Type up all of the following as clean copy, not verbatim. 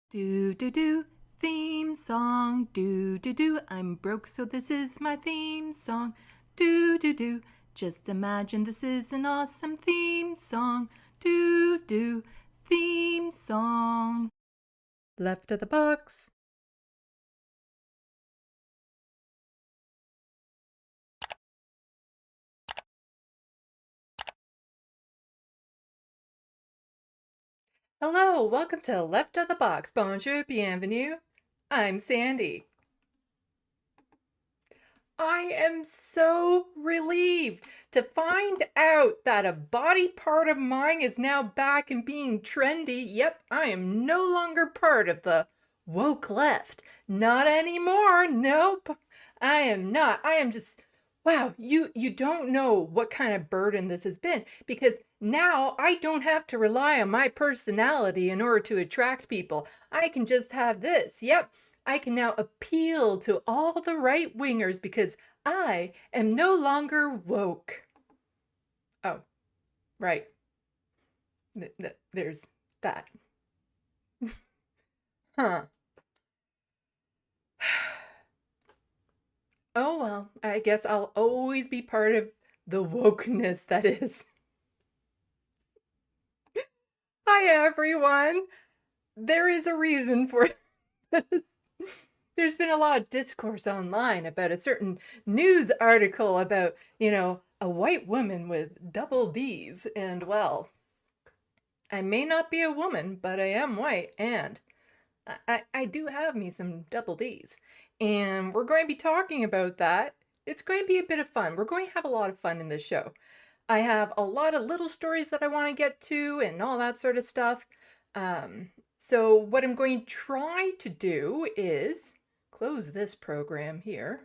Do do do, theme song. Do do do, I'm broke so this is my theme song. Do do do, just imagine this is an awesome theme song. Do do, theme song. Left of the box. Hello, welcome to Left of the Box. Bonjour, bienvenue. I'm Sandy. I am so relieved to find out that a body part of mine is now back and being trendy. Yep, I am no longer part of the woke left. Not anymore. Nope. I am not. I am just, wow, you don't know what kind of burden this has been, because now I don't have to rely on my personality in order to attract people. I can just have this. Yep. I can now appeal to all the right-wingers because I am no longer woke. Oh, right. There's that. Huh. Oh, well, I guess I'll always be part of the wokeness that is. Hi, everyone. There is a reason for this. There's been a lot of discourse online about a certain news article about, a white woman with double Ds. And well, I may not be a woman, but I am white, and I do have me some double Ds. And we're going to be talking about that. It's going to be a bit of fun. We're going to have a lot of fun in this show. I have a lot of little stories that I want to get to and all that sort of stuff. So what I'm going to try to do is close this program here.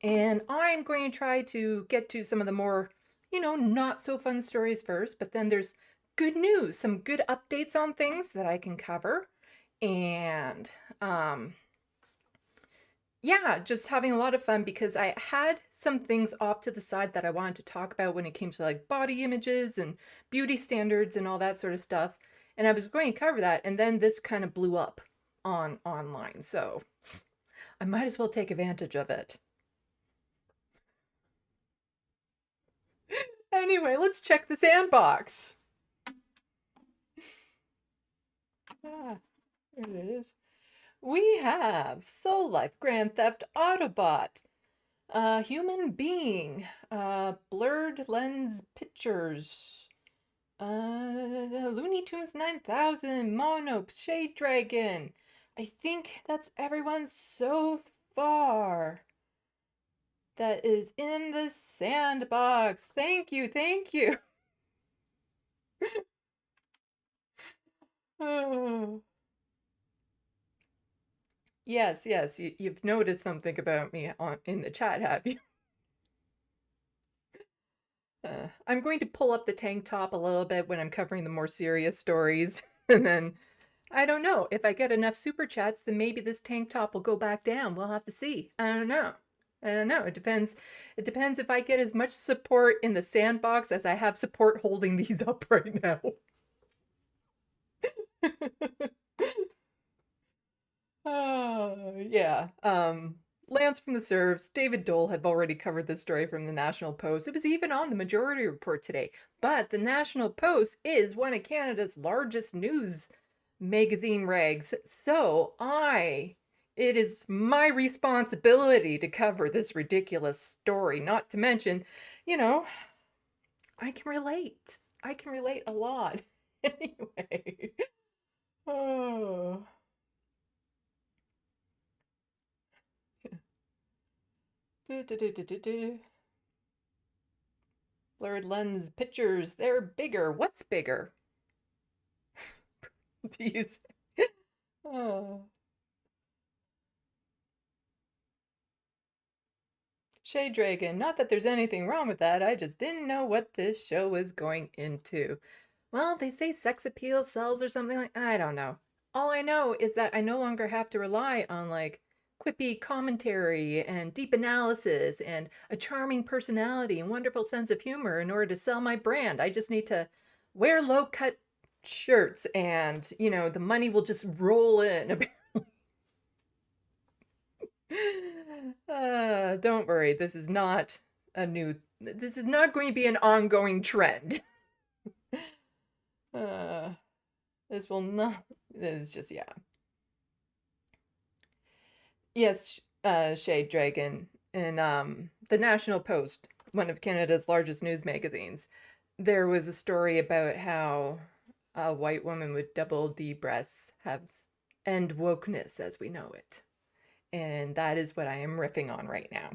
And I'm going to try to get to some of the more, not so fun stories first, but then there's good news, some good updates on things that I can cover. And yeah, just having a lot of fun because I had some things off to the side that I wanted to talk about when it came to like body images and beauty standards and all that sort of stuff. And I was going to cover that, and then this kind of blew up online. So I might as well take advantage of it. Anyway, let's check the sandbox. There it is. We have Soul Life, Grand Theft Autobot, Human Being, Blurred Lens Pictures, Looney Tunes 9000, Mono, Shade Dragon. I think that's everyone so far that is in the sandbox. Thank you, thank you. Oh. Yes, you've noticed something about me in the chat, have you? I'm going to pull up the tank top a little bit when I'm covering the more serious stories, and then I don't know, if I get enough super chats, then maybe this tank top will go back down. We'll have to see. I don't know. It depends if I get as much support in the sandbox as I have support holding these up right now. Yeah. Lance from the Serves, David Dole have already covered this story from the National Post. It was even on the Majority Report today. But the National Post is one of Canada's largest news magazine rags. So it is my responsibility to cover this ridiculous story. Not to mention, I can relate. I can relate a lot. Anyway. Oh. Blurred lens pictures, they're bigger. What's bigger? Do you say? Oh. Shade Dragon, not that there's anything wrong with that, I just didn't know what this show was going into. Well, they say sex appeal sells or something like, I don't know. All I know is that I no longer have to rely on like quippy commentary and deep analysis and a charming personality and wonderful sense of humor in order to sell my brand. I just need to wear low-cut shirts and, you know, the money will just roll in. Don't worry, this is not going to be an ongoing trend. This will not, this is just, yeah. Yes, Shade Dragon, in the National Post, one of Canada's largest news magazines, there was a story about how a white woman with double D breasts has end wokeness as we know it. And that is what I am riffing on right now.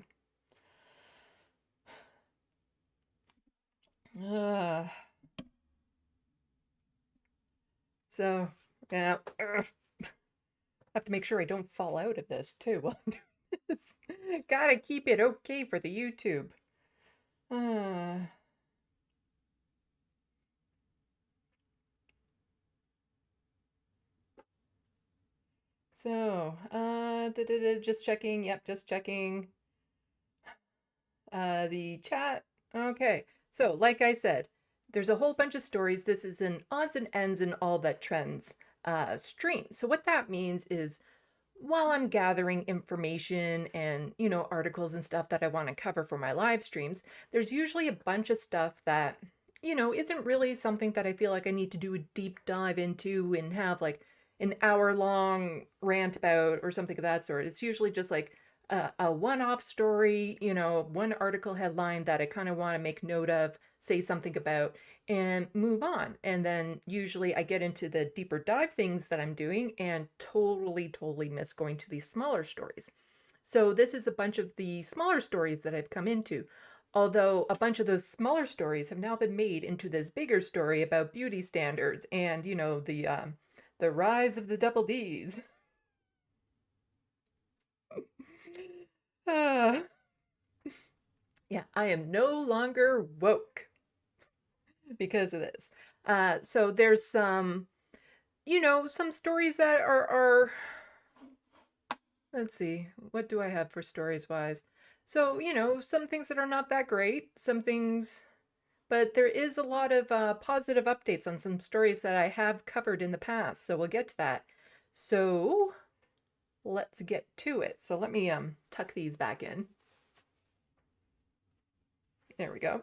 So, yeah, I have to make sure I don't fall out of this too while I'm doing this. Gotta keep it okay for the YouTube. So, just checking. Yep, just checking. The chat. Okay. So, like I said, there's a whole bunch of stories. This is an odds and ends and all that trends stream. So what that means is while I'm gathering information and, you know, articles and stuff that I want to cover for my live streams, there's usually a bunch of stuff that, you know, isn't really something that I feel like I need to do a deep dive into and have like an hour-long rant about or something of that sort. It's usually just like a one-off story, you know, one article headline that I kind of want to make note of, say something about, and move on. And then usually I get into the deeper dive things that I'm doing and totally miss going to these smaller stories. So this is a bunch of the smaller stories that I've come into. Although a bunch of those smaller stories have now been made into this bigger story about beauty standards and, you know, the rise of the double Ds. Yeah, I am no longer woke because of this. So there's some, you know, some stories that are, let's see, what do I have for stories wise? So, you know, some things that are not that great, some things, but there is a lot of positive updates on some stories that I have covered in the past. So we'll get to that. So let's get to it. So let me tuck these back in. There we go.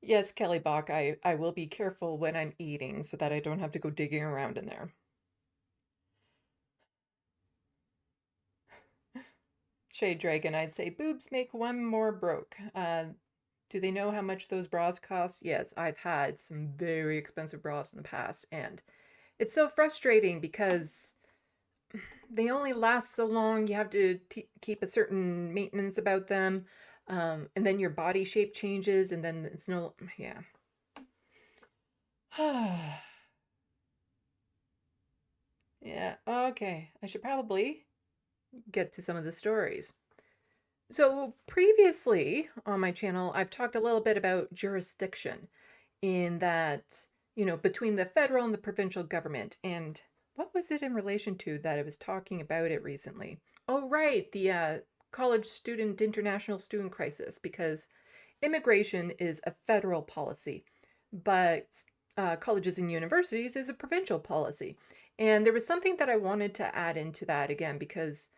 Yes, Kelly Bach, I will be careful when I'm eating so that I don't have to go digging around in there. Shade Dragon, I'd say boobs make one more broke. Do they know how much those bras cost? Yes, I've had some very expensive bras in the past, and it's so frustrating because they only last so long. You have to keep a certain maintenance about them, and then your body shape changes, and then it's no, yeah. Yeah, okay. I should probably get to some of the stories. So previously on my channel, I've talked a little bit about jurisdiction in that, you know, between the federal and the provincial government. And what was it in relation to that I was talking about it recently? Oh, right, the college student, international student crisis, because immigration is a federal policy, but colleges and universities is a provincial policy. And there was something that I wanted to add into that again, because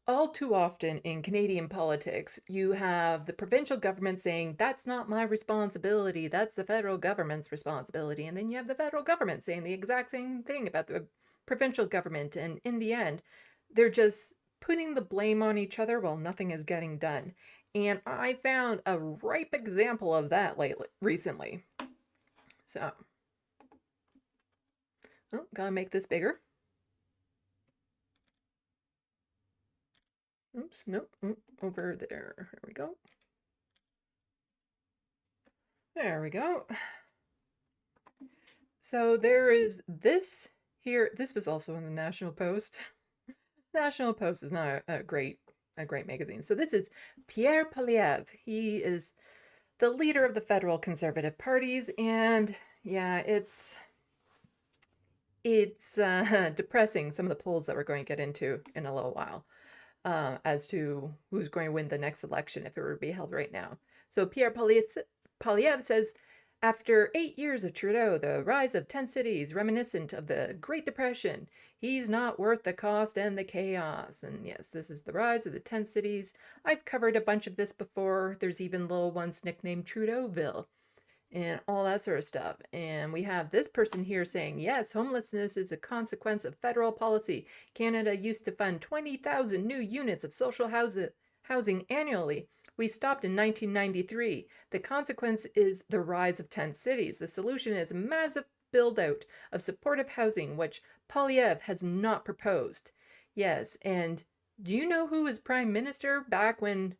all too often in Canadian politics, you have the provincial government saying, that's not my responsibility, that's the federal government's responsibility. And then you have the federal government saying the exact same thing about the provincial government. And in the end, they're just putting the blame on each other while nothing is getting done. And I found a ripe example of that recently. So, oh, gotta make this bigger. Oops, nope, over there. There we go. There we go. So there is this here. This was also in the National Post. National Post is not a great magazine. So this is Pierre Poilievre. He is the leader of the federal conservative parties, and Yeah, it's depressing, some of the polls that we're going to get into in a little while, as to who's going to win the next election if it were to be held right now. So Pierre Poilievre says, after 8 years of Trudeau, the rise of 10 cities reminiscent of the Great Depression, he's not worth the cost and the chaos. And yes, this is the rise of the 10 cities. I've covered a bunch of this before. There's even little ones nicknamed Trudeauville and all that sort of stuff. And we have this person here saying, yes, homelessness is a consequence of federal policy. Canada used to fund 20,000 new units of social housing annually. We stopped in 1993. The consequence is the rise of 10 cities. The solution is a massive build-out of supportive housing, which Poilievre has not proposed. Yes, and do you know who was prime minister back when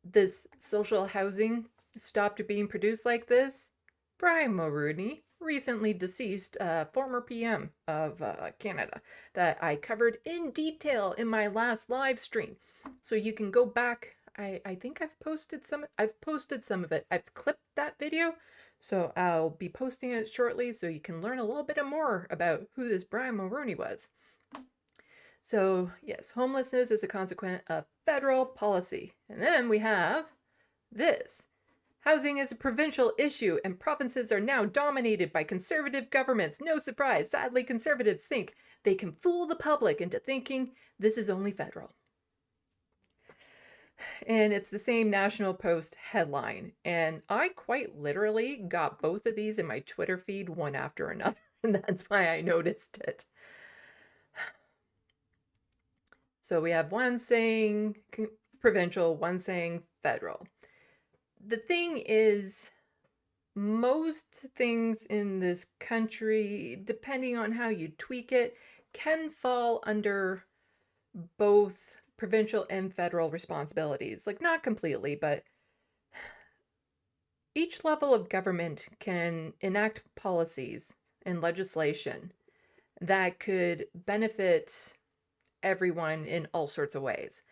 this social housing stopped being produced like this? Brian Mulroney, recently deceased former PM of Canada, that I covered in detail in my last live stream. So you can go back. I think I've posted some of it. I've clipped that video, so I'll be posting it shortly so you can learn a little bit more about who this Brian Mulroney was. So yes, homelessness is a consequence of federal policy. And then we have this. Housing is a provincial issue, and provinces are now dominated by conservative governments. No surprise, sadly, conservatives think they can fool the public into thinking this is only federal. And it's the same National Post headline. And I quite literally got both of these in my Twitter feed one after another, and that's why I noticed it. So we have one saying provincial, one saying federal. The thing is, most things in this country, depending on how you tweak it, can fall under both provincial and federal responsibilities. Like, not completely, but each level of government can enact policies and legislation that could benefit everyone in all sorts of ways.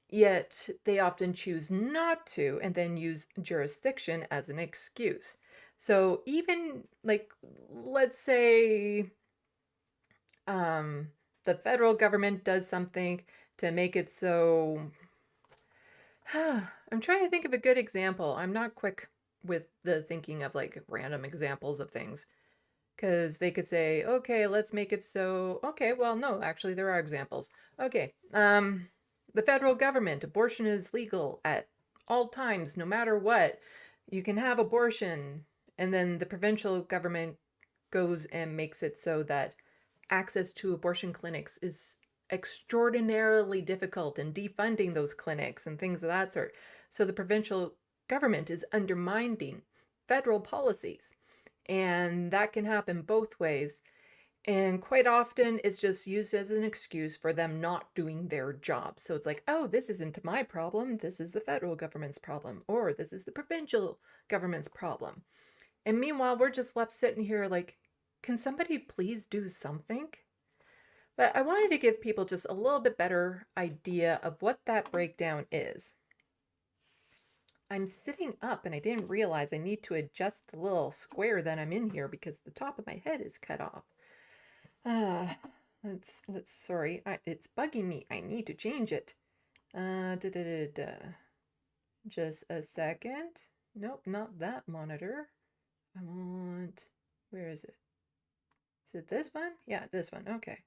Yet they often choose not to and then use jurisdiction as an excuse. So even like, let's say the federal government does something to make it so... I'm trying to think of a good example. I'm not quick with the thinking of like random examples of things. Because they could say, okay, let's make it so... Okay, well, no, actually there are examples. Okay, the federal government, abortion is legal at all times, no matter what. You can have abortion. And then the provincial government goes and makes it so that access to abortion clinics is extraordinarily difficult, and defunding those clinics and things of that sort. So the provincial government is undermining federal policies. And that can happen both ways. And quite often it's just used as an excuse for them not doing their job. So it's like, oh, this isn't my problem. This is the federal government's problem. Or this is the provincial government's problem. And meanwhile, we're just left sitting here like, can somebody please do something? But I wanted to give people just a little bit better idea of what that breakdown is. I'm sitting up and I didn't realize I need to adjust the little square that I'm in here because the top of my head is cut off. Sorry, it's bugging me. I need to change it. Just a second. Nope, not that monitor. I want, where is it? Is it this one? Yeah, this one, okay.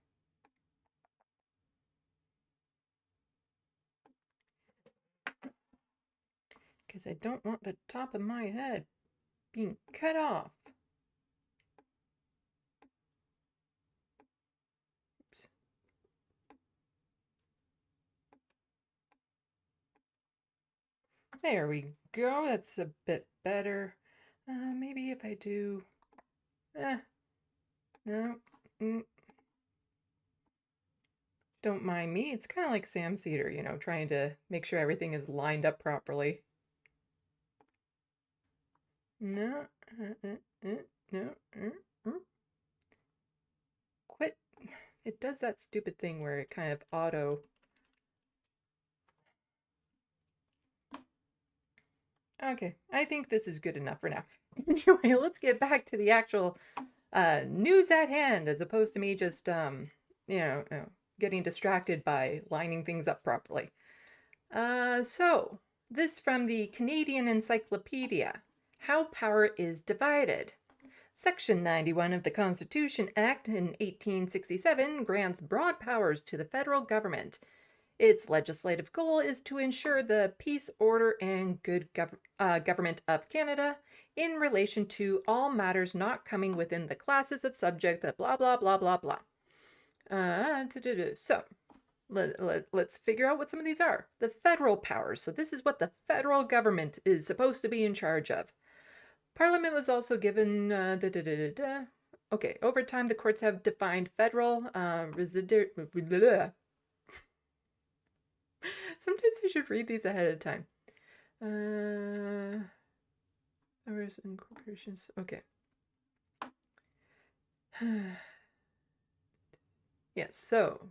Because I don't want the top of my head being cut off. Oops. There we go. That's a bit better. Maybe if I do... no. Don't mind me. It's kind of like Sam Cedar, you know, trying to make sure everything is lined up properly. No. No. Quit. It does that stupid thing where it kind of auto... Okay, I think this is good enough for now. Anyway, let's get back to the actual news at hand, as opposed to me just, getting distracted by lining things up properly. So, this from the Canadian Encyclopedia. How power is divided. Section 91 of the Constitution Act in 1867 grants broad powers to the federal government. Its legislative goal is to ensure the peace, order, and good government of Canada in relation to all matters not coming within the classes of subject of blah, blah, blah, blah, blah. So, let's figure out what some of these are. The federal powers. So this is what the federal government is supposed to be in charge of. Parliament was also given... Okay, over time the courts have defined federal Sometimes I should read these ahead of time. Incorporations. Okay. Yes, so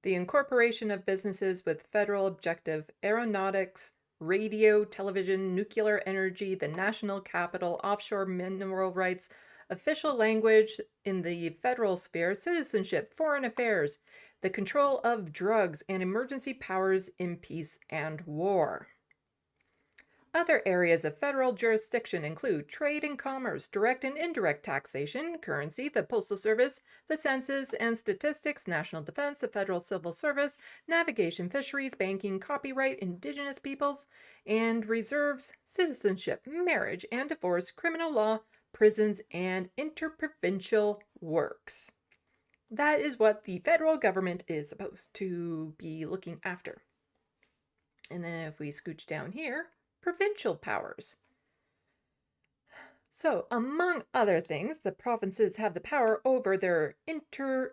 the incorporation of businesses with federal objective, aeronautics, radio, television, nuclear energy, the national capital, offshore mineral rights, official language in the federal sphere, citizenship, foreign affairs, the control of drugs, and emergency powers in peace and war. Other areas of federal jurisdiction include trade and commerce, direct and indirect taxation, currency, the postal service, the census and statistics, national defense, the federal civil service, navigation, fisheries, banking, copyright, indigenous peoples, and reserves, citizenship, marriage and divorce, criminal law, prisons, and interprovincial works. That is what the federal government is supposed to be looking after. And then if we scooch down here, provincial powers. So, among other things, the provinces have the power over their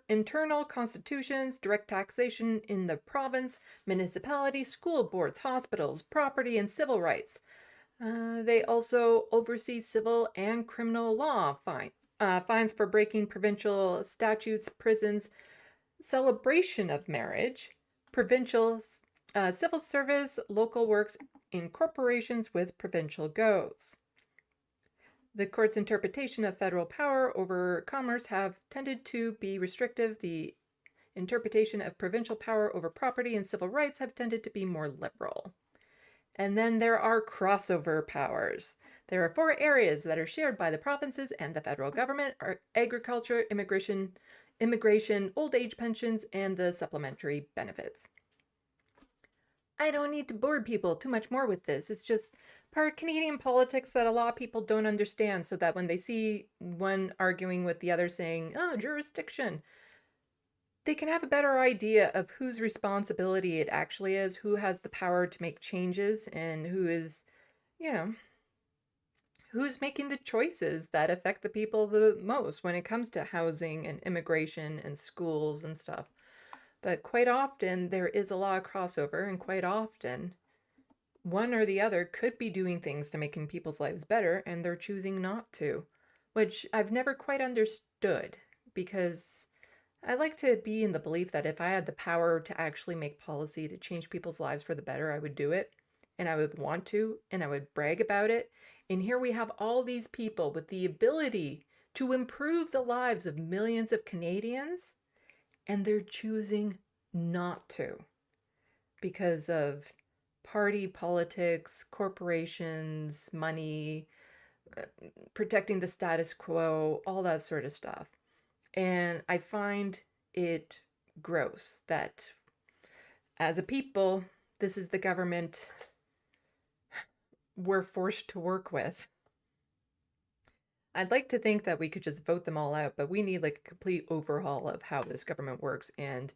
internal constitutions, direct taxation in the province, municipality, school boards, hospitals, property and civil rights. They also oversee civil and criminal law fines for breaking provincial statutes, prisons, celebration of marriage, provincial civil service, local works, in corporations with provincial goes. The court's interpretation of federal power over commerce have tended to be restrictive. The interpretation of provincial power over property and civil rights have tended to be more liberal. And then there are crossover powers. There are 4 areas that are shared by the provinces and the federal government: are agriculture, immigration, old age pensions, and the supplementary benefits. I don't need to bore people too much more with this. It's just part of Canadian politics that a lot of people don't understand, so that when they see one arguing with the other saying, oh, jurisdiction, they can have a better idea of whose responsibility it actually is, who has the power to make changes, and who is, who's making the choices that affect the people the most when it comes to housing and immigration and schools and stuff. But quite often there is a lot of crossover, and quite often one or the other could be doing things to making people's lives better, and they're choosing not to, which I've never quite understood, because I like to be in the belief that if I had the power to actually make policy to change people's lives for the better, I would do it, and I would want to, and I would brag about it. And here we have all these people with the ability to improve the lives of millions of Canadians, and they're choosing not to because of party politics, corporations, money, protecting the status quo, all that sort of stuff. And I find it gross that as a people, this is the government we're forced to work with. I'd like to think that we could just vote them all out, but we need like a complete overhaul of how this government works, and,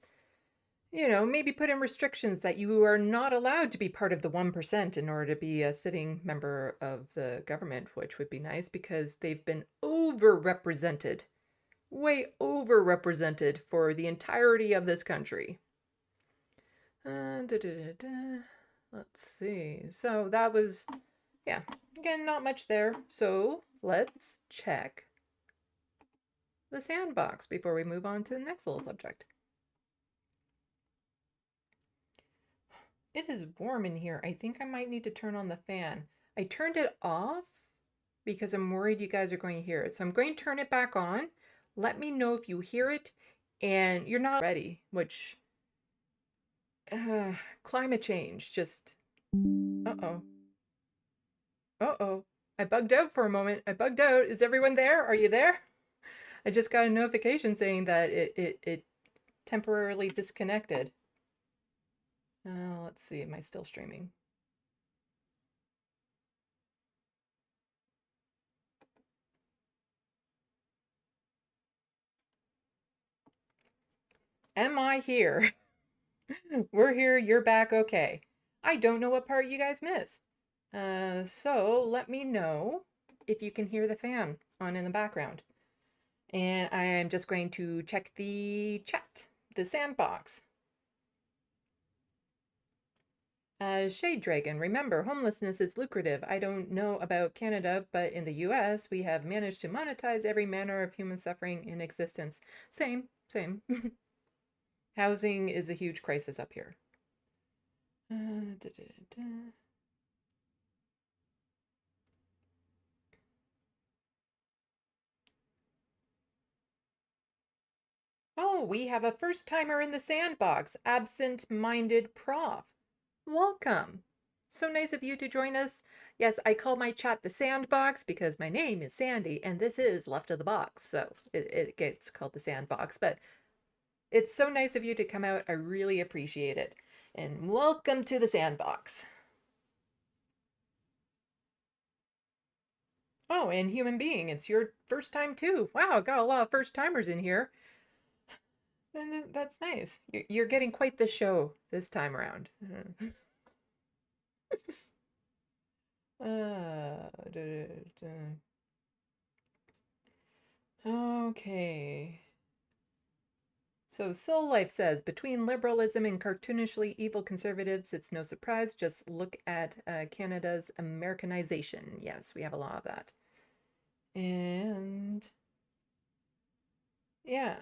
maybe put in restrictions that you are not allowed to be part of the 1% in order to be a sitting member of the government, which would be nice because they've been overrepresented, way overrepresented for the entirety of this country. Let's see. So that was, again, not much there. So let's check the Sandbox before we move on to the next little subject. It is warm in here. I think I might need to turn on the fan. I turned it off because I'm worried you guys are going to hear it. So I'm going to turn it back on. Let me know if you hear it and you're not ready, which climate change just uh-oh. Uh-oh. I bugged out for a moment. I bugged out. Is everyone there? Are you there? I just got a notification saying that it temporarily disconnected. Let's see. Am I still streaming? Am I here? We're here. You're back. Okay. I don't know what part you guys missed. So let me know if you can hear the fan on in the background. And I am just going to check the chat, the sandbox. Shade Dragon, remember, homelessness is lucrative. I don't know about Canada, but in the US, we have managed to monetize every manner of human suffering in existence. Same. Housing is a huge crisis up here. Oh, we have a first-timer in the sandbox, absent-minded prof. Welcome. So nice of you to join us. Yes, I call my chat the Sandbox because my name is Sandy and this is Left of the Box. So it gets called the Sandbox, but it's so nice of you to come out. I really appreciate it. And welcome to the Sandbox. Oh, and human being, it's your first time too. Wow, got a lot of first timers in here. And that's nice. You're getting quite the show this time around. Okay. So Soul Life says, between liberalism and cartoonishly evil conservatives, it's no surprise. Just look at Canada's Americanization. Yes, we have a lot of that. And yeah,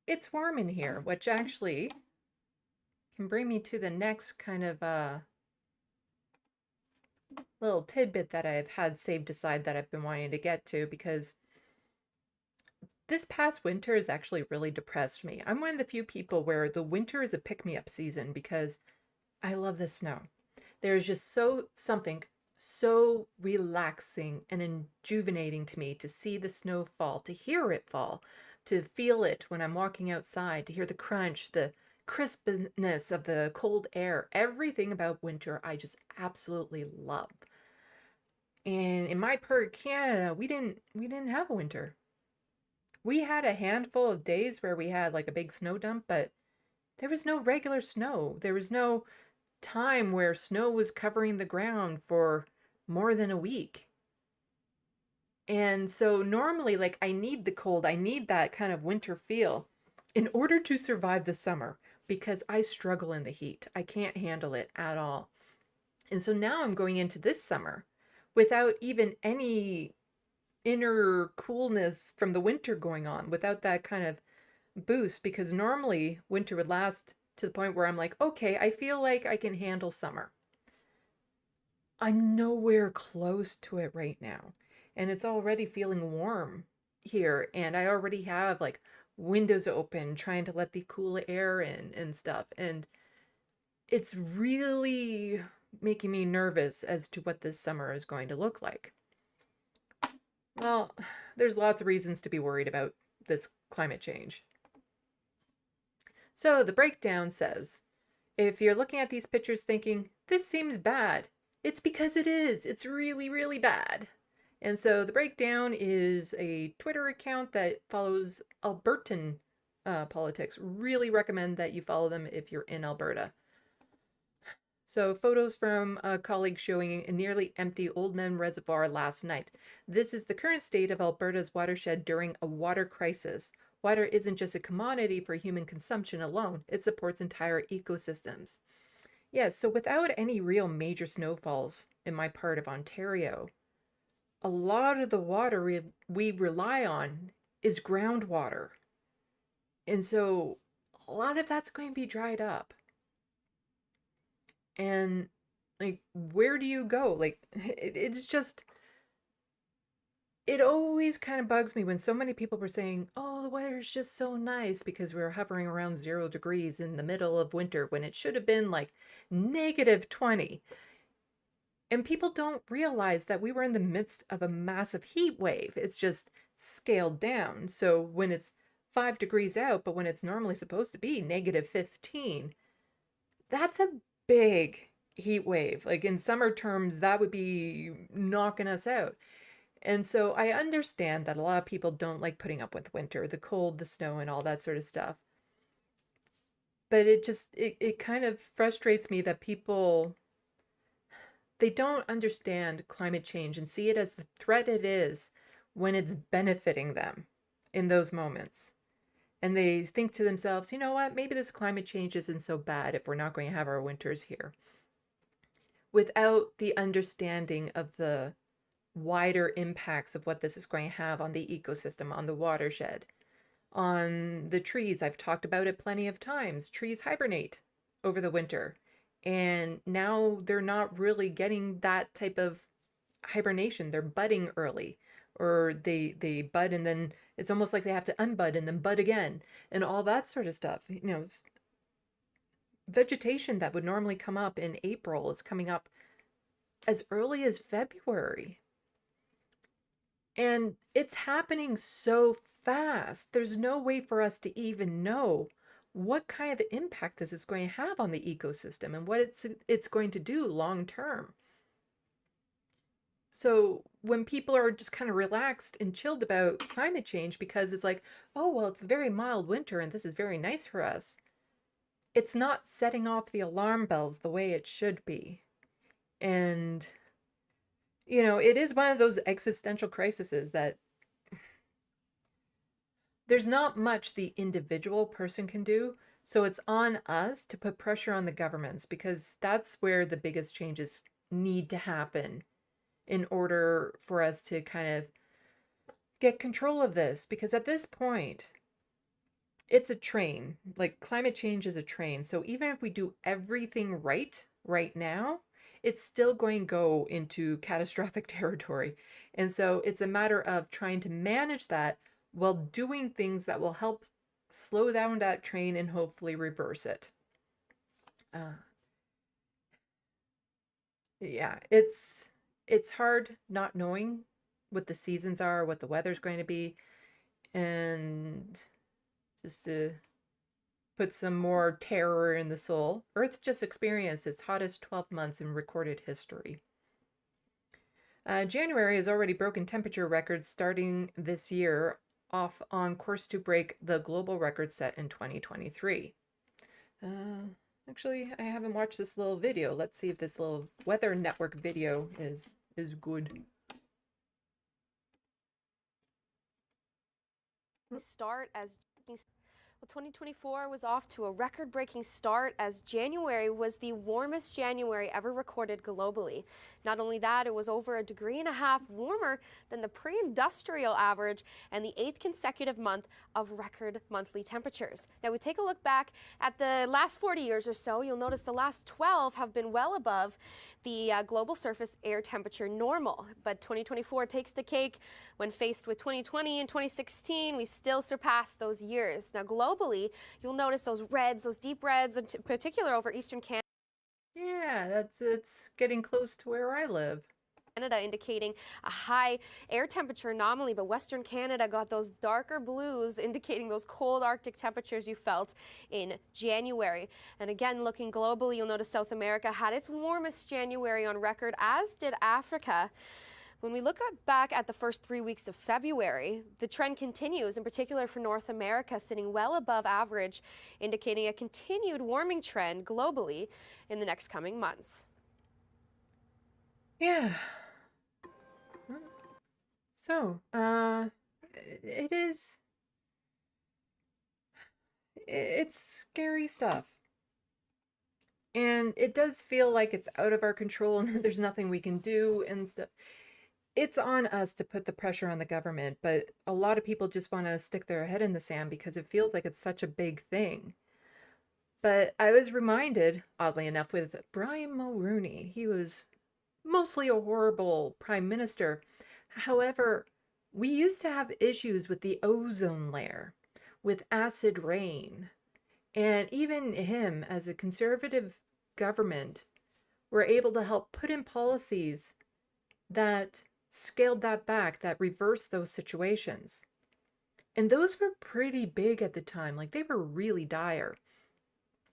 it's warm in here, which actually can bring me to the next kind of little tidbit that I've had saved aside that I've been wanting to get to, because this past winter has actually really depressed me. I'm one of the few people where the winter is a pick-me-up season because I love the snow. There's just something so relaxing and rejuvenating to me to see the snow fall, to hear it fall, to feel it when I'm walking outside, to hear the crunch, the crispness of the cold air. Everything about winter I just absolutely love. And in my part of Canada, we didn't have a winter. We had a handful of days where we had like a big snow dump, but there was no regular snow. There was no time where snow was covering the ground for more than a week. And so normally, like, I need the cold, I need that kind of winter feel in order to survive the summer because I struggle in the heat. I can't handle it at all. And so now I'm going into this summer without even any inner coolness from the winter going on, without that kind of boost, because normally winter would last to the point where I'm like, okay, I feel like I can handle summer. I'm nowhere close to it right now. And it's already feeling warm here. And I already have like windows open, trying to let the cool air in and stuff. And it's really making me nervous as to what this summer is going to look like. Well, there's lots of reasons to be worried about this climate change. So the breakdown says, if you're looking at these pictures thinking, this seems bad, it's because it is. It's really, really bad. And so the breakdown is a Twitter account that follows Albertan politics. Really recommend that you follow them if you're in Alberta. So photos from a colleague showing a nearly empty Oldman Reservoir last night. This is the current state of Alberta's watershed during a water crisis. Water isn't just a commodity for human consumption alone. It supports entire ecosystems. Yes, so without any real major snowfalls in my part of Ontario, a lot of the water we rely on is groundwater. And so a lot of that's going to be dried up. And Like, where do you go? Like, it's just, it always kind of bugs me when so many people were saying, oh, the weather's just so nice because we were hovering around 0 degrees in the middle of winter when it should have been like -20. And people don't realize that we were in the midst of a massive heat wave. It's just scaled down. So when it's 5 degrees out, but when it's normally supposed to be -15, that's a big heat wave. Like in summer terms, that would be knocking us out. And so I understand that a lot of people don't like putting up with winter, the cold, the snow, and all that sort of stuff. But it kind of frustrates me that people, they don't understand climate change and see it as the threat it is when it's benefiting them in those moments. And they think to themselves, you know what, maybe this climate change isn't so bad if we're not going to have our winters here. Without the understanding of the wider impacts of what this is going to have on the ecosystem, on the watershed, on the trees. I've talked about it plenty of times. Trees hibernate over the winter, and now they're not really getting that type of hibernation. They're budding early, or they bud and then it's almost like they have to unbud and then bud again, and all that sort of stuff. You know, vegetation that would normally come up in April is coming up as early as February. And it's happening so fast. There's no way for us to even know what kind of impact this is going to have on the ecosystem and what it's going to do long term. So when people are just kind of relaxed and chilled about climate change because it's like, oh, well, it's a very mild winter and this is very nice for us, it's not setting off the alarm bells the way it should be. And, you know, it is one of those existential crises that there's not much the individual person can do. So it's on us to put pressure on the governments because that's where the biggest changes need to happen in order for us to kind of get control of this. Because at this point, it's a train. Like climate change is a train. So even if we do everything right now, it's still going to go into catastrophic territory. And so it's a matter of trying to manage that while doing things that will help slow down that train and hopefully reverse it. Yeah, it's hard not knowing what the seasons are, what the weather's going to be, and just to put some more terror in the soul. Earth just experienced its hottest 12 months in recorded history. January has already broken temperature records starting this year, off on course to break the global record set in 2023. Actually, I haven't watched this little video. Let's see if this little Weather Network video is good. Start as 2024 was off to a record-breaking start as January was the warmest January ever recorded globally. Not only that, it was over 1.5 degrees warmer than the pre-industrial average and the 8th consecutive month of record monthly temperatures. Now we take a look back at the last 40 years or so. You'll notice the last 12 have been well above the global surface air temperature normal. But 2024 takes the cake. When faced with 2020 and 2016, we still surpassed those years. Now globally, you'll notice those reds, those deep reds, in particular over eastern Canada. Yeah, it's getting close to where I live. Canada indicating a high air temperature anomaly, but Western Canada got those darker blues indicating those cold Arctic temperatures you felt in January. And again, looking globally, you'll notice South America had its warmest January on record, as did Africa. When we look back at the first 3 weeks of February, the trend continues, in particular for North America, sitting well above average, indicating a continued warming trend globally in the next coming months. Yeah. So, it's scary stuff. And it does feel like it's out of our control and there's nothing we can do and stuff. It's on us to put the pressure on the government, but a lot of people just want to stick their head in the sand because it feels like it's such a big thing. But I was reminded, oddly enough, with Brian Mulroney. He was mostly a horrible prime minister. However, we used to have issues with the ozone layer, with acid rain, and even him, as a conservative government, were able to help put in policies that scaled that back, that reversed those situations. And those were pretty big at the time, like they were really dire.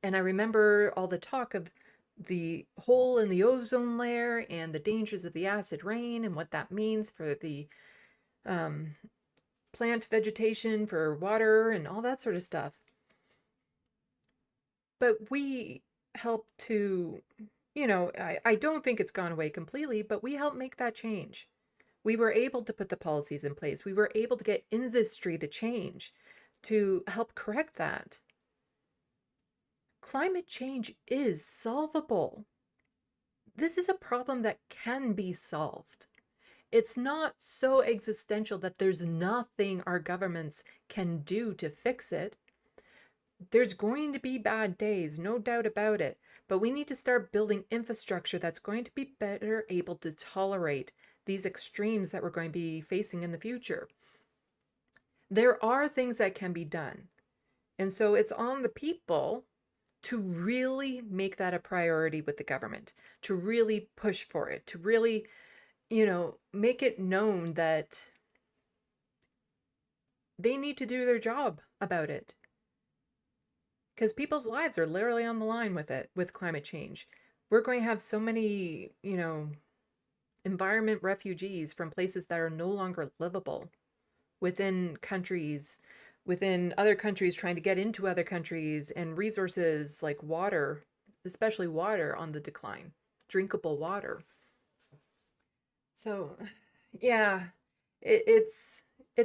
And I remember all the talk of the hole in the ozone layer and the dangers of the acid rain and what that means for the um, plant vegetation, for water, and all that sort of stuff. But we help to, I don't think it's gone away completely, but we helped make that change. We were able to put the policies in place. We were able to get industry to change to help correct that. Climate change is solvable. This is a problem that can be solved. It's not so existential that there's nothing our governments can do to fix it. There's going to be bad days, no doubt about it, but we need to start building infrastructure that's going to be better able to tolerate these extremes that we're going to be facing in the future. There are things that can be done. And so it's on the people to really make that a priority with the government, to really push for it, to really, make it known that they need to do their job about it. Because people's lives are literally on the line with it, with climate change. We're going to have so many, environment refugees from places that are no longer livable within countries, within other countries trying to get into other countries, and resources like water, especially water, on the decline, drinkable water. So, yeah, it's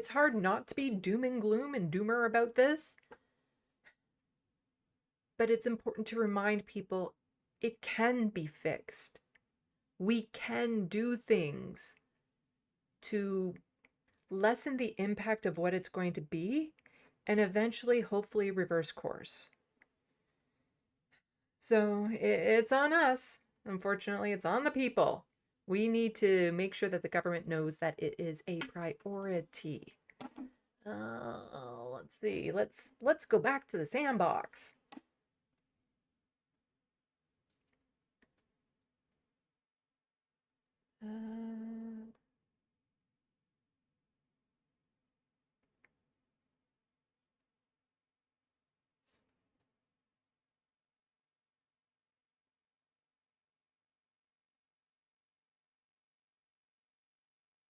hard not to be doom and gloom and doomer about this, but it's important to remind people it can be fixed. We can do things to lessen the impact of what it's going to be and eventually, hopefully, reverse course. So it's on us. Unfortunately, it's on the people. We need to make sure that the government knows that it is a priority. Let's see. Let's go back to the sandbox.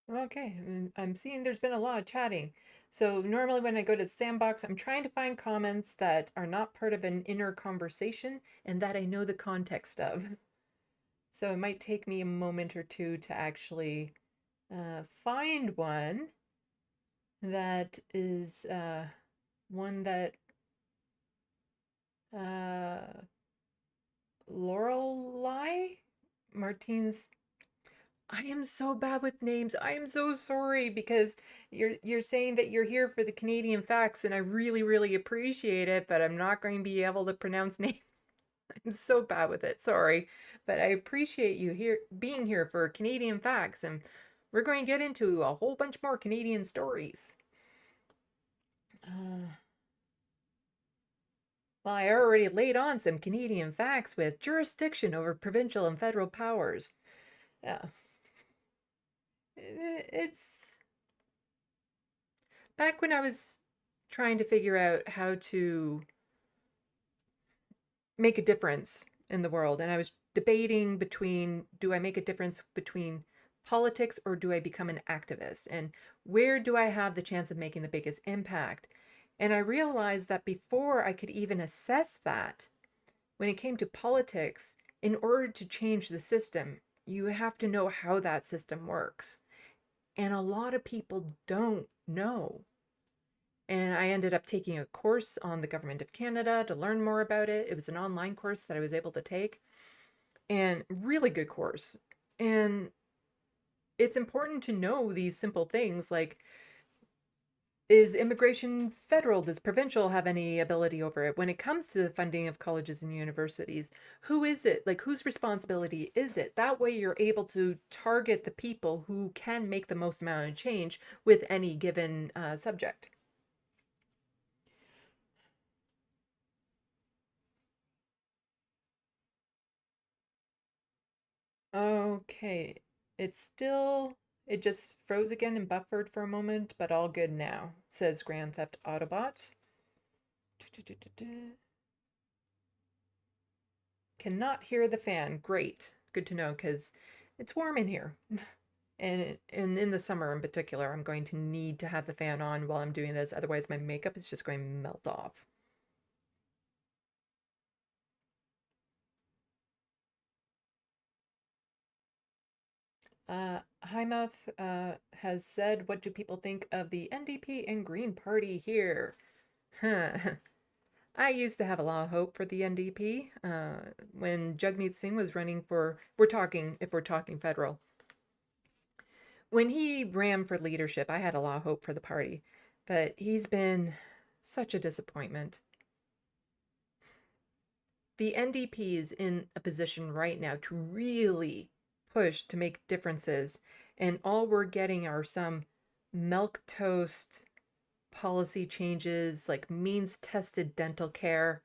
Okay, I'm seeing there's been a lot of chatting. So normally when I go to the Sandbox, I'm trying to find comments that are not part of an inner conversation and that I know the context of. So it might take me a moment or two to actually find one that is one that Lorelei Martins. I am so bad with names. I am so sorry because you're saying that you're here for the Canadian facts and I really, really appreciate it, but I'm not going to be able to pronounce names. I'm so bad with it. Sorry. But I appreciate you here being here for Canadian facts, and we're going to get into a whole bunch more Canadian stories. Well, I already laid on some Canadian facts with jurisdiction over provincial and federal powers. It's back when I was trying to figure out how to make a difference in the world, and I was debating between, do I make a difference between politics or do I become an activist, and where do I have the chance of making the biggest impact? And I realized that before I could even assess that, when it came to politics, in order to change the system, you have to know how that system works. And a lot of people don't know. And I ended up taking a course on the Government of Canada to learn more about it. It was an online course that I was able to take, and really good course. And it's important to know these simple things like Is immigration federal? Does provincial have any ability over it? When it comes to the funding of colleges and universities, who is it? Like, whose responsibility is it? That way you're able to target the people who can make the most amount of change with any given subject. Okay, it just froze again and buffered for a moment, but all good now, says Grand Theft Autobot. Cannot hear the fan. Great. Good to know, because it's warm in here. And in the summer in particular, I'm going to need to have the fan on while I'm doing this. Otherwise, my makeup is just going to melt off. Hymuth has said, what do people think of the NDP and Green Party here? I used to have a lot of hope for the NDP when Jagmeet Singh was running for, if we're talking federal. When he ran for leadership, I had a lot of hope for the party, but he's been such a disappointment. The NDP is in a position right now to really push to make differences, and all we're getting are some milquetoast policy changes like means-tested dental care.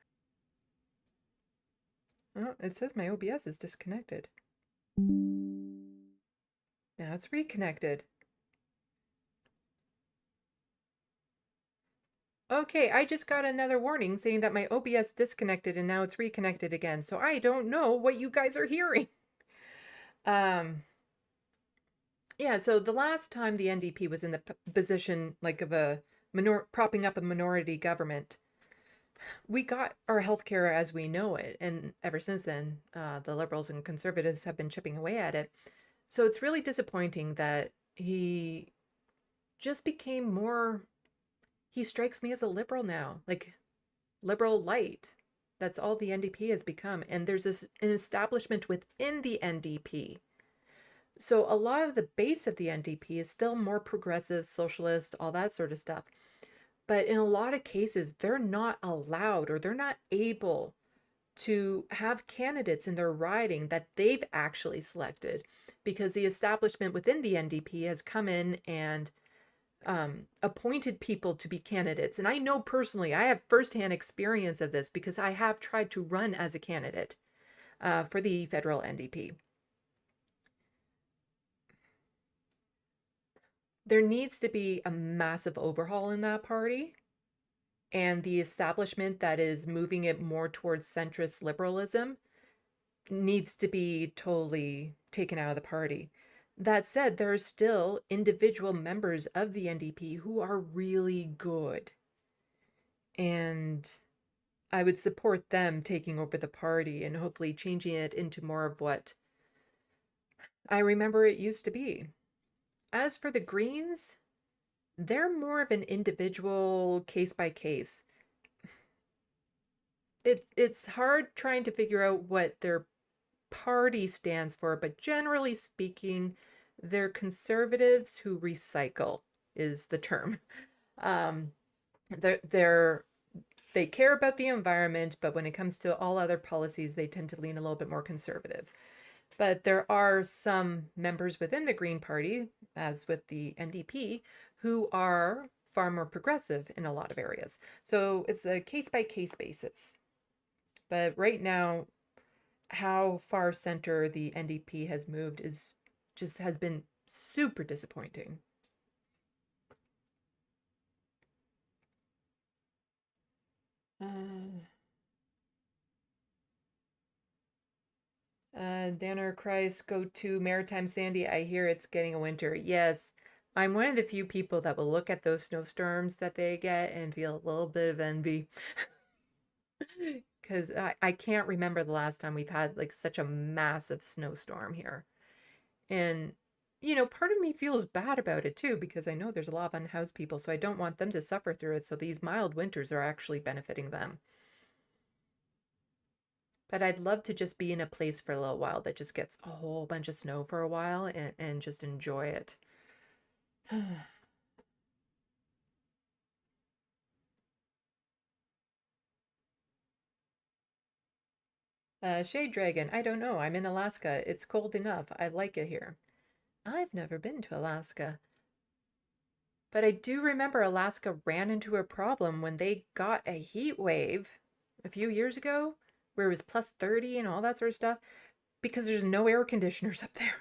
Oh, it says my OBS is disconnected. Now it's reconnected. Okay, I just got another warning saying that my OBS disconnected and now it's reconnected again. So I don't know what you guys are hearing. Yeah, so the last time the NDP was in the position like of a propping up a minority government, we got our healthcare as we know it, and ever since then, the Liberals and Conservatives have been chipping away at it. So it's really disappointing that he just became more. He strikes me as a liberal now, like liberal light. That's all the NDP has become, and there's an establishment within the NDP. So a lot of the base of the NDP is still more progressive, socialist, all that sort of stuff. But in a lot of cases, they're not allowed or they're not able to have candidates in their riding that they've actually selected because the establishment within the NDP has come in and appointed people to be candidates. And I know personally, I have firsthand experience of this because I have tried to run as a candidate for the federal NDP. There needs to be a massive overhaul in that party, and the establishment that is moving it more towards centrist liberalism needs to be totally taken out of the party. That said, there are still individual members of the NDP who are really good, and I would support them taking over the party and hopefully changing it into more of what I remember it used to be. As for the Greens, they're more of an individual case by case. It's hard trying to figure out what their party stands for, but generally speaking, they're conservatives who recycle is the term. They care about the environment, but when it comes to all other policies, they tend to lean a little bit more conservative. But there are some members within the Green Party, as with the NDP, who are far more progressive in a lot of areas. So it's a case-by-case basis. But right now, how far center the NDP has moved has been super disappointing. Danner Christ, go to Maritime Sandy. I hear it's getting a winter. Yes, I'm one of the few people that will look at those snowstorms that they get and feel a little bit of envy. Because I can't remember the last time we've had like such a massive snowstorm here. And, part of me feels bad about it too, because I know there's a lot of unhoused people, so I don't want them to suffer through it. So these mild winters are actually benefiting them. But I'd love to just be in a place for a little while that just gets a whole bunch of snow for a while and just enjoy it. Shade Dragon, I don't know. I'm in Alaska. It's cold enough. I like it here. I've never been to Alaska. But I do remember Alaska ran into a problem when they got a heat wave a few years ago where it was plus 30 and all that sort of stuff because there's no air conditioners up there.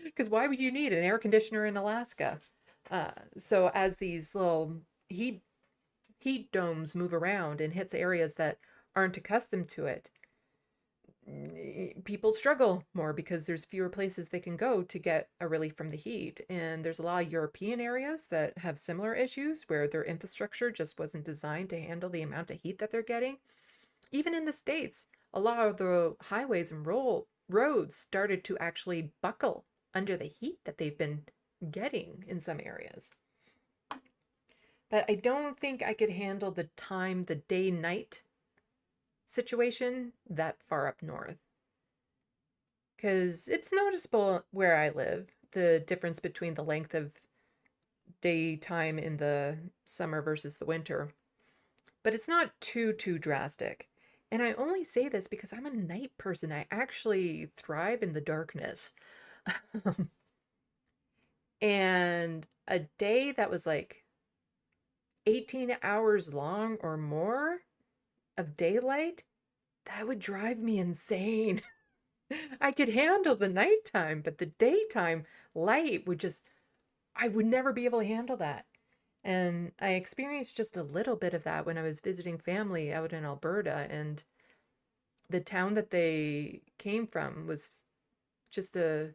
Because why would you need an air conditioner in Alaska? So as these little heat domes move around and hits areas that aren't accustomed to it, people struggle more because there's fewer places they can go to get a relief from the heat. And there's a lot of European areas that have similar issues where their infrastructure just wasn't designed to handle the amount of heat that they're getting. Even in the States, a lot of the highways and roads started to actually buckle under the heat that they've been getting in some areas. But I don't think I could handle the day-night situation that far up north. Because it's noticeable where I live, the difference between the length of daytime in the summer versus the winter. But it's not too drastic. And I only say this because I'm a night person. I actually thrive in the darkness. And a day that was like 18 hours long or more of daylight, that would drive me insane. I could handle the nighttime, but the daytime light would just, I would never be able to handle that. And I experienced just a little bit of that when I was visiting family out in Alberta, and the town that they came from was just it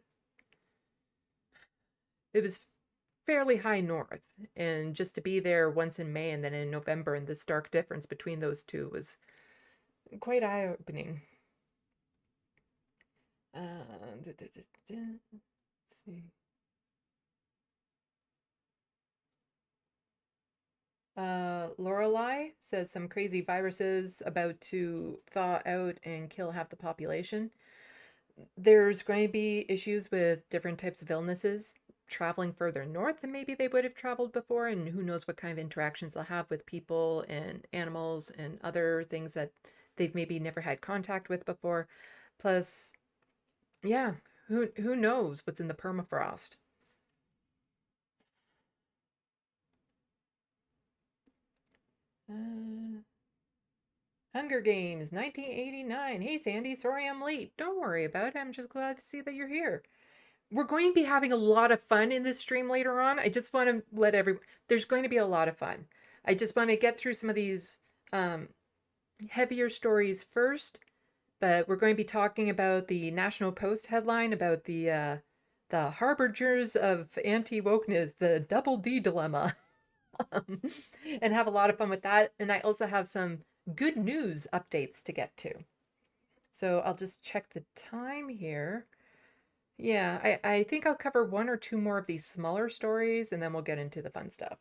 was fairly high north. And just to be there once in May and then in November, and the stark difference between those two was quite eye-opening. Let's see. Lorelei says some crazy viruses about to thaw out and kill half the population. There's going to be issues with different types of illnesses traveling further north than maybe they would have traveled before, and who knows what kind of interactions they'll have with people and animals and other things that they've maybe never had contact with before. Plus, yeah, who knows what's in the permafrost? Hunger Games 1989. Hey Sandy, sorry I'm late. Don't worry about it. I'm just glad to see that you're here. We're going to be having a lot of fun in this stream later on. I just want to let there's going to be a lot of fun. I just want to get through some of these heavier stories first, but we're going to be talking about the National Post headline about the harbingers of anti-wokeness, the double-D dilemma. And have a lot of fun with that. And I also have some good news updates to get to. So I'll just check the time here. Yeah, I think I'll cover one or two more of these smaller stories and then we'll get into the fun stuff.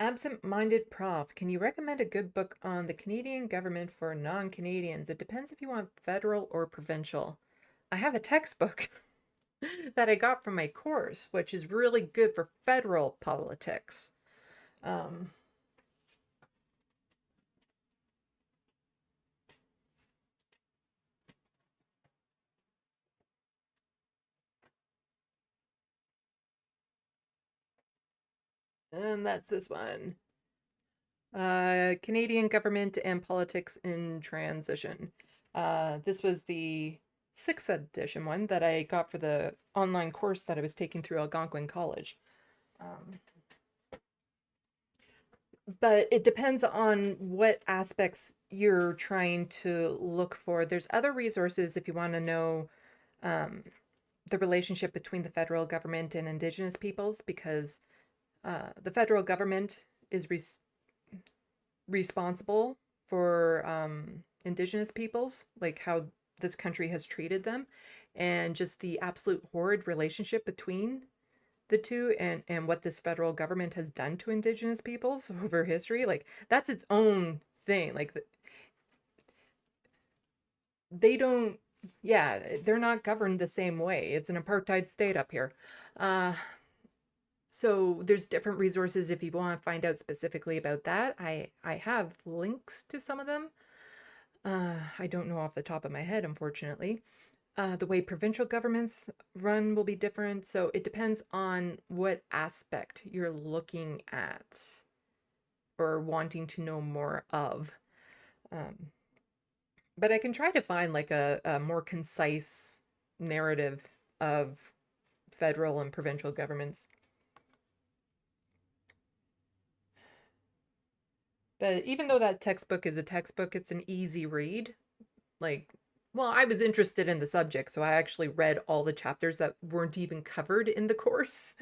Absent-minded prof, can you recommend a good book on the Canadian government for non-Canadians? It depends if you want federal or provincial. I have a textbook that I got from my course, which is really good for federal politics. And that's this one. Canadian Government and Politics in Transition. This was the 6th edition one that I got for the online course that I was taking through Algonquin College. But it depends on what aspects you're trying to look for. There's other resources if you want to know the relationship between the federal government and Indigenous peoples, because the federal government is responsible for Indigenous peoples, like how this country has treated them, and just the absolute horrid relationship between the two, and what this federal government has done to Indigenous peoples over history. Like, that's its own thing. Like, they don't, yeah, they're not governed the same way. It's an apartheid state up here. So there's different resources if you want to find out specifically about that. I have links to some of them. I don't know off the top of my head, unfortunately. The way provincial governments run will be different. So it depends on what aspect you're looking at or wanting to know more of. But I can try to find like a more concise narrative of federal and provincial governments. But even though that textbook is a textbook, it's an easy read. Like, well, I was interested in the subject, so I actually read all the chapters that weren't even covered in the course.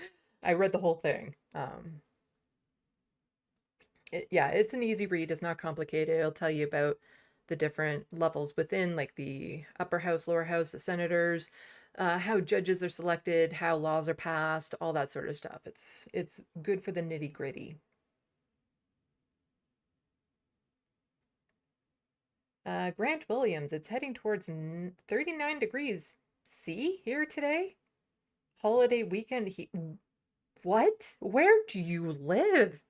I read the whole thing. Yeah, it's an easy read. It's not complicated. It'll tell you about the different levels within, like the upper house, lower house, the senators, how judges are selected, how laws are passed, all that sort of stuff. It's good for the nitty gritty. Grant Williams, it's heading towards 39 degrees. See here today? Holiday weekend heat. What? Where do you live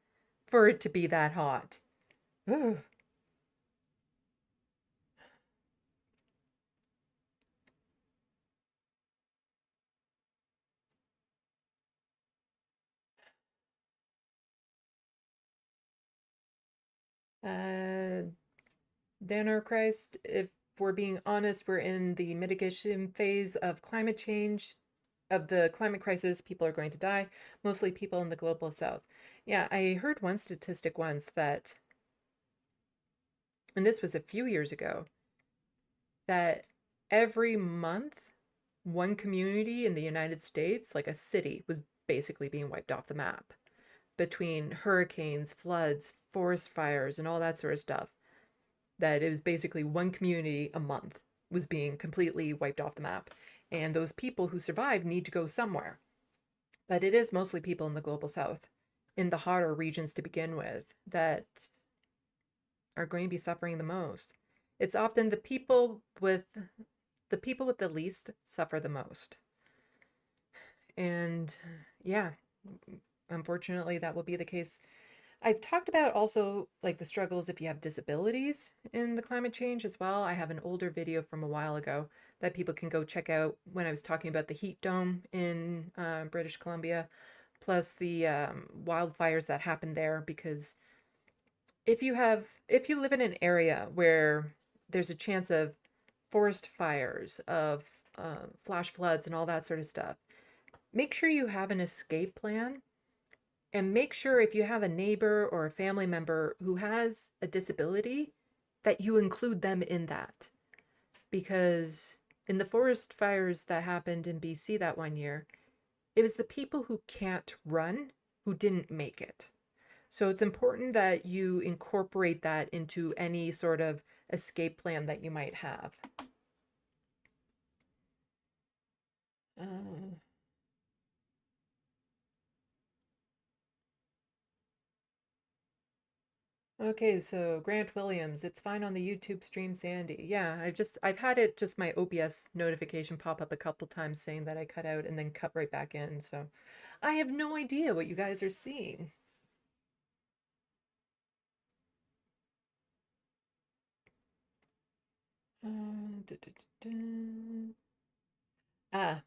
for it to be that hot? Ugh. Danner Christ, if we're being honest, we're in the mitigation phase of climate change, of the climate crisis. People are going to die, mostly people in the global south. Yeah, I heard one statistic once that, and this was a few years ago, that every month, one community in the United States, like a city, was basically being wiped off the map between hurricanes, floods, forest fires, and all that sort of stuff. That it was basically one community a month was being completely wiped off the map. And those people who survived need to go somewhere. But it is mostly people in the global south, in the hotter regions to begin with, that are going to be suffering the most. It's often the people with the least suffer the most. And yeah, unfortunately, that will be the case. I've talked about also like the struggles if you have disabilities in the climate change as well. I have an older video from a while ago that people can go check out when I was talking about the heat dome in British Columbia, plus the wildfires that happened there. Because if you live in an area where there's a chance of forest fires, of flash floods and all that sort of stuff, make sure you have an escape plan. And make sure if you have a neighbor or a family member who has a disability, that you include them in that. Because in the forest fires that happened in BC that one year, it was the people who can't run who didn't make it. So it's important that you incorporate that into any sort of escape plan that you might have. Okay, so Grant Williams, it's fine on the YouTube stream, Sandy. Yeah, I've had it just my OBS notification pop up a couple times saying that I cut out and then cut right back in. So I have no idea what you guys are seeing.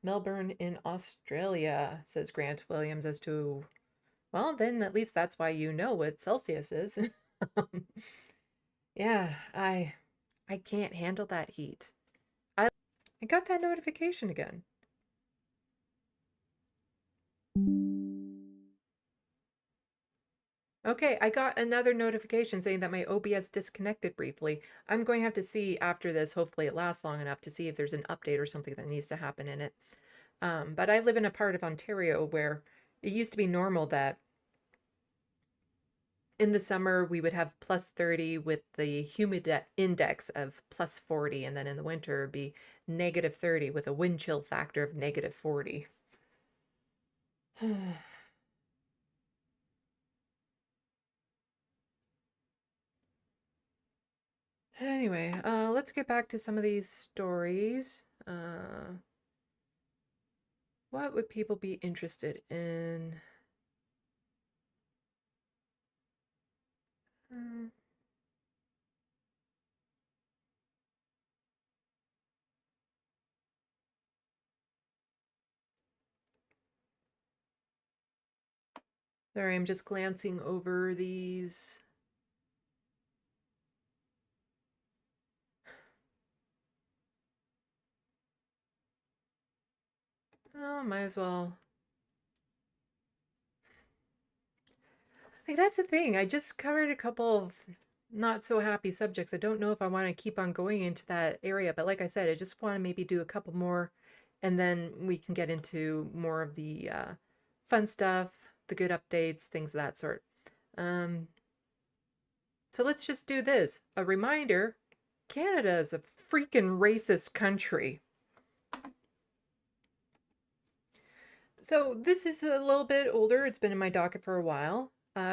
Melbourne in Australia, says Grant Williams, as to, well, then at least that's why you know what Celsius is. Yeah, I can't handle that heat. I got that notification again. Okay, I got another notification saying that my OBS disconnected briefly. I'm going to have to see after this, hopefully it lasts long enough to see if there's an update or something that needs to happen in it. But I live in a part of Ontario where it used to be normal that in the summer we would have plus 30 with the humid index of plus 40, and then in the winter it'd be negative 30 with a wind chill factor of negative 40. Anyway, let's get back to some of these stories. What would people be interested in? Mm. Sorry, I'm just glancing over these. Oh, might as well. Like, that's the thing. I just covered a couple of not so happy subjects. I don't know if I want to keep on going into that area, but like I said, I just want to maybe do a couple more and then we can get into more of the fun stuff, the good updates, things of that sort. Um, so let's just do this. A reminder, Canada is a freaking racist country. So this is a little bit older. It's been in my docket for a while.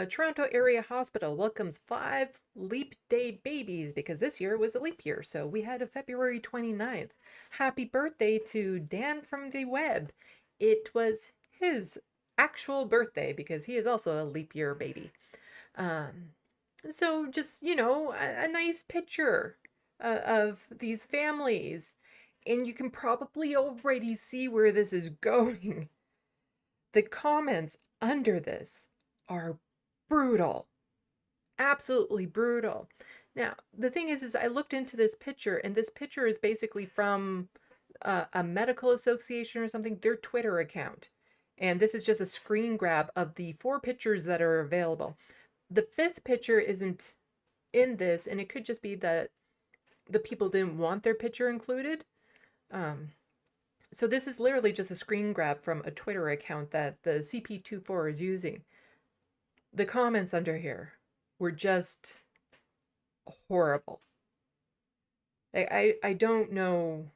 Toronto Area Hospital welcomes 5 leap day babies because this year was a leap year. So we had a February 29th. Happy birthday to Dan from the web. It was his actual birthday because he is also a leap year baby. So just, a nice picture of these families. And you can probably already see where this is going. The comments under this are brutal, absolutely brutal. Now, the thing is I looked into this picture, and this picture is basically from a medical association or something, their Twitter account. And this is just a screen grab of the 4 pictures that are available. The 5th picture isn't in this, and it could just be that the people didn't want their picture included. So this is literally just a screen grab from a Twitter account that the CP24 is using. The comments under here were just horrible. I don't know.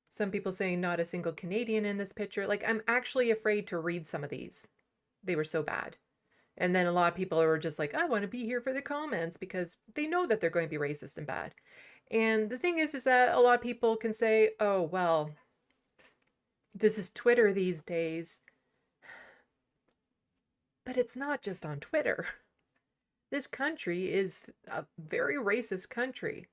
Some people saying not a single Canadian in this picture. Like, I'm actually afraid to read some of these. They were so bad. And then a lot of people are just like, I want to be here for the comments because they know that they're going to be racist and bad. And the thing is that a lot of people can say, oh, well, this is Twitter these days. But it's not just on Twitter. This country is a very racist country.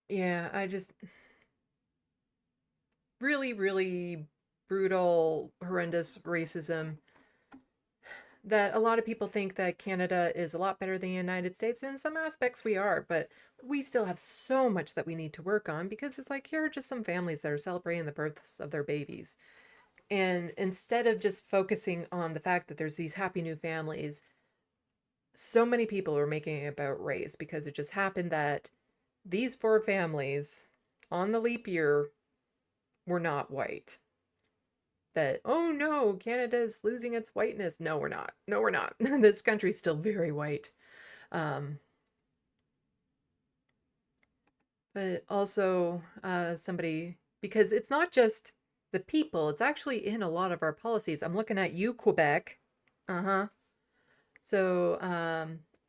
Yeah, I just really, really brutal, horrendous racism that a lot of people think that Canada is a lot better than the United States. In some aspects we are, but we still have so much that we need to work on because it's like, here are just some families that are celebrating the births of their babies. And instead of just focusing on the fact that there's these happy new families, so many people are making it about race because it just happened that these 4 families on the leap year were not white. That, oh no, Canada is losing its whiteness. No, we're not. No, we're not. This country's still very white. But also somebody, because it's not just the people, it's actually in a lot of our policies. I'm looking at you, Quebec. So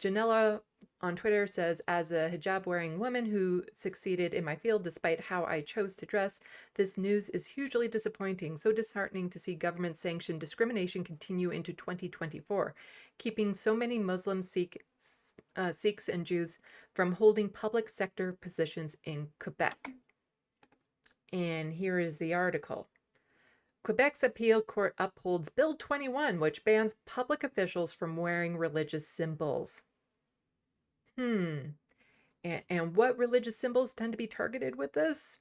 Janella on Twitter says, as a hijab-wearing woman who succeeded in my field despite how I chose to dress, this news is hugely disappointing. So disheartening to see government-sanctioned discrimination continue into 2024, keeping so many Muslims, Sikhs and Jews from holding public sector positions in Quebec. And here is the article. Quebec's appeal court upholds Bill 21, which bans public officials from wearing religious symbols. And what religious symbols tend to be targeted with this?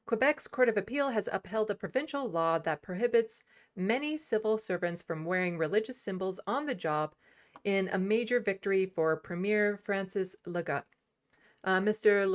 Quebec's Court of Appeal has upheld a provincial law that prohibits many civil servants from wearing religious symbols on the job in a major victory for Premier Francis Legault. Mr.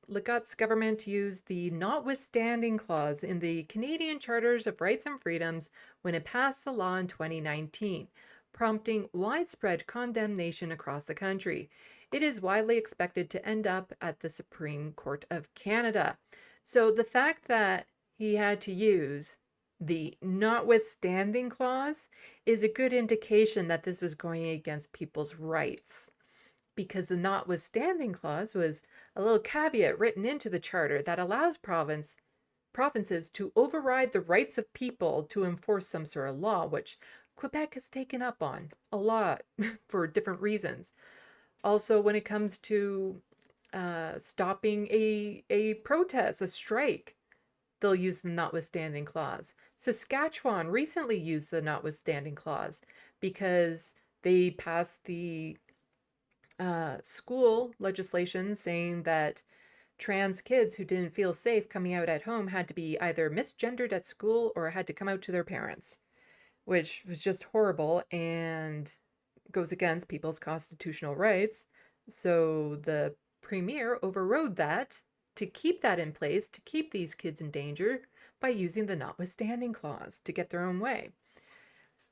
Legault's government used the notwithstanding clause in the Canadian Charters of Rights and Freedoms when it passed the law in 2019, prompting widespread condemnation across the country. It is widely expected to end up at the Supreme Court of Canada. So the fact that he had to use the notwithstanding clause is a good indication that this was going against people's rights. because the notwithstanding clause was a little caveat written into the charter that allows provinces to override the rights of people to enforce some sort of law, which Quebec has taken up on a lot for different reasons. Also, when it comes to stopping a protest, a strike, they'll use the notwithstanding clause. Saskatchewan recently used the notwithstanding clause because they passed the school legislation saying that trans kids who didn't feel safe coming out at home had to be either misgendered at school or had to come out to their parents, which was just horrible and goes against people's constitutional rights. So the premier overrode that to keep that in place, to keep these kids in danger by using the notwithstanding clause to get their own way.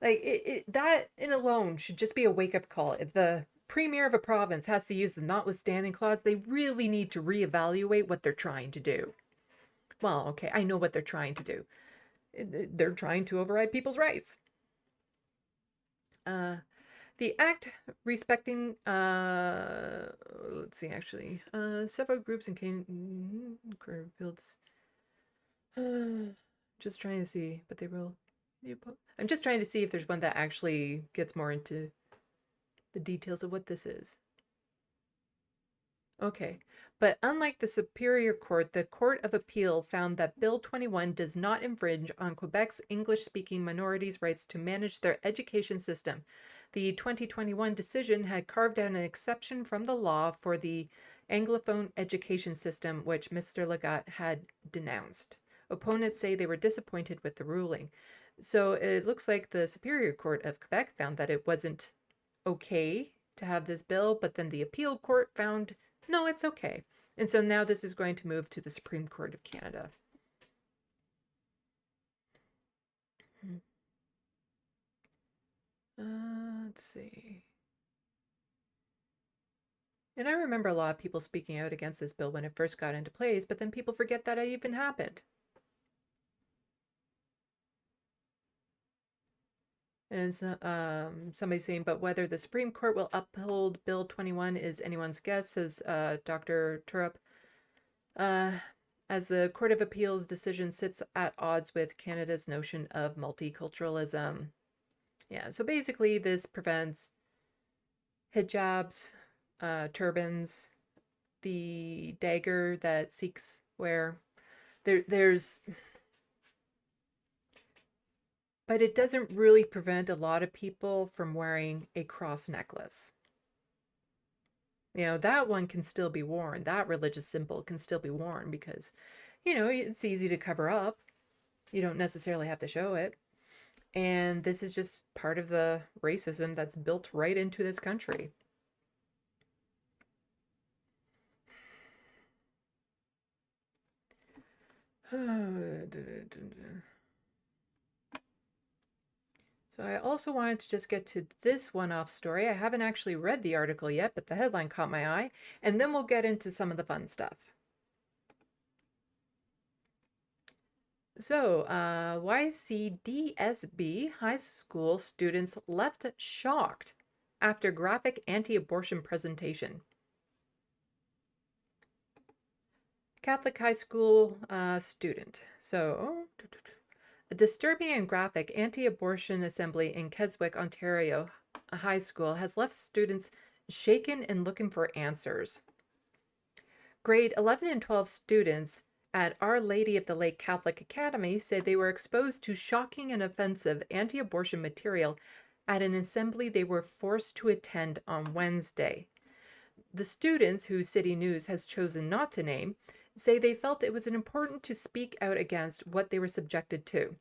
Like that in alone should just be a wake-up call. If the premier of a province has to use the notwithstanding clause, they really need to reevaluate what they're trying to do. Well, okay, I know what they're trying to do. They're trying to override people's rights. The act respecting, let's see, actually, several groups in career fields. Just trying to see, but they will. I'm just trying to see if there's one that actually gets more into the details of what this is. Okay, but unlike the Superior Court, the Court of Appeal found that Bill 21 does not infringe on Quebec's English-speaking minorities' rights to manage their education system. The 2021 decision had carved out an exception from the law for the Anglophone education system, which Mr. Legault had denounced. Opponents say they were disappointed with the ruling. So it looks like the Superior Court of Quebec found that it wasn't okay to have this bill, but then the appeal court found no, it's okay. And so now this is going to move to the Supreme Court of Canada. Let's see. And I remember a lot of people speaking out against this bill when it first got into place, but then people forget that it even happened. And somebody saying, but whether the Supreme Court will uphold Bill 21 is anyone's guess, says Dr. Turup. As the Court of Appeal's decision sits at odds with Canada's notion of multiculturalism. Yeah, so basically this prevents hijabs, turbans, the dagger that Sikhs wear. There's... But it doesn't really prevent a lot of people from wearing a cross necklace. You know, that one can still be worn. That religious symbol can still be worn because, you know, it's easy to cover up. You don't necessarily have to show it. And this is just part of the racism that's built right into this country. So I also wanted to just get to this one-off story. I haven't actually read the article yet, but the headline caught my eye, and then we'll get into some of the fun stuff. So, YCDSB high school students left shocked after graphic anti-abortion presentation. Catholic high school student. So... A disturbing and graphic anti-abortion assembly in Keswick, Ontario, a high school, has left students shaken and looking for answers. Grade 11 and 12 students at Our Lady of the Lake Catholic Academy say they were exposed to shocking and offensive anti-abortion material at an assembly they were forced to attend on Wednesday. The students, who City News has chosen not to name, say they felt it was important to speak out against what they were subjected to.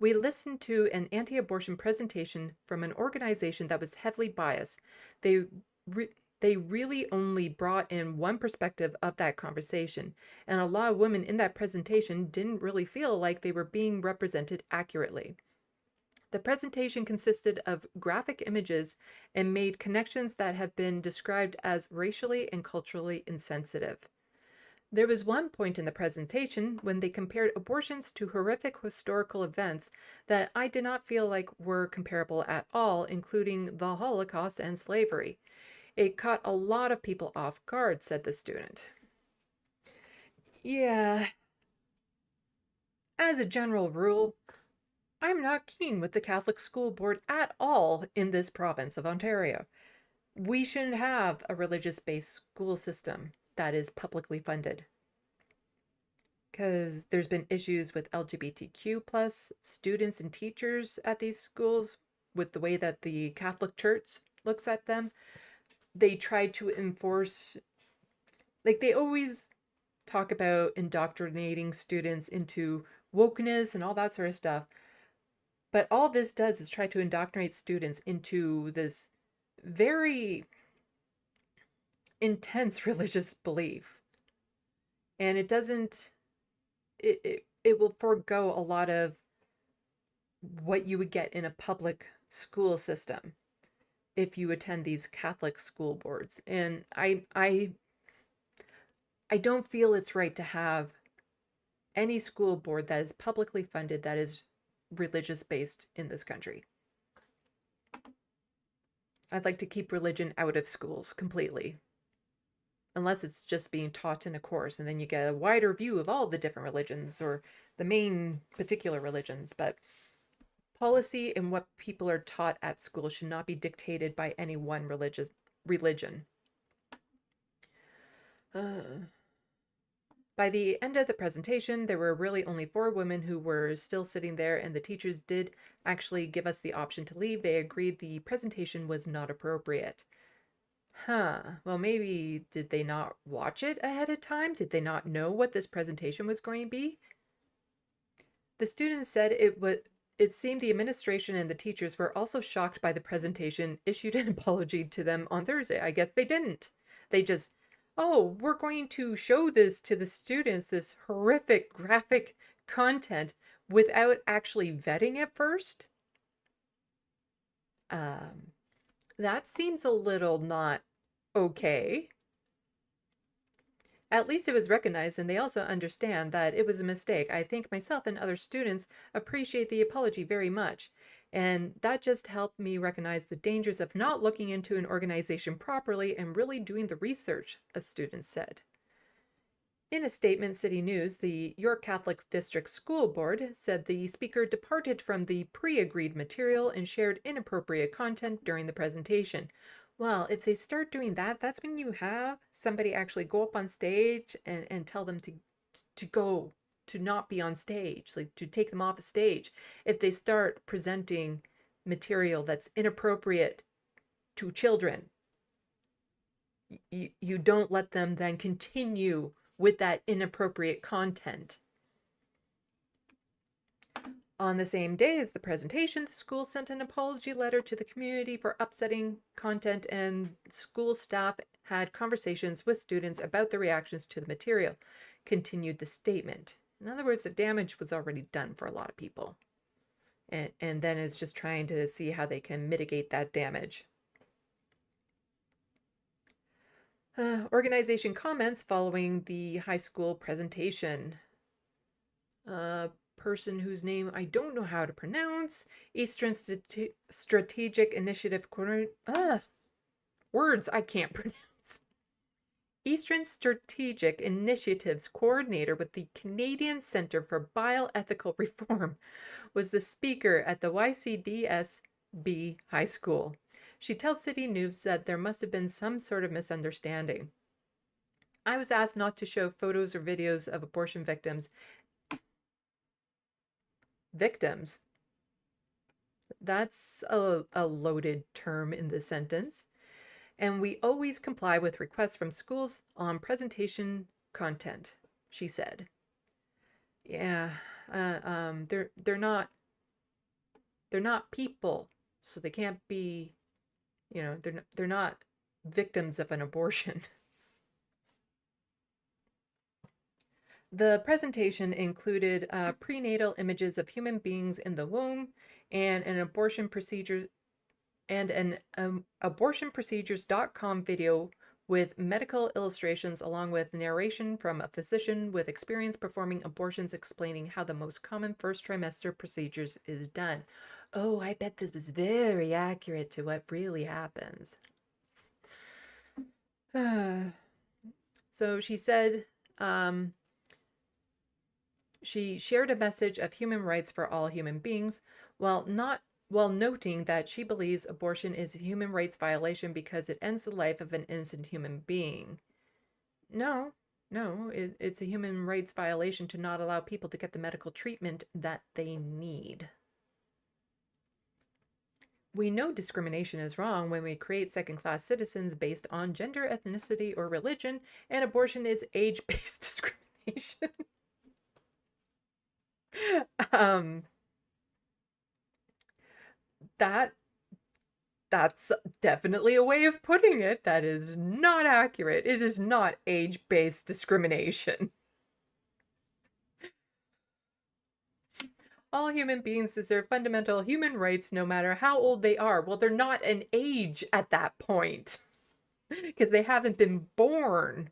We listened to an anti-abortion presentation from an organization that was heavily biased. They really only brought in one perspective of that conversation, and a lot of women in that presentation didn't really feel like they were being represented accurately. The presentation consisted of graphic images and made connections that have been described as racially and culturally insensitive. There was one point in the presentation when they compared abortions to horrific historical events that I did not feel like were comparable at all, including the Holocaust and slavery. It caught a lot of people off guard, said the student. Yeah, as a general rule, I'm not keen with the Catholic School Board at all in this province of Ontario. We shouldn't have a religious-based school system that is publicly funded, because there's been issues with LGBTQ plus students and teachers at these schools with the way that the Catholic Church looks at them. They try to enforce, like, they always talk about indoctrinating students into wokeness and all that sort of stuff. But all this does is try to indoctrinate students into this very intense religious belief. And it doesn't, it will forego a lot of what you would get in a public school system if you attend these Catholic school boards. And I don't feel it's right to have any school board that is publicly funded that is religious based in this country. I'd like to keep religion out of schools completely, unless it's just being taught in a course, and then you get a wider view of all the different religions or the main particular religions. But policy and what people are taught at school should not be dictated by any one religion. By the end of the presentation, there were really only 4 women who were still sitting there, and the teachers did actually give us the option to leave. They agreed the presentation was not appropriate. Well, maybe did they not watch it ahead of time? Did they not know what this presentation was going to be? The students said it seemed the administration and the teachers were also shocked by the presentation, issued an apology to them on Thursday. I guess they didn't. They just, oh, we're going to show this to the students, this horrific graphic content, without actually vetting it first. That seems a little not okay. At least it was recognized, and they also understand that it was a mistake. I think myself and other students appreciate the apology very much, and that just helped me recognize the dangers of not looking into an organization properly and really doing the research, a student said. In a statement, City News, the York Catholic District School Board said the speaker departed from the pre-agreed material and shared inappropriate content during the presentation. Well, if they start doing that, that's when you have somebody actually go up on stage and tell them to not be on stage, like to take them off the stage. If they start presenting material that's inappropriate to children, you don't let them then continue with that inappropriate content. On the same day as the presentation, the school sent an apology letter to the community for upsetting content, and school staff had conversations with students about the reactions to the material, continued the statement. In other words, the damage was already done for a lot of people. And then it's just trying to see how they can mitigate that damage. Organization comments following the high school presentation. Person whose name I don't know how to pronounce. Eastern Strategic Initiative words I can't pronounce. Eastern Strategic Initiatives Coordinator with the Canadian Centre for Bioethical Reform was the speaker at the YCDSB High School. She tells City News that there must have been some sort of misunderstanding. I was asked not to show photos or videos of abortion victims. Victims? That's a loaded term in the sentence. And we always comply with requests from schools on presentation content, she said. Yeah, they're not people, so they can't be, they're not victims of an abortion. The presentation included prenatal images of human beings in the womb and an abortion procedure and an abortionprocedures.com video with medical illustrations along with narration from a physician with experience performing abortions explaining how the most common first trimester procedures is done. Oh, I bet this was very accurate to what really happens. So she said, she shared a message of human rights for all human beings, while noting that she believes abortion is a human rights violation because it ends the life of an innocent human being. No, it's a human rights violation to not allow people to get the medical treatment that they need. We know discrimination is wrong when we create second-class citizens based on gender, ethnicity, or religion, and abortion is age-based discrimination. um, that's definitely a way of putting it. That is not accurate. It is not age-based discrimination. All human beings deserve fundamental human rights no matter how old they are. Well, they're not an age at that point because they haven't been born.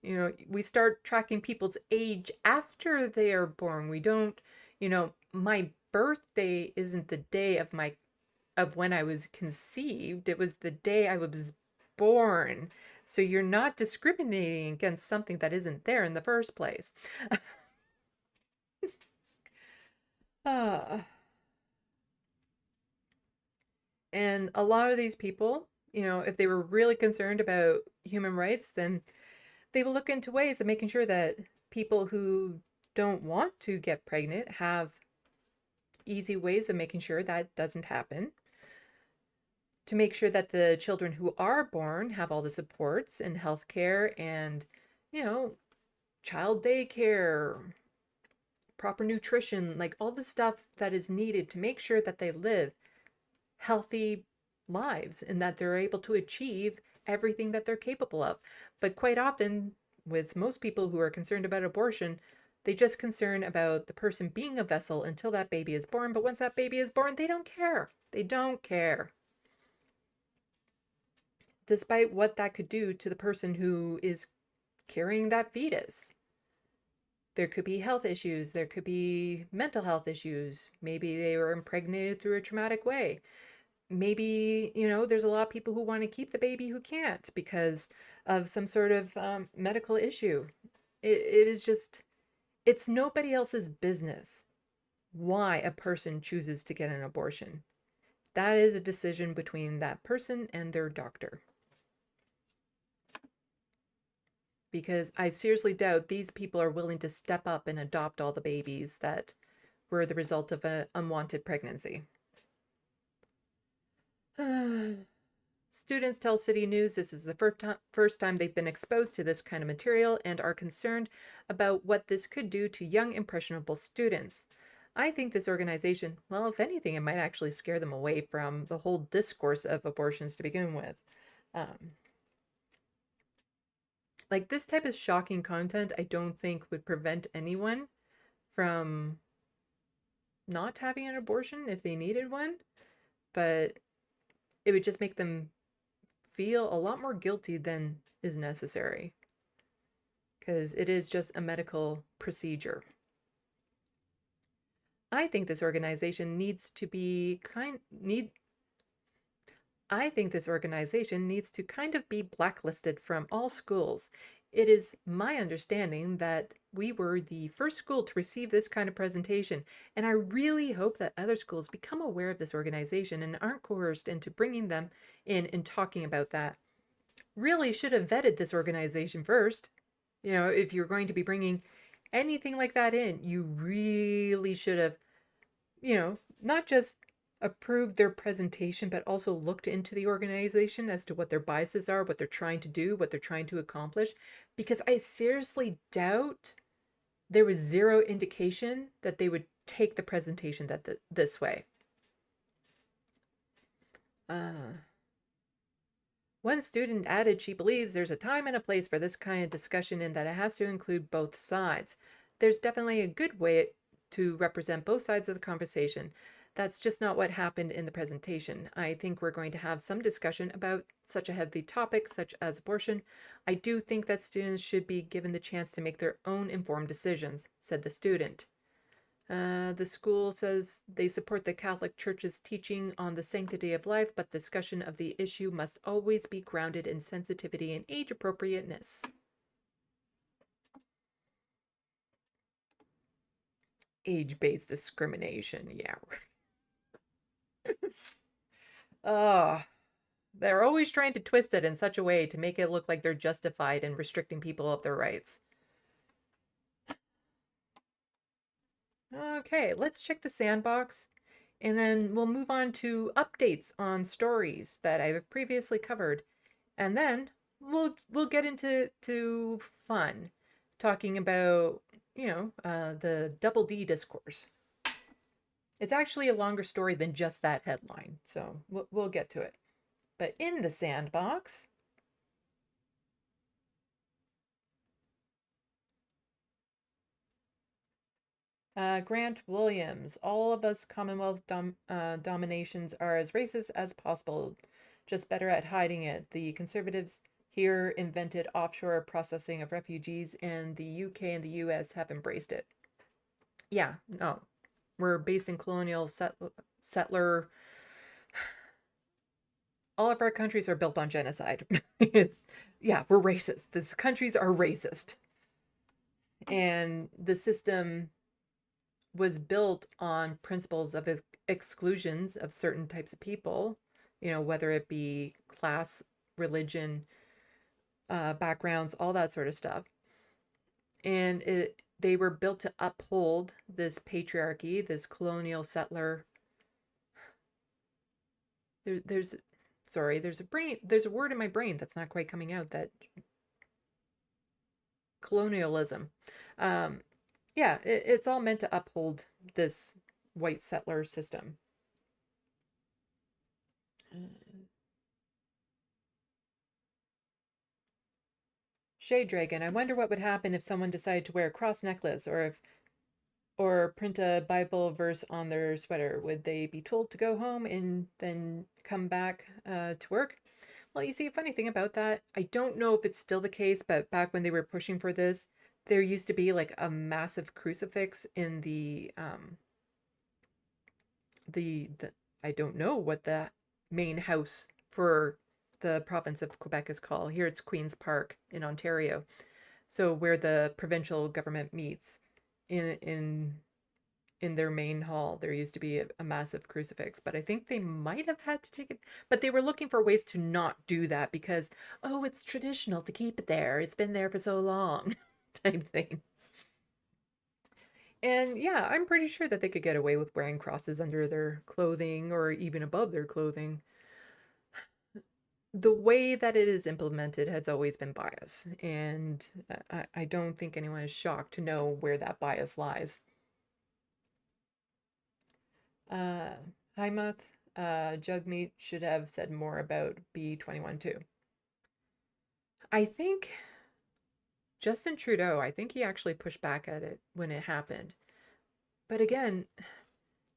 You know, we start tracking people's age after they are born. We don't, my birthday isn't the day of when I was conceived. It was the day I was born. So you're not discriminating against something that isn't there in the first place. And a lot of these people, if they were really concerned about human rights, then they will look into ways of making sure that people who don't want to get pregnant have easy ways of making sure that doesn't happen. To make sure that the children who are born have all the supports and healthcare and, child daycare, proper nutrition, like all the stuff that is needed to make sure that they live healthy lives and that they're able to achieve everything that they're capable of. But quite often, with most people who are concerned about abortion, they just concern about the person being a vessel until that baby is born. But once that baby is born, they don't care. They don't care. Despite what that could do to the person who is carrying that fetus. There could be health issues. There could be mental health issues. Maybe they were impregnated through a traumatic way. Maybe, there's a lot of people who want to keep the baby who can't because of some sort of medical issue. It is just, it's nobody else's business why a person chooses to get an abortion. That is a decision between that person and their doctor. Because I seriously doubt these people are willing to step up and adopt all the babies that were the result of an unwanted pregnancy. Students tell City News this is the first time they've been exposed to this kind of material and are concerned about what this could do to young, impressionable students. I think this organization, well, if anything, it might actually scare them away from the whole discourse of abortions to begin with. Like this type of shocking content, I don't think would prevent anyone from not having an abortion if they needed one, but it would just make them feel a lot more guilty than is necessary because it is just a medical procedure. I think this organization needs to kind of be blacklisted from all schools. It is my understanding that we were the first school to receive this kind of presentation, and I really hope that other schools become aware of this organization and aren't coerced into bringing them in and talking about that. Really should have vetted this organization first. If you're going to be bringing anything like that in, you really should have, not just approved their presentation, but also looked into the organization as to what their biases are, what they're trying to do, what they're trying to accomplish. Because I seriously doubt there was zero indication that they would take the presentation this way. One student added she believes there's a time and a place for this kind of discussion and that it has to include both sides. There's definitely a good way to represent both sides of the conversation. That's just not what happened in the presentation. I think we're going to have some discussion about such a heavy topic, such as abortion. I do think that students should be given the chance to make their own informed decisions, said the student. The school says they support the Catholic Church's teaching on the sanctity of life, but discussion of the issue must always be grounded in sensitivity and age appropriateness. Age-based discrimination, yeah. Oh, they're always trying to twist it in such a way to make it look like they're justified in restricting people of their rights. Okay, let's check the sandbox, and then we'll move on to updates on stories that I've previously covered, and then we'll get into fun, talking about the Double-D Discourse. It's actually a longer story than just that headline, so we'll get to it. But in the sandbox, Grant Williams, all of us Commonwealth dominations are as racist as possible, just better at hiding it. The conservatives here invented offshore processing of refugees, and the UK and the US have embraced it. Yeah, no, we're based in colonial settler. All of our countries are built on genocide. We're racist. These countries are racist. And the system was built on principles of exclusions of certain types of people, whether it be class, religion, backgrounds, all that sort of stuff. And they were built to uphold this patriarchy, this colonial settler. There's a word in my brain that's not quite coming out, that colonialism. It's all meant to uphold this white settler system. Shade Dragon, I wonder what would happen if someone decided to wear a cross necklace or print a Bible verse on their sweater. Would they be told to go home and then come back to work? Well, you see, a funny thing about that, I don't know if it's still the case, but back when they were pushing for this, there used to be like a massive crucifix in the I don't know what the main house for the province of Quebec is called. Here it's Queen's Park in Ontario. So where the provincial government meets in their main hall, there used to be a massive crucifix, but I think they might have had to take it, but they were looking for ways to not do that because, oh, it's traditional to keep it there. It's been there for so long type thing. And yeah, I'm pretty sure that they could get away with wearing crosses under their clothing or even above their clothing. The way that it is implemented has always been bias, and I don't think anyone is shocked to know where that bias lies. Heimuth, Jugmeat should have said more about B21 too. I think Justin Trudeau, I think he actually pushed back at it when it happened. But again,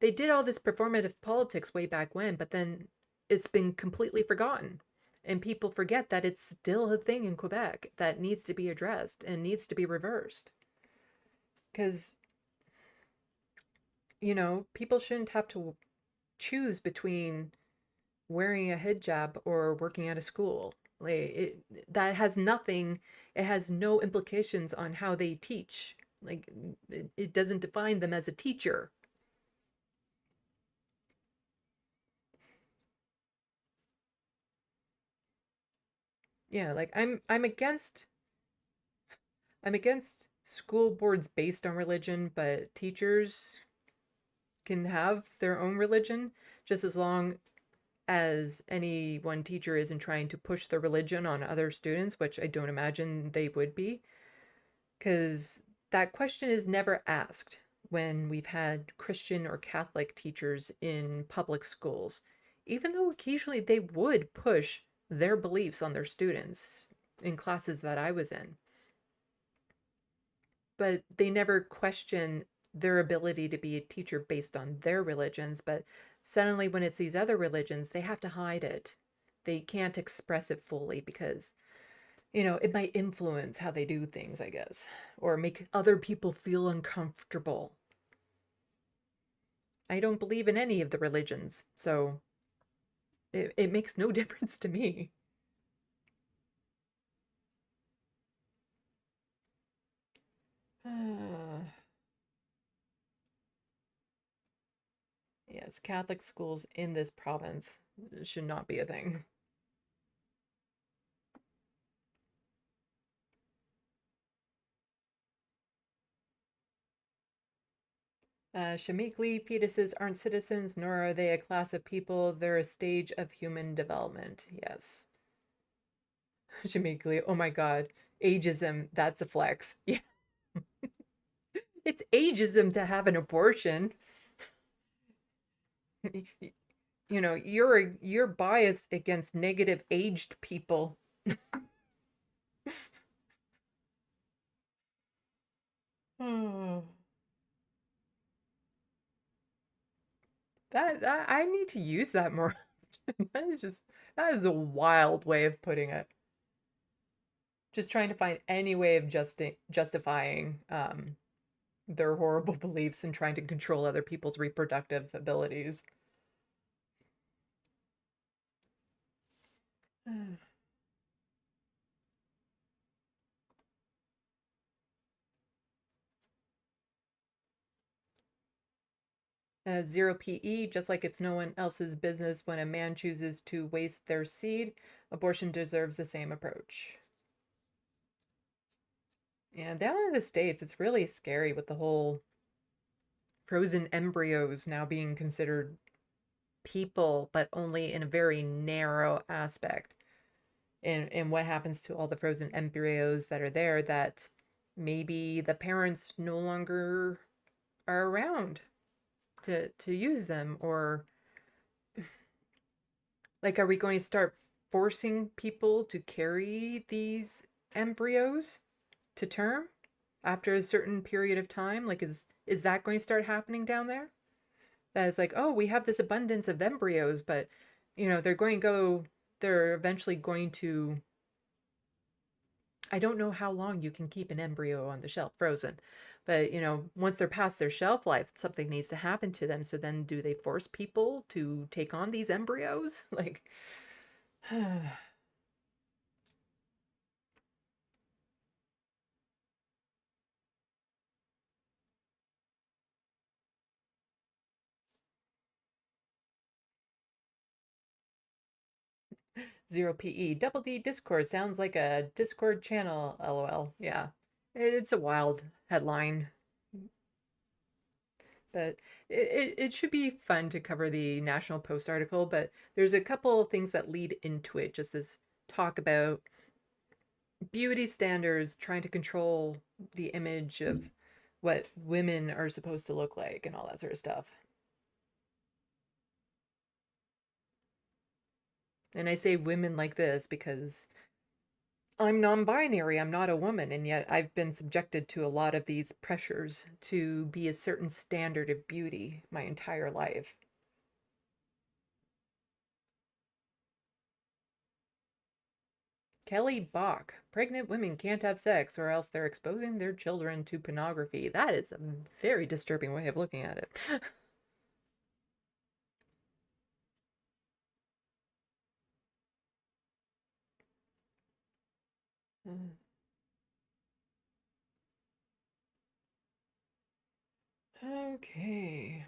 they did all this performative politics way back when, but then it's been completely forgotten. And people forget that it's still a thing in Quebec that needs to be addressed and needs to be reversed. Because, people shouldn't have to choose between wearing a hijab or working at a school. Like that has nothing, it has no implications on how they teach. Like it doesn't define them as a teacher. Yeah, like I'm against school boards based on religion, but teachers can have their own religion just as long as any one teacher isn't trying to push their religion on other students, which I don't imagine they would be, because that question is never asked when we've had Christian or Catholic teachers in public schools, even though occasionally they would push their beliefs on their students in classes that I was in. But they never question their ability to be a teacher based on their religions. But suddenly when it's these other religions, they have to hide it. They can't express it fully because, it might influence how they do things, I guess, or make other people feel uncomfortable. I don't believe in any of the religions, so it makes no difference to me. Yes, Catholic schools in this province should not be a thing. Shamikli fetuses aren't citizens, nor are they a class of people. They're a stage of human development. Yes. Shamikli, oh my God. Ageism, that's a flex. Yeah. It's ageism to have an abortion. You know, you're biased against negative aged people. Hmm. That I need to use that more. That is a wild way of putting it. Just trying to find any way of justifying their horrible beliefs and trying to control other people's reproductive abilities. Zero PE, just like it's no one else's business when a man chooses to waste their seed, abortion deserves the same approach. Yeah, down in the States, it's really scary with the whole frozen embryos now being considered people, but only in a very narrow aspect. And what happens to all the frozen embryos that are there that maybe the parents no longer are around to use them, or like, are we going to start forcing people to carry these embryos to term after a certain period of time? Like, is that going to start happening down there? That it's like, oh, we have this abundance of embryos, but you know, they're eventually going to, I don't know how long you can keep an embryo on the shelf frozen, but you know, once they're past their shelf life, something needs to happen to them. So then do they force people to take on these embryos? Like, zero PE. Double-D Discourse sounds like a Discord channel, lol. Yeah, it's a wild headline. But it should be fun to cover the National Post article, but there's a couple of things that lead into it. Just this talk about beauty standards, trying to control the image of what women are supposed to look like and all that sort of stuff. And I say women like this because I'm non-binary, I'm not a woman, and yet I've been subjected to a lot of these pressures to be a certain standard of beauty my entire life. Kelly Bach. Pregnant women can't have sex or else they're exposing their children to pornography. That is a very disturbing way of looking at it. Okay.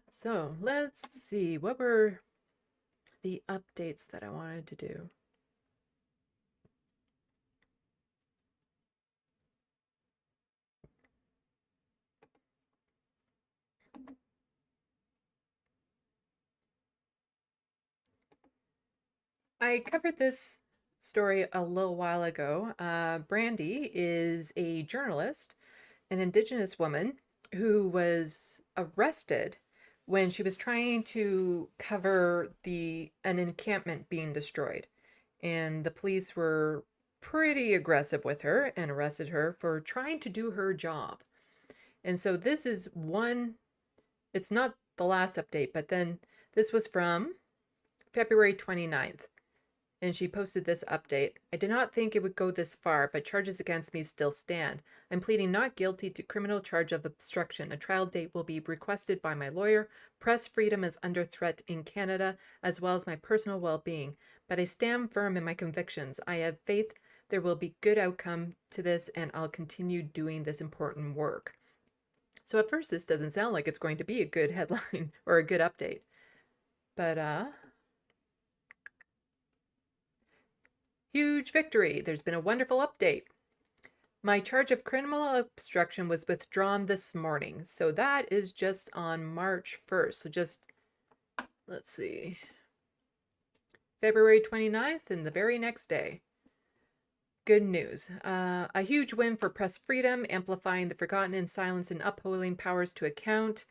So let's see. What were the updates that I wanted to do? I covered this story a little while ago. Brandy is a journalist, an Indigenous woman who was arrested when she was trying to cover an encampment being destroyed. And the police were pretty aggressive with her and arrested her for trying to do her job. And so this is one, it's not the last update, but then this was from February 29th. and she posted this update. I did not think it would go this far, but charges against me still stand. I'm pleading not guilty to criminal charge of obstruction. A trial date will be requested by my lawyer. Press freedom is under threat in Canada, as well as my personal well-being. But I stand firm in my convictions. I have faith there will be good outcome to this, and I'll continue doing this important work. So at first, this doesn't sound like it's going to be a good headline or a good update. But, huge victory. There's been a wonderful update. My charge of criminal obstruction was withdrawn this morning. So that is just on March 1st. So just, let's see, February 29th and the very next day. Good news. A huge win for press freedom, amplifying the forgotten in silence and upholding powers to account.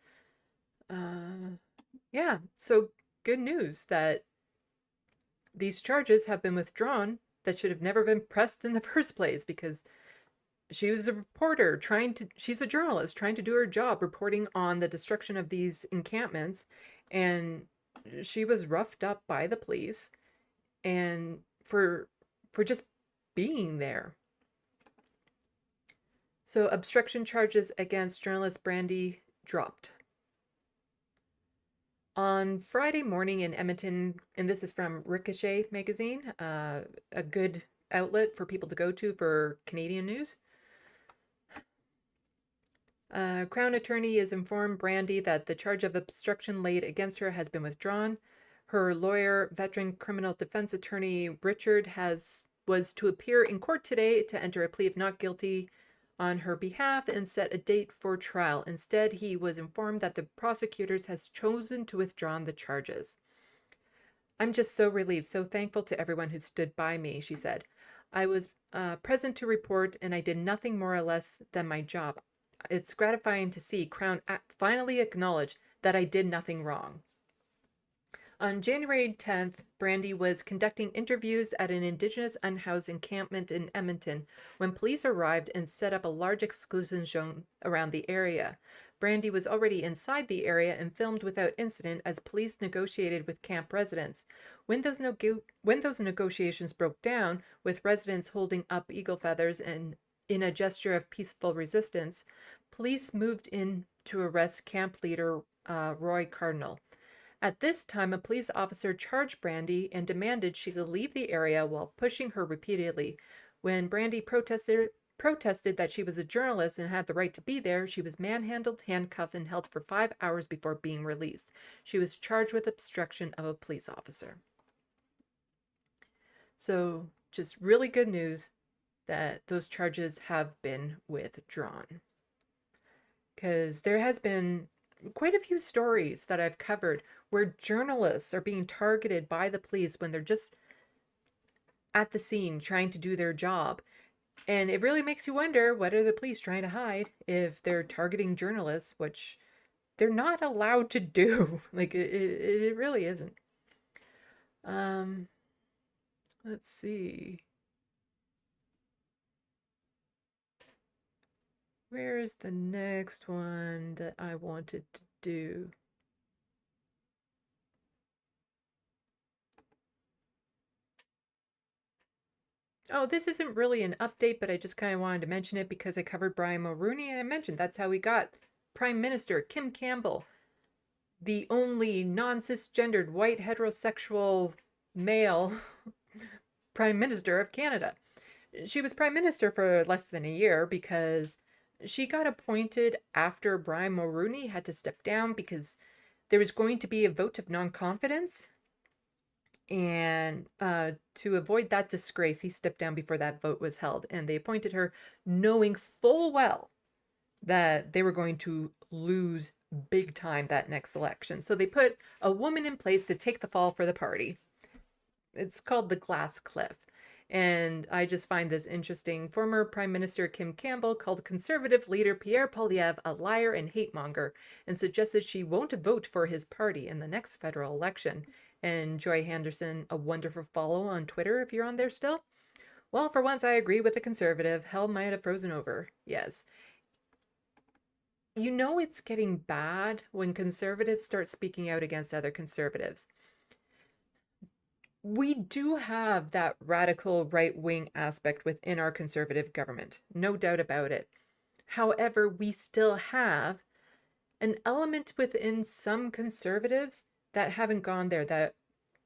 Yeah, so good news that these charges have been withdrawn that should have never been pressed in the first place, because she was a reporter she's a journalist trying to do her job reporting on the destruction of these encampments, and she was roughed up by the police and for just being there. So obstruction charges against journalist Brandy dropped. On Friday morning in Edmonton, and this is from Ricochet magazine, a good outlet for people to go to for Canadian news. Crown attorney has informed Brandy that the charge of obstruction laid against her has been withdrawn. Her lawyer, veteran criminal defense attorney Richard, was to appear in court today to enter a plea of not guilty on her behalf and set a date for trial. Instead, he was informed that the prosecutors has chosen to withdraw the charges. I'm just so relieved, so thankful to everyone who stood by me, she said. I was present to report, and I did nothing more or less than my job. It's gratifying to see Crown finally acknowledge that I did nothing wrong. On January 10th, Brandy was conducting interviews at an Indigenous unhoused encampment in Edmonton when police arrived and set up a large exclusion zone around the area. Brandy was already inside the area and filmed without incident as police negotiated with camp residents. When those negotiations broke down, with residents holding up eagle feathers and in a gesture of peaceful resistance, police moved in to arrest camp leader Roy Cardinal. At this time, a police officer charged Brandy and demanded she leave the area while pushing her repeatedly. When Brandy protested that she was a journalist and had the right to be there, she was manhandled, handcuffed, and held for 5 hours before being released. She was charged with obstruction of a police officer. So, just really good news that those charges have been withdrawn. Because there has been quite a few stories that I've covered where journalists are being targeted by the police when they're just at the scene trying to do their job. And it really makes you wonder, what are the police trying to hide if they're targeting journalists, which they're not allowed to do. Like, it really isn't. Let's see. Where is the next one that I wanted to do? Oh, this isn't really an update, but I just kind of wanted to mention it because I covered Brian Mulroney, and I mentioned that's how we got Prime Minister Kim Campbell, the only non-cisgendered white heterosexual male Prime Minister of Canada. She was Prime Minister for less than a year because she got appointed after Brian Mulroney had to step down because there was going to be a vote of non-confidence. And to avoid that disgrace, he stepped down before that vote was held. And they appointed her knowing full well that they were going to lose big time that next election. So they put a woman in place to take the fall for the party. It's called the glass cliff. And I just find this interesting. Former Prime Minister Kim Campbell called Conservative leader Pierre Poilievre a liar and hate monger and suggested she won't vote for his party in the next federal election. And Joy Henderson, a wonderful follow on Twitter if you're on there still. Well, for once I agree with the Conservative. Hell might have frozen over. Yes. You know it's getting bad when Conservatives start speaking out against other Conservatives. we do have that radical right-wing aspect within our conservative government, no doubt about it. However, we still have an element within some conservatives that haven't gone there, that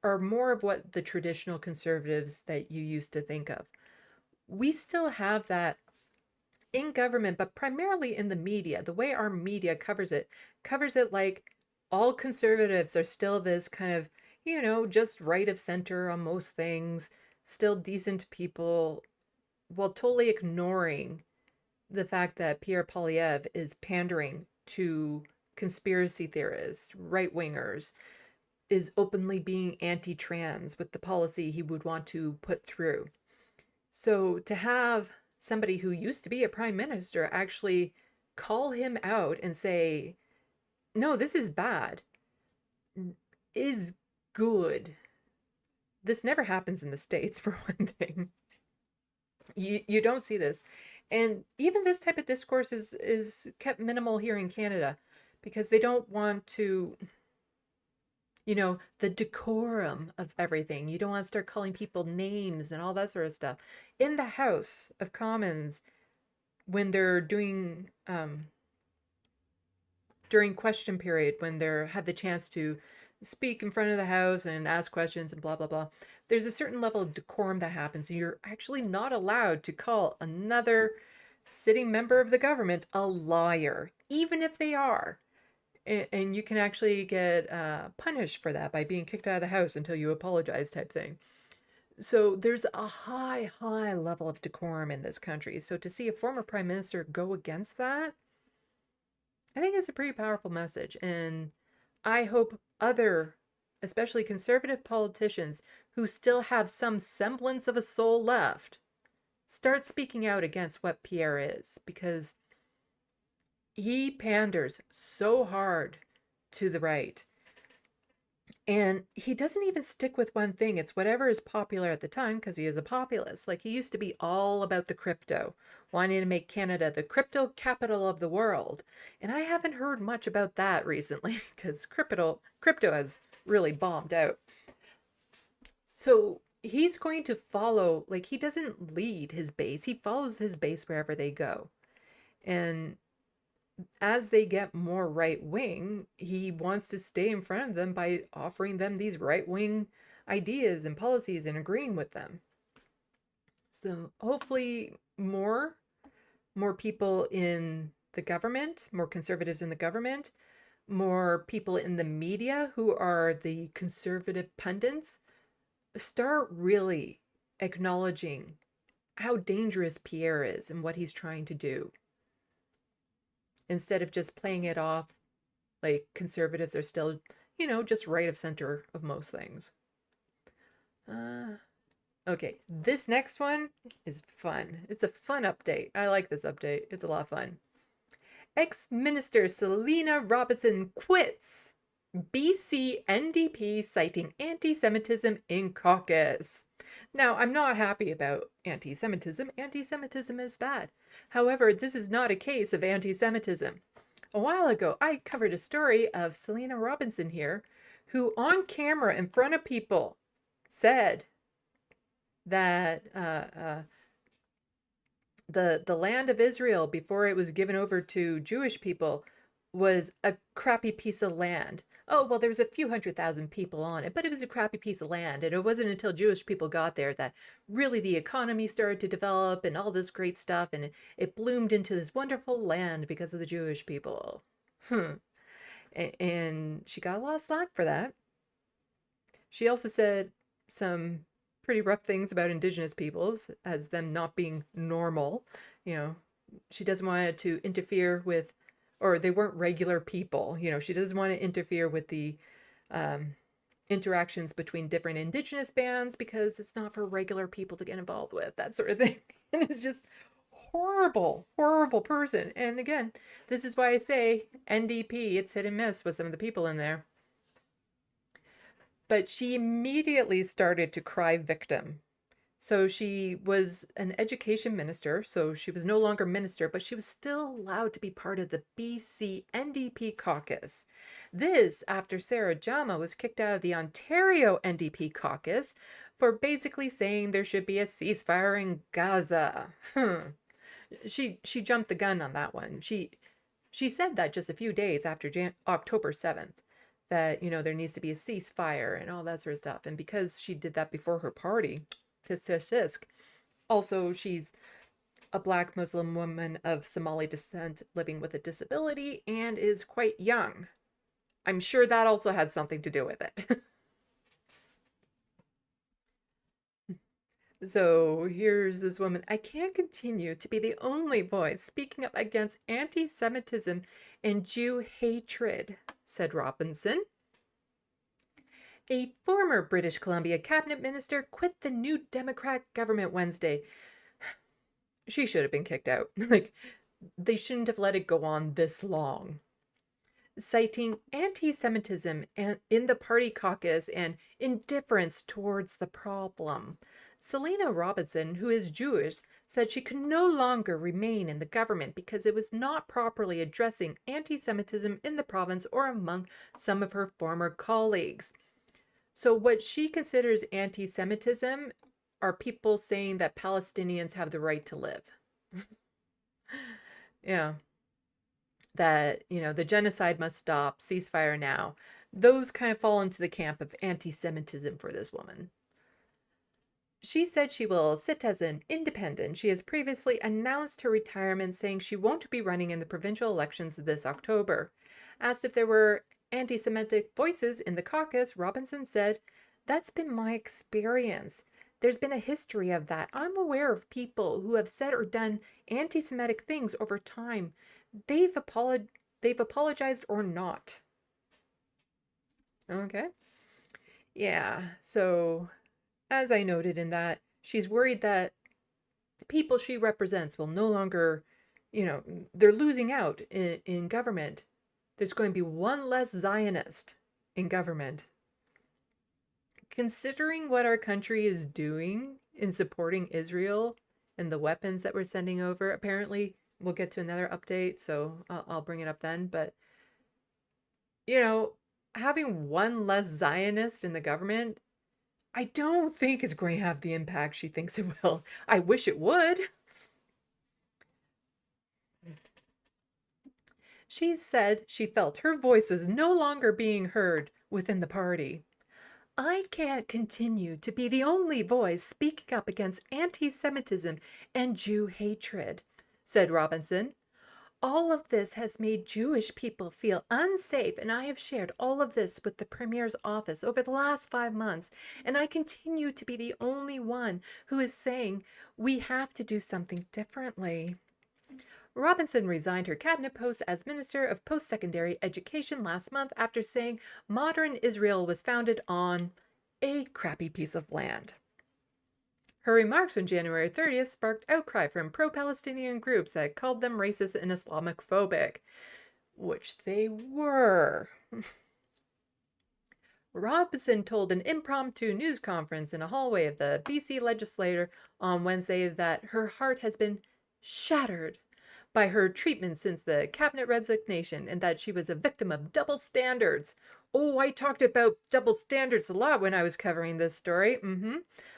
are more of what the traditional conservatives that you used to think of. We still have that in government, but primarily in the media. The way our media covers it like all conservatives are still this kind of, just right of center on most things, still decent people, while totally ignoring the fact that Pierre Poilievre is pandering to conspiracy theorists, right wingers, is openly being anti-trans with the policy he would want to put through. So to have somebody who used to be a prime minister actually call him out and say, no, this is bad, is good. This never happens in the States, for one thing. You don't see this. And even this type of discourse is kept minimal here in Canada because they don't want to, the decorum of everything. You don't want to start calling people names and all that sort of stuff. In the House of Commons, when they're doing, during question period, when they have the chance to speak in front of the House and ask questions and blah, blah, blah, there's a certain level of decorum that happens. And you're actually not allowed to call another sitting member of the government a liar, even if they are. And you can actually get punished for that by being kicked out of the house until you apologize, type thing. So there's a high level of decorum in this country. So to see a former prime minister go against that, I think it's a pretty powerful message. And I hope other, especially conservative politicians who still have some semblance of a soul left, start speaking out against what Pierre is, because he panders so hard to the right. And he doesn't even stick with one thing. It's whatever is popular at the time, because he is a populist. Like, he used to be all about the crypto, wanting to make Canada the crypto capital of the world. And I haven't heard much about that recently, because crypto has really bombed out. So he's going to follow, like, he doesn't lead his base. He follows his base wherever they go. And as they get more right-wing, he wants to stay in front of them by offering them these right-wing ideas and policies and agreeing with them. So hopefully more people in the government, more conservatives in the government, more people in the media who are the conservative pundits, start really acknowledging how dangerous Pierre is and what he's trying to do, instead of just playing it off like conservatives are still, just right of center of most things. Okay, this next one is fun. It's a fun update. I like this update. It's a lot of fun. Ex-Minister Selina Robinson quits BC NDP citing anti-Semitism in caucus. Now, I'm not happy about anti-Semitism. Anti-Semitism is bad. However, this is not a case of anti-Semitism. A while ago, I covered a story of Selina Robinson here, who on camera in front of people said that the land of Israel, before it was given over to Jewish people, was a crappy piece of land. Oh, well, there was a few 100,000 people on it, but it was a crappy piece of land. And it wasn't until Jewish people got there that really the economy started to develop and all this great stuff. And it bloomed into this wonderful land because of the Jewish people. And she got a lot of slack for that. She also said some pretty rough things about Indigenous peoples as them not being normal. She doesn't want to interfere with, or they weren't regular people. She doesn't want to interfere with the interactions between different Indigenous bands because it's not for regular people to get involved with, that sort of thing. And it's just horrible person. And again, this is why I say NDP, it's hit and miss with some of the people in there. But she immediately started to cry victim So she was an education minister, so she was no longer minister, but she was still allowed to be part of the BC NDP caucus. This after Sarah Jama was kicked out of the Ontario NDP caucus for basically saying there should be a ceasefire in Gaza. She jumped the gun on that one. She said that just a few days after October 7th, that, there needs to be a ceasefire and all that sort of stuff. And because she did that before her party, tisk tisk tisk. Also, she's a Black Muslim woman of Somali descent living with a disability and is quite young. I'm sure that also had something to do with it. So here's this woman. I can't continue to be the only voice speaking up against anti-Semitism and Jew hatred, said Robinson. A former British Columbia cabinet minister quit the New Democrat government Wednesday. She should have been kicked out. They shouldn't have let it go on this long. Citing anti-Semitism in the party caucus and indifference towards the problem. Selena Robinson, who is Jewish, said she could no longer remain in the government because it was not properly addressing anti-Semitism in the province or among some of her former colleagues. So what she considers anti-Semitism are people saying that Palestinians have the right to live. Yeah. That, the genocide must stop, ceasefire now. Those kind of fall into the camp of anti-Semitism for this woman. She said she will sit as an independent. She has previously announced her retirement, saying she won't be running in the provincial elections this October. Asked if there were anti-Semitic voices in the caucus, Robinson said, "That's been my experience. There's been a history of that. I'm aware of people who have said or done anti-Semitic things over time. They've apologized or not." Okay. Yeah, so as I noted in that, she's worried that the people she represents will no longer, they're losing out in government. There's going to be one less Zionist in government. Considering what our country is doing in supporting Israel and the weapons that we're sending over, apparently we'll get to another update, so I'll bring it up then. But, having one less Zionist in the government, I don't think it's going to have the impact she thinks it will. I wish it would. She said she felt her voice was no longer being heard within the party. I can't continue to be the only voice speaking up against anti-Semitism and Jew hatred, said Robinson. All of this has made Jewish people feel unsafe, and I have shared all of this with the Premier's office over the last 5 months, and I continue to be the only one who is saying we have to do something differently. Robinson resigned her cabinet post as Minister of Post-Secondary Education last month after saying modern Israel was founded on a crappy piece of land. Her remarks on January 30th sparked outcry from pro-Palestinian groups that called them racist and Islamophobic, which they were. Robinson told an impromptu news conference in a hallway of the BC legislature on Wednesday that her heart has been shattered by her treatment since the cabinet resignation and that she was a victim of double standards. Oh, I talked about double standards a lot when I was covering this story.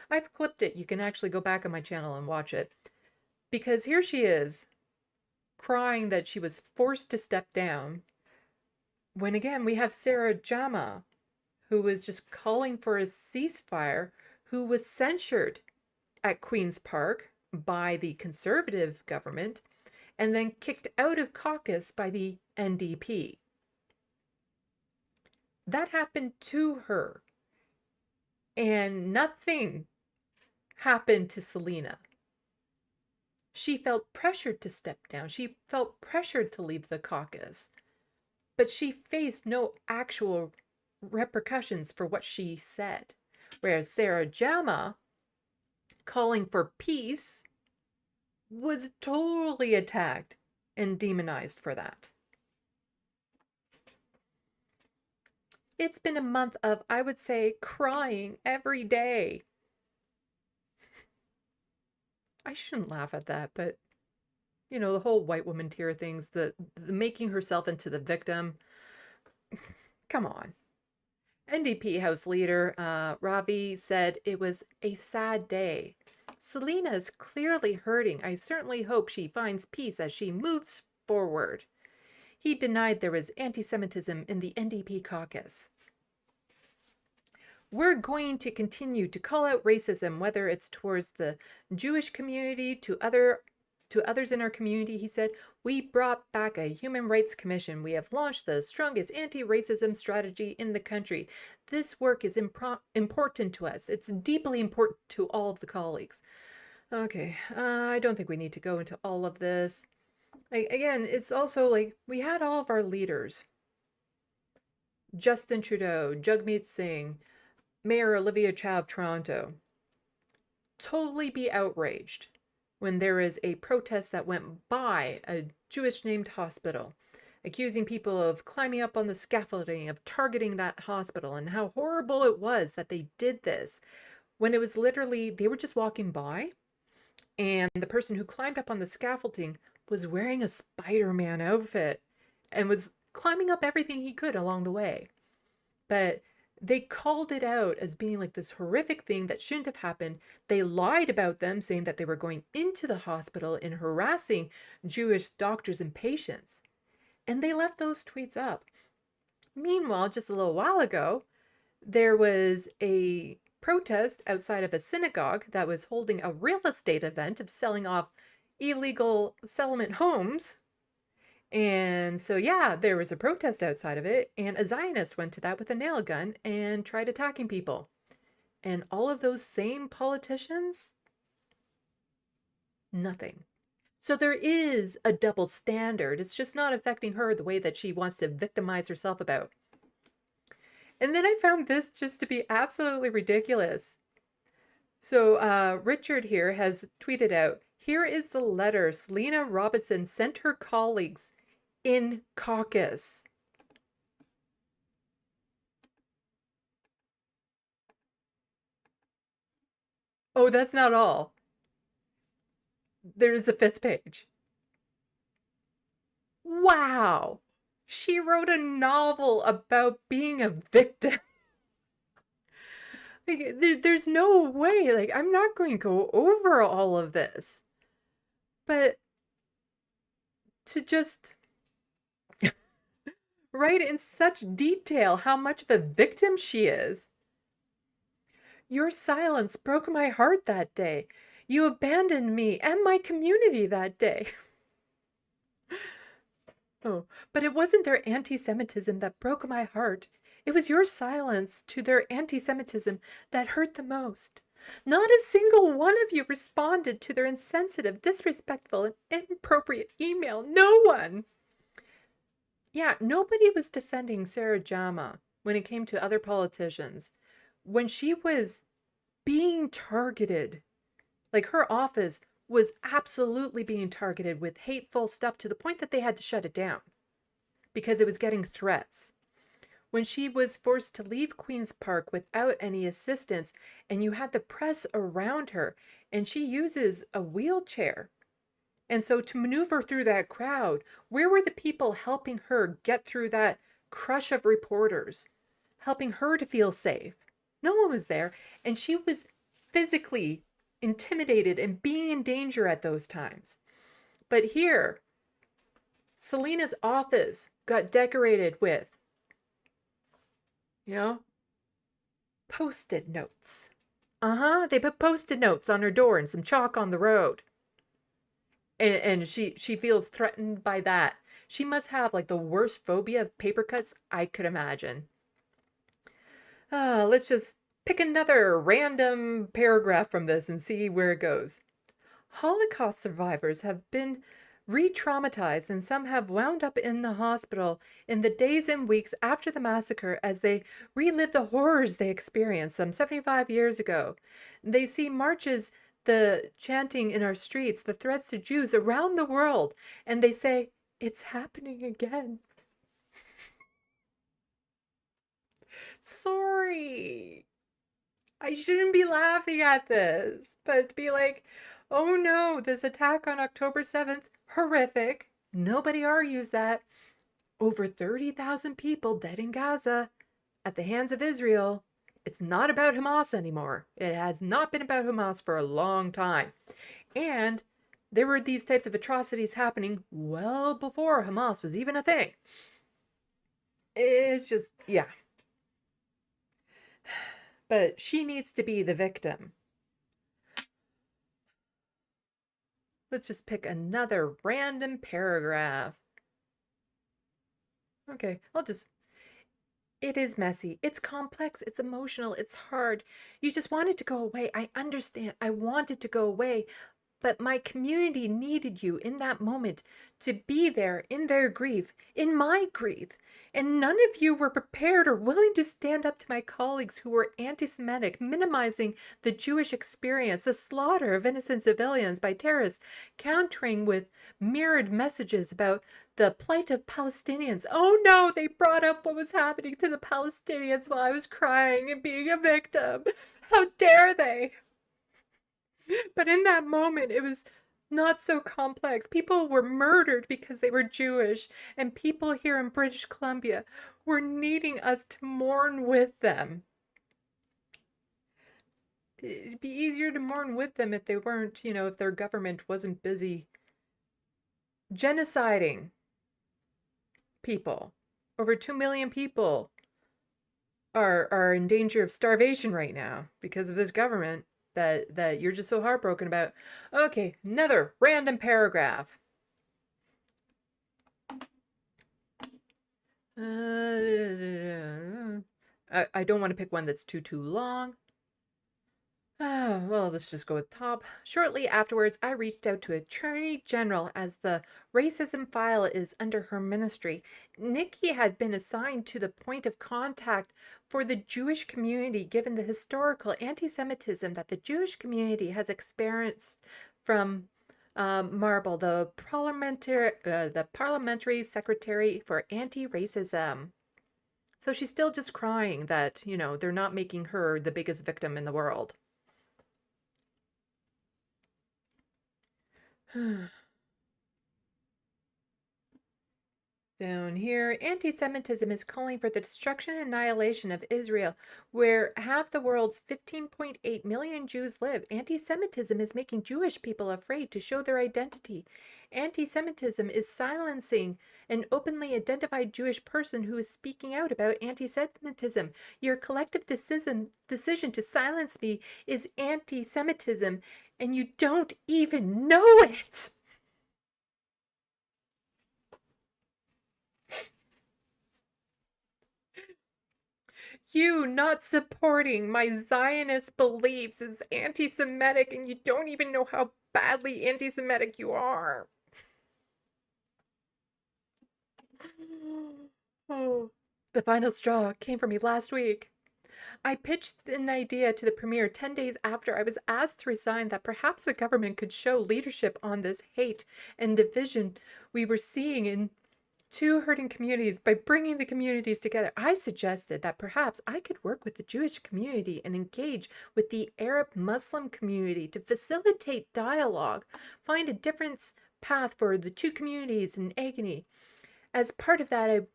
I've clipped it. You can actually go back on my channel and watch it. Because here she is, crying that she was forced to step down, when again we have Sarah Jama, who was just calling for a ceasefire, who was censured at Queen's Park by the Conservative government, and then kicked out of caucus by the NDP. That happened to her. And nothing happened to Selena. She felt pressured to step down. She felt pressured to leave the caucus. But she faced no actual repercussions for what she said. Whereas Sarah Jama, calling for peace, was totally attacked and demonized for that. It's been a month of, I would say, crying every day. I shouldn't laugh at that, but you know, the whole white woman tear things, the making herself into the victim. Come on. NDP House Leader Ravi said it was a sad day. Selena is clearly hurting. I certainly hope she finds peace as she moves forward. He denied there was anti-Semitism in the NDP caucus. We're going to continue to call out racism, whether it's towards the Jewish community, to others in our community, he said. We brought back a Human Rights Commission. We have launched the strongest anti-racism strategy in the country. This work is important to us. It's deeply important to all of the colleagues. Okay, I don't think we need to go into all of this. Like, again, it's also like we had all of our leaders. Justin Trudeau, Jagmeet Singh, Mayor Olivia Chow of Toronto, totally be outraged when there is a protest that went by a Jewish named hospital, accusing people of climbing up on the scaffolding, of targeting that hospital, and how horrible it was that they did this when it was literally, they were just walking by, and the person who climbed up on the scaffolding was wearing a Spider-Man outfit and was climbing up everything he could along the way. But they called it out as being like this horrific thing that shouldn't have happened. They lied about them, saying that they were going into the hospital and harassing Jewish doctors and patients. And they left those tweets up. Meanwhile, just a little while ago, there was a protest outside of a synagogue that was holding a real estate event of selling off illegal settlement homes. And so, yeah, there was a protest outside of it, and a Zionist went to that with a nail gun and tried attacking people. And all of those same politicians, nothing. So there is a double standard. It's just not affecting her the way that she wants to victimize herself about. And then I found this just to be absolutely ridiculous. So Richard here has tweeted out, here is the letter Selena Robinson sent her colleagues in caucus. Oh, that's not all. There is a 5th page. Wow. She wrote a novel about being a victim. Like, there's no way. Like, I'm not going to go over all of this. But to just write in such detail how much of a victim she is. Your silence broke my heart that day. You abandoned me and my community that day. Oh, but it wasn't their anti-Semitism that broke my heart. It was your silence to their anti-Semitism that hurt the most. Not a single one of you responded to their insensitive, disrespectful, and inappropriate email. No one. Yeah, nobody was defending Sarah Jama when it came to other politicians. When she was being targeted, like her office was absolutely being targeted with hateful stuff to the point that they had to shut it down because it was getting threats. When she was forced to leave Queen's Park without any assistance, and you had the press around her, and she uses a wheelchair. And so to maneuver through that crowd, where were the people helping her get through that crush of reporters, helping her to feel safe? No one was there, and she was physically intimidated and being in danger at those times. But here, Selena's office got decorated with, post-it notes. They put post-it notes on her door and some chalk on the road. And she feels threatened by that. She must have like the worst phobia of paper cuts I could imagine. Let's just pick another random paragraph from this and see where it goes. Holocaust survivors have been re-traumatized, and some have wound up in the hospital in the days and weeks after the massacre as they relive the horrors they experienced some 75 years ago. They see marches, the chanting in our streets, the threats to Jews around the world, and they say, it's happening again. Sorry. I shouldn't be laughing at this, but be like, Oh no, this attack on October 7th, horrific. Nobody argues that. Over 30,000 people dead in Gaza at the hands of Israel. It's not about Hamas anymore. It has not been about Hamas for a long time. And there were these types of atrocities happening well before Hamas was even a thing. It's just, yeah. But she needs to be the victim. Let's just pick another random paragraph. Okay, it is messy. It's complex. It's emotional. It's hard. You just want it to go away. I understand. I want it to go away. But my community needed you in that moment to be there in their grief, in my grief. And none of you were prepared or willing to stand up to my colleagues who were anti-Semitic, minimizing the Jewish experience, the slaughter of innocent civilians by terrorists, countering with mirrored messages about the plight of Palestinians. Oh no, they brought up what was happening to the Palestinians while I was crying and being a victim. How dare they? But in that moment, it was not so complex. People were murdered because they were Jewish, and people here in British Columbia were needing us to mourn with them. It'd be easier to mourn with them if they weren't, if their government wasn't busy genociding people. Over 2 million people are in danger of starvation right now because of this government that you're just so heartbroken about. Okay, another random paragraph. I don't want to pick one that's too long. Well, let's just go with top. Shortly afterwards, I reached out to Attorney General as the racism file is under her ministry. Nikki had been assigned to the point of contact for the Jewish community given the historical anti-Semitism that the Jewish community has experienced from Marble, the parliamentary secretary for anti-racism. So she's still just crying that, they're not making her the biggest victim in the world. Down here, anti-Semitism is calling for the destruction and annihilation of Israel, where half the world's 15.8 million Jews live. Anti-Semitism is making Jewish people afraid to show their identity. Anti-Semitism is silencing an openly identified Jewish person who is speaking out about anti-Semitism. Your collective decision to silence me is anti-Semitism, and you don't even know it. You not supporting my Zionist beliefs is anti-Semitic, and you don't even know how badly anti-Semitic you are. Oh. The final straw came for me last week. I pitched an idea to the premier 10 days after I was asked to resign that perhaps the government could show leadership on this hate and division we were seeing in two hurting communities by bringing the communities together. I suggested that perhaps I could work with the Jewish community and engage with the Arab Muslim community to facilitate dialogue, find a different path for the two communities in agony. As part of that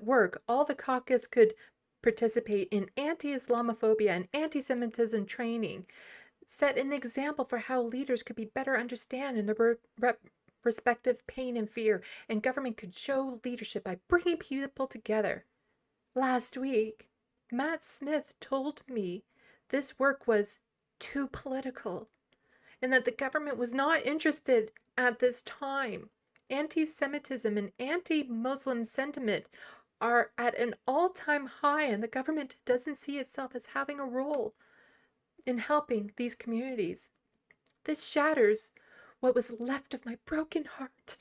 work, all the caucus could participate in anti-Islamophobia and anti-Semitism training, set an example for how leaders could be better understand in the respective pain and fear, and government could show leadership by bringing people together. Last week, Matt Smith told me this work was too political and that the government was not interested at this time. Anti-Semitism and anti-Muslim sentiment are at an all-time high, and the government doesn't see itself as having a role in helping these communities. This shatters what was left of my broken heart.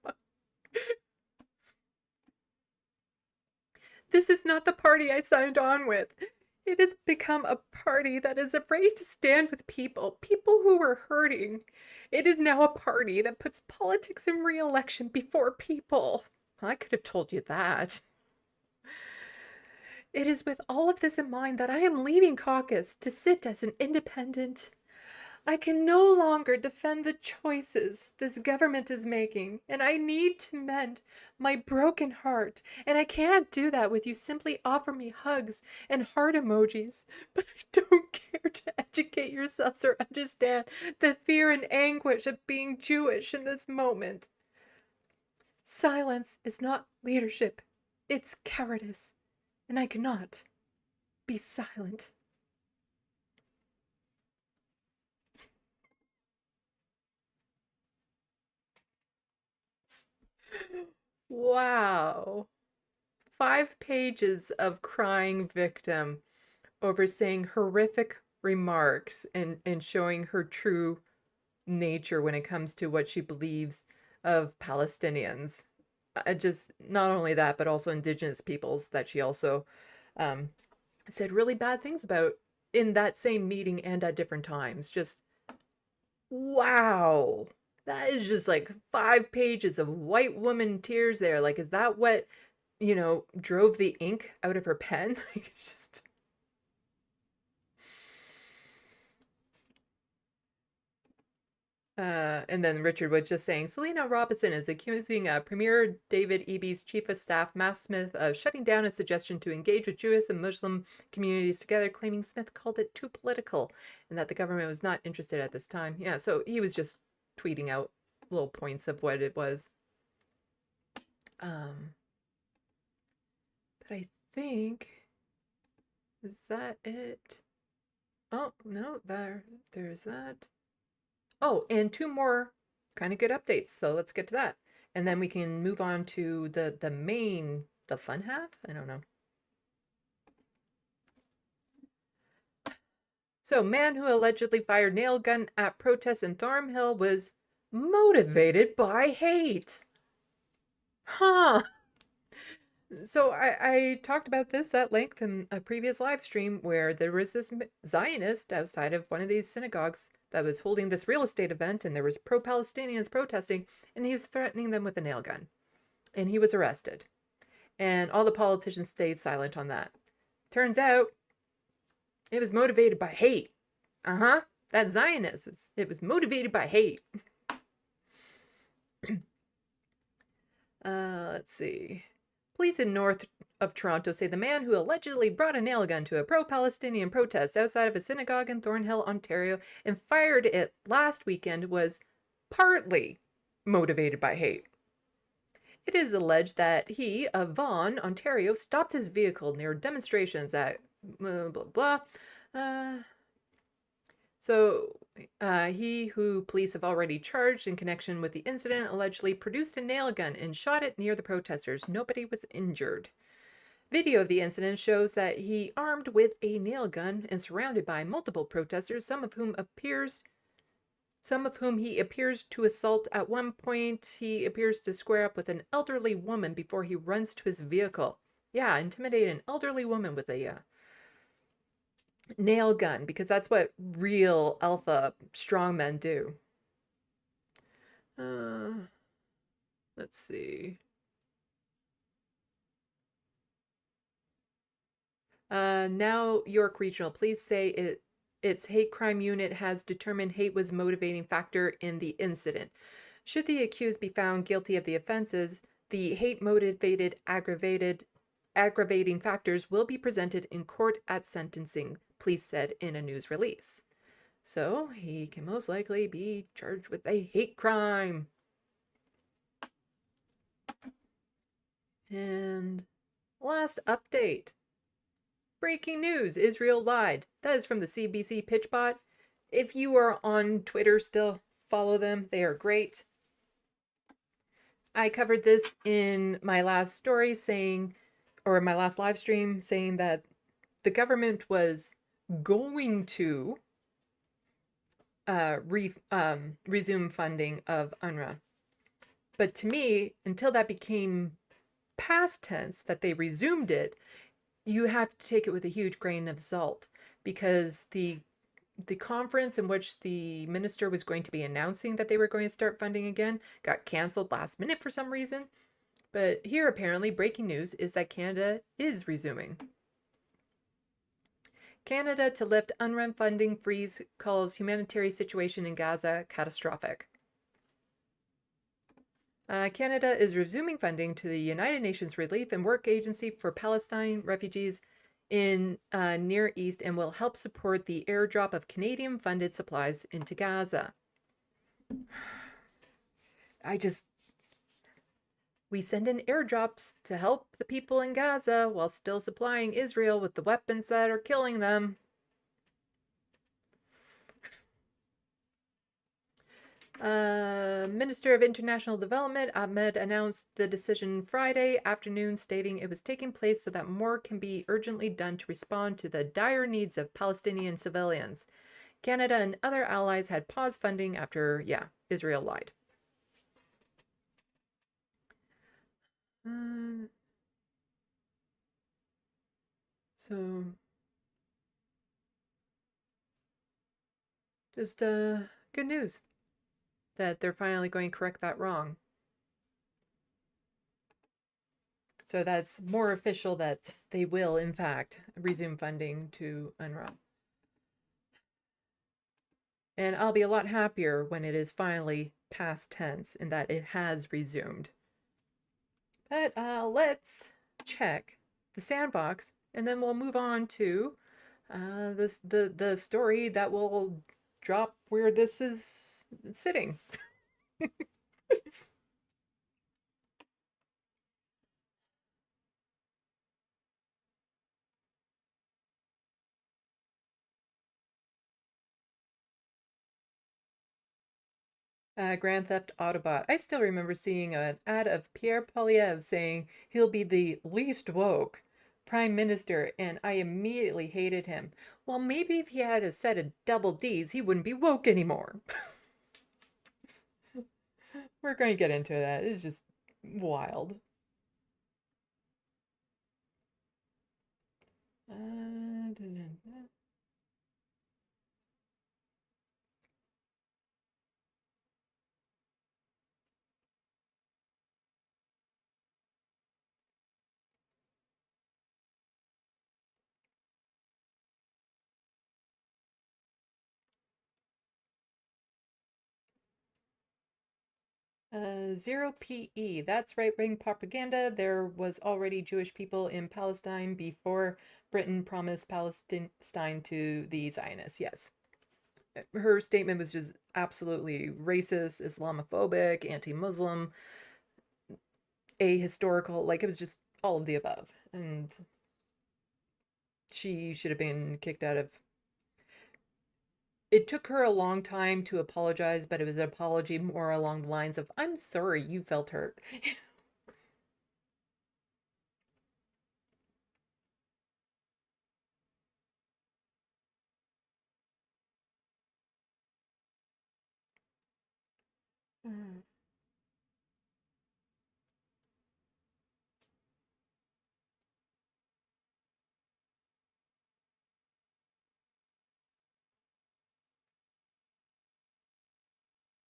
God. This is not the party I signed on with. It has become a party that is afraid to stand with people who are hurting. It is now a party that puts politics and re-election before people. I could have told you that. It is with all of this in mind that I am leaving caucus to sit as an independent. I can no longer defend the choices this government is making, and I need to mend my broken heart. And I can't do that with you simply offer me hugs and heart emojis. But I don't care to educate yourselves or understand the fear and anguish of being Jewish in this moment. Silence is not leadership, it's cowardice, and I cannot be silent. Wow. 5 pages of crying victim over saying horrific remarks and showing her true nature when it comes to what she believes of Palestinians. Just not only that, but also indigenous peoples that she also um, said really bad things about in that same meeting and at different times. Just wow. That is just like 5 pages of white woman tears there. Like, is that what, drove the ink out of her pen? Like, it's just. And then Richard was just saying, Selena Robinson is accusing Premier David Eby's chief of staff, Matt Smith, of shutting down a suggestion to engage with Jewish and Muslim communities together, claiming Smith called it too political and that the government was not interested at this time. Yeah, so he was just tweeting out little points of what it was. But I think, is that it? Oh, no, there's that. Oh, and 2 more kind of good updates. So let's get to that. And then we can move on to the main, the fun half? I don't know. So, man who allegedly fired nail gun at protests in Thornhill was motivated by hate. Huh. So I talked about this at length in a previous live stream where there was this Zionist outside of one of these synagogues that was holding this real estate event, and there was pro-Palestinians protesting, and he was threatening them with a nail gun. And he was arrested. And all the politicians stayed silent on that. Turns out it was motivated by hate. That Zionist was motivated by hate. Let's see. Police in north of Toronto say the man who allegedly brought a nail gun to a pro-Palestinian protest outside of a synagogue in Thornhill, Ontario, and fired it last weekend was partly motivated by hate. It is alleged that he, of Vaughan, Ontario, stopped his vehicle near demonstrations at blah, blah, blah. He, who police have already charged in connection with the incident, allegedly produced a nail gun and shot it near the protesters. Nobody was injured. Video of the incident shows that he, armed with a nail gun and surrounded by multiple protesters, some of whom he appears to assault. At one point, he appears to square up with an elderly woman before he runs to his vehicle. Yeah, intimidate an elderly woman with a nail gun, because that's what real alpha strongmen do. Let's see. Now York Regional Police say its hate crime unit has determined hate was motivating factor in the incident. Should the accused be found guilty of the offenses, the hate motivated aggravating factors will be presented in court at sentencing, police said in a news release. So he can most likely be charged with a hate crime. And last update. Breaking news, Israel lied. That is from the CBC Pitchbot. If you are on Twitter still, follow them. They are great. I covered this in my last story or my last live stream, saying that the government was going to resume funding of UNRWA. But to me, until that became past tense, that they resumed it, you have to take it with a huge grain of salt, because the conference in which the minister was going to be announcing that they were going to start funding again got canceled last minute for some reason. But here, apparently, breaking news is that Canada is resuming. Canada to lift UNRWA funding freeze calls humanitarian situation in Gaza catastrophic. Canada is resuming funding to the United Nations Relief and Work Agency for Palestine refugees in Near East and will help support the airdrop of Canadian-funded supplies into Gaza. We send in airdrops to help the people in Gaza while still supplying Israel with the weapons that are killing them. Minister of International Development Ahmed announced the decision Friday afternoon, stating it was taking place so that more can be urgently done to respond to the dire needs of Palestinian civilians. Canada and other allies had paused funding after, Israel lied. So, just good news that they're finally going to correct that wrong. So that's more official that they will, in fact, resume funding to UNRWA. And I'll be a lot happier when it is finally past tense and that it has resumed. But let's check the Sandbox, and then we'll move on to the story that will drop where this is sitting. Grand Theft Autobot. I still remember seeing an ad of Pierre Poilievre saying he'll be the least woke prime minister, and I immediately hated him. Well, maybe if he had a set of double Ds, he wouldn't be woke anymore. We're going to get into that. It's just wild. Zero PE. That's right-wing propaganda. There was already Jewish people in Palestine before Britain promised Palestine to the Zionists. Yes. Her statement was just absolutely racist, Islamophobic, anti-Muslim, ahistorical. Like, it was just all of the above. And she should have been kicked out of... It took her a long time to apologize, but it was an apology more along the lines of, I'm sorry you felt hurt.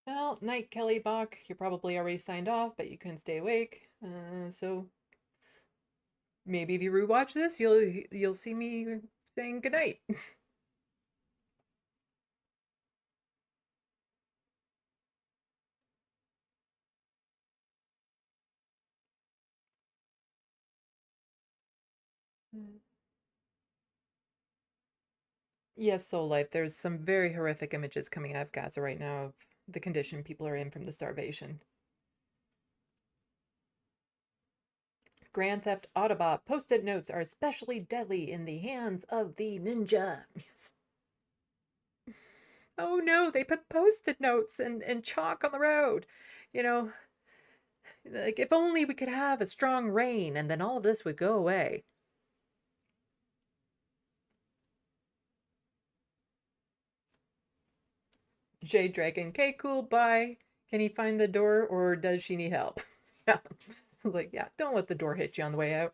Well, night, Kelly Bach. You're probably already signed off, but you couldn't stay awake. So maybe if you rewatch this, you'll see me saying goodnight. Yes, Soul Life. There's some very horrific images coming out of Gaza right now of the condition people are in from the starvation. Grand Theft Autobot. Post-it notes are especially deadly in the hands of the ninja. Yes. Oh no, they put post-it notes and chalk on the road. You know, like, if only we could have a strong rain and then all this would go away. Jade Dragon, okay, cool, bye. Can he find the door or does she need help? Yeah. I was like, yeah, don't let the door hit you on the way out.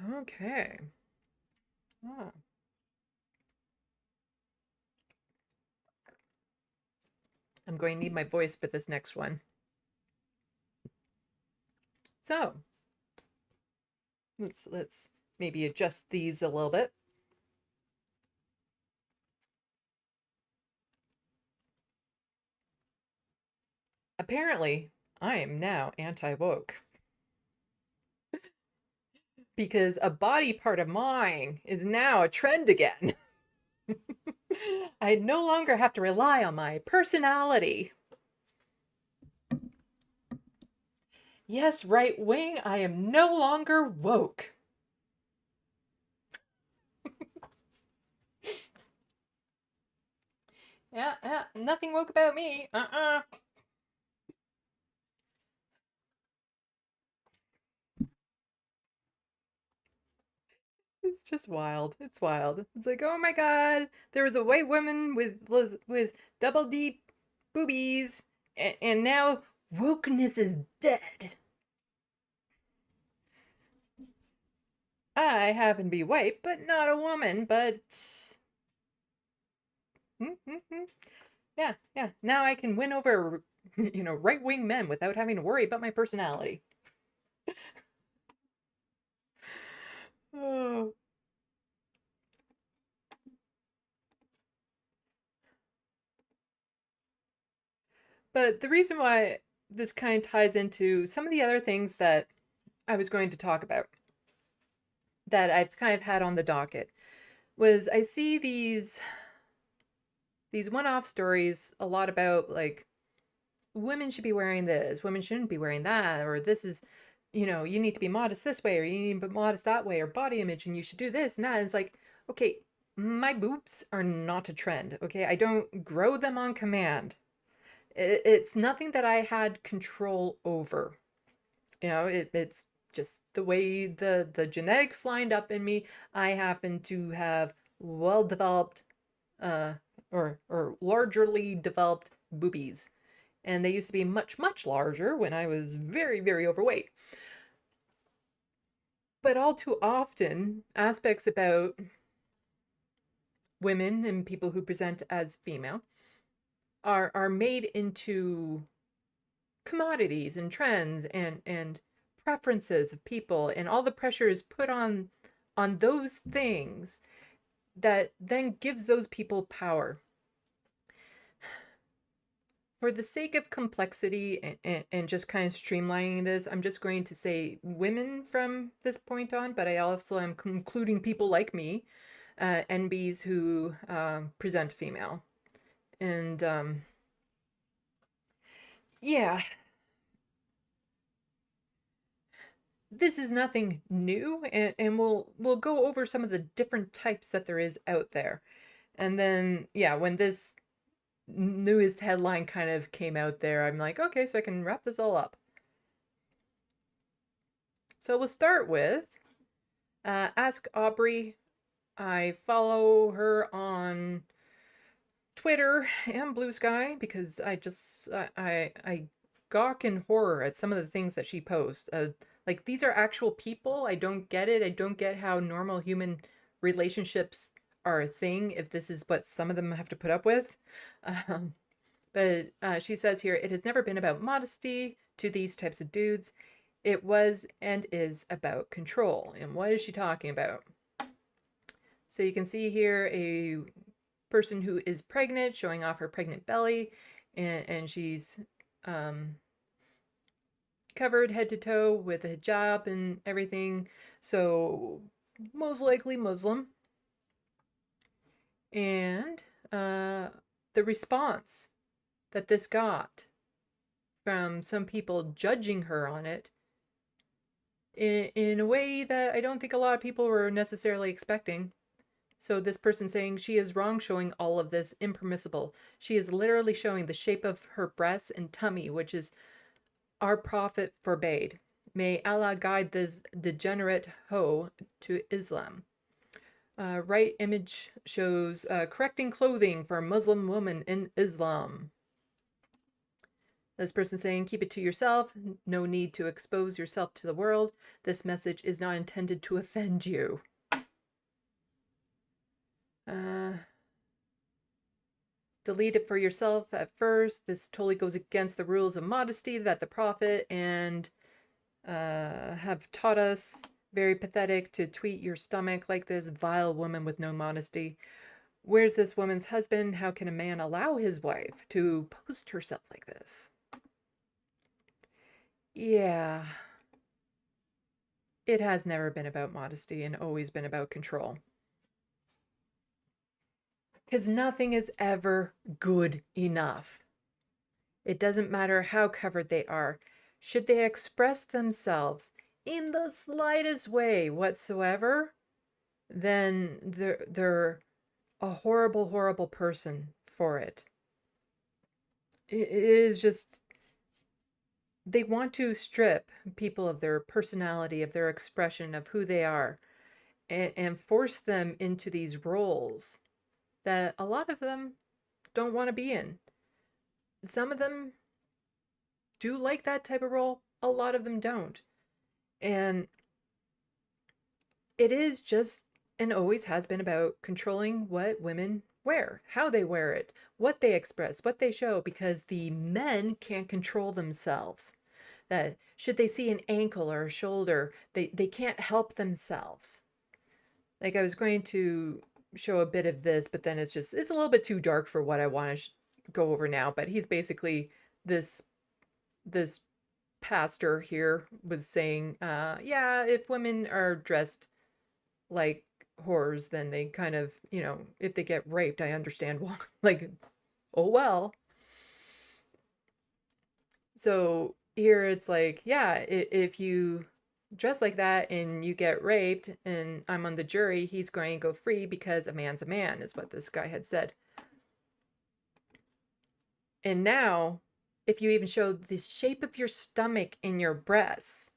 Okay. Ah. I'm going to need my voice for this next one. So let's maybe adjust these a little bit. Apparently, I am now anti-woke because a body part of mine is now a trend again. I no longer have to rely on my personality. Yes, right wing, I am no longer woke. Yeah, nothing woke about me. It's just wild. It's wild. It's like, oh my god, there was a white woman with double D boobies, and now wokeness is dead. I happen to be white, but not a woman, but yeah, yeah. Now I can win over, right-wing men without having to worry about my personality. Oh. But the reason why this kind of ties into some of the other things that I was going to talk about that I've kind of had on the docket was I see these one-off stories a lot about like women should be wearing this, women shouldn't be wearing that, or this is, you need to be modest this way, or you need to be modest that way, or body image, and you should do this and that. And it's like, okay, my boobs are not a trend. Okay, I don't grow them on command. It's nothing that I had control over. It's just the way the genetics lined up in me. I happen to have well developed or largely developed boobies. And they used to be much, much larger when I was very, very overweight. But all too often, aspects about women and people who present as female are made into commodities and trends and preferences of people, and all the pressure is put on those things that then gives those people power. For the sake of complexity and just kind of streamlining this, I'm just going to say women from this point on, but I also am including people like me, NBs who present female. And yeah, this is nothing new, and we'll go over some of the different types that there is out there. And then, yeah, when this newest headline kind of came out there, I'm like, okay, so I can wrap this all up. So we'll start with Ask Aubrey. I follow her on Twitter and Blue Sky because I gawk in horror at some of the things that she posts. Like, these are actual people. I don't get it. I don't get how normal human relationships are a thing if this is what some of them have to put up with. But she says here, it has never been about modesty to these types of dudes. It was and is about control. And what is she talking about? So you can see here a person who is pregnant showing off her pregnant belly, and she's covered head to toe with a hijab and everything. So most likely Muslim. And the response that this got from some people judging her on it in a way that I don't think a lot of people were necessarily expecting. So this person saying she is wrong showing all of this impermissible. She is literally showing the shape of her breasts and tummy, which is our prophet forbade. May Allah guide this degenerate hoe to Islam. Right image shows correcting clothing for a Muslim woman in Islam. This person saying, keep it to yourself. No need to expose yourself to the world. This message is not intended to offend you. Delete it for yourself at first. This totally goes against the rules of modesty that the prophet and have taught us. Very pathetic to tweet your stomach like this. Vile woman with no modesty. Where's this woman's husband? How can a man allow his wife to post herself like this? Yeah. It has never been about modesty and always been about control. Because nothing is ever good enough. It doesn't matter how covered they are. Should they express themselves in the slightest way whatsoever, then they're a horrible, horrible person for it. It is just, they want to strip people of their personality, of their expression, of who they are, and force them into these roles that a lot of them don't want to be in. Some of them do like that type of role, a lot of them don't. And it is just, and always has been, about controlling what women wear, how they wear it, what they express, what they show, because the men can't control themselves. That should they see an ankle or a shoulder, they can't help themselves. Like, I was going to show a bit of this, but then it's a little bit too dark for what I want to go over now. But he's basically, this pastor here was saying, yeah, if women are dressed like whores, then they kind of, if they get raped, I understand why. Like, oh well. So here it's like, yeah, if you dress like that and you get raped and I'm on the jury, he's going to go free because a man's a man, is what this guy had said. And now, if you even show the shape of your stomach in your breasts,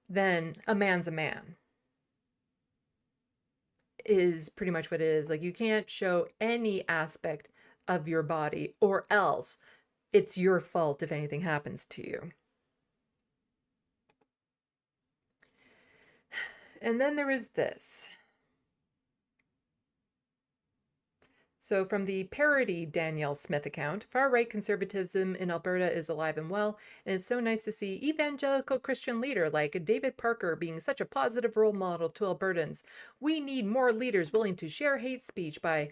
then a man's a man, is pretty much what it is. Like, you can't show any aspect of your body, or else it's your fault if anything happens to you. And then there is this. So from the parody Danielle Smith account, far-right conservatism in Alberta is alive and well, and it's so nice to see evangelical Christian leader like David Parker being such a positive role model to Albertans. We need more leaders willing to share hate speech by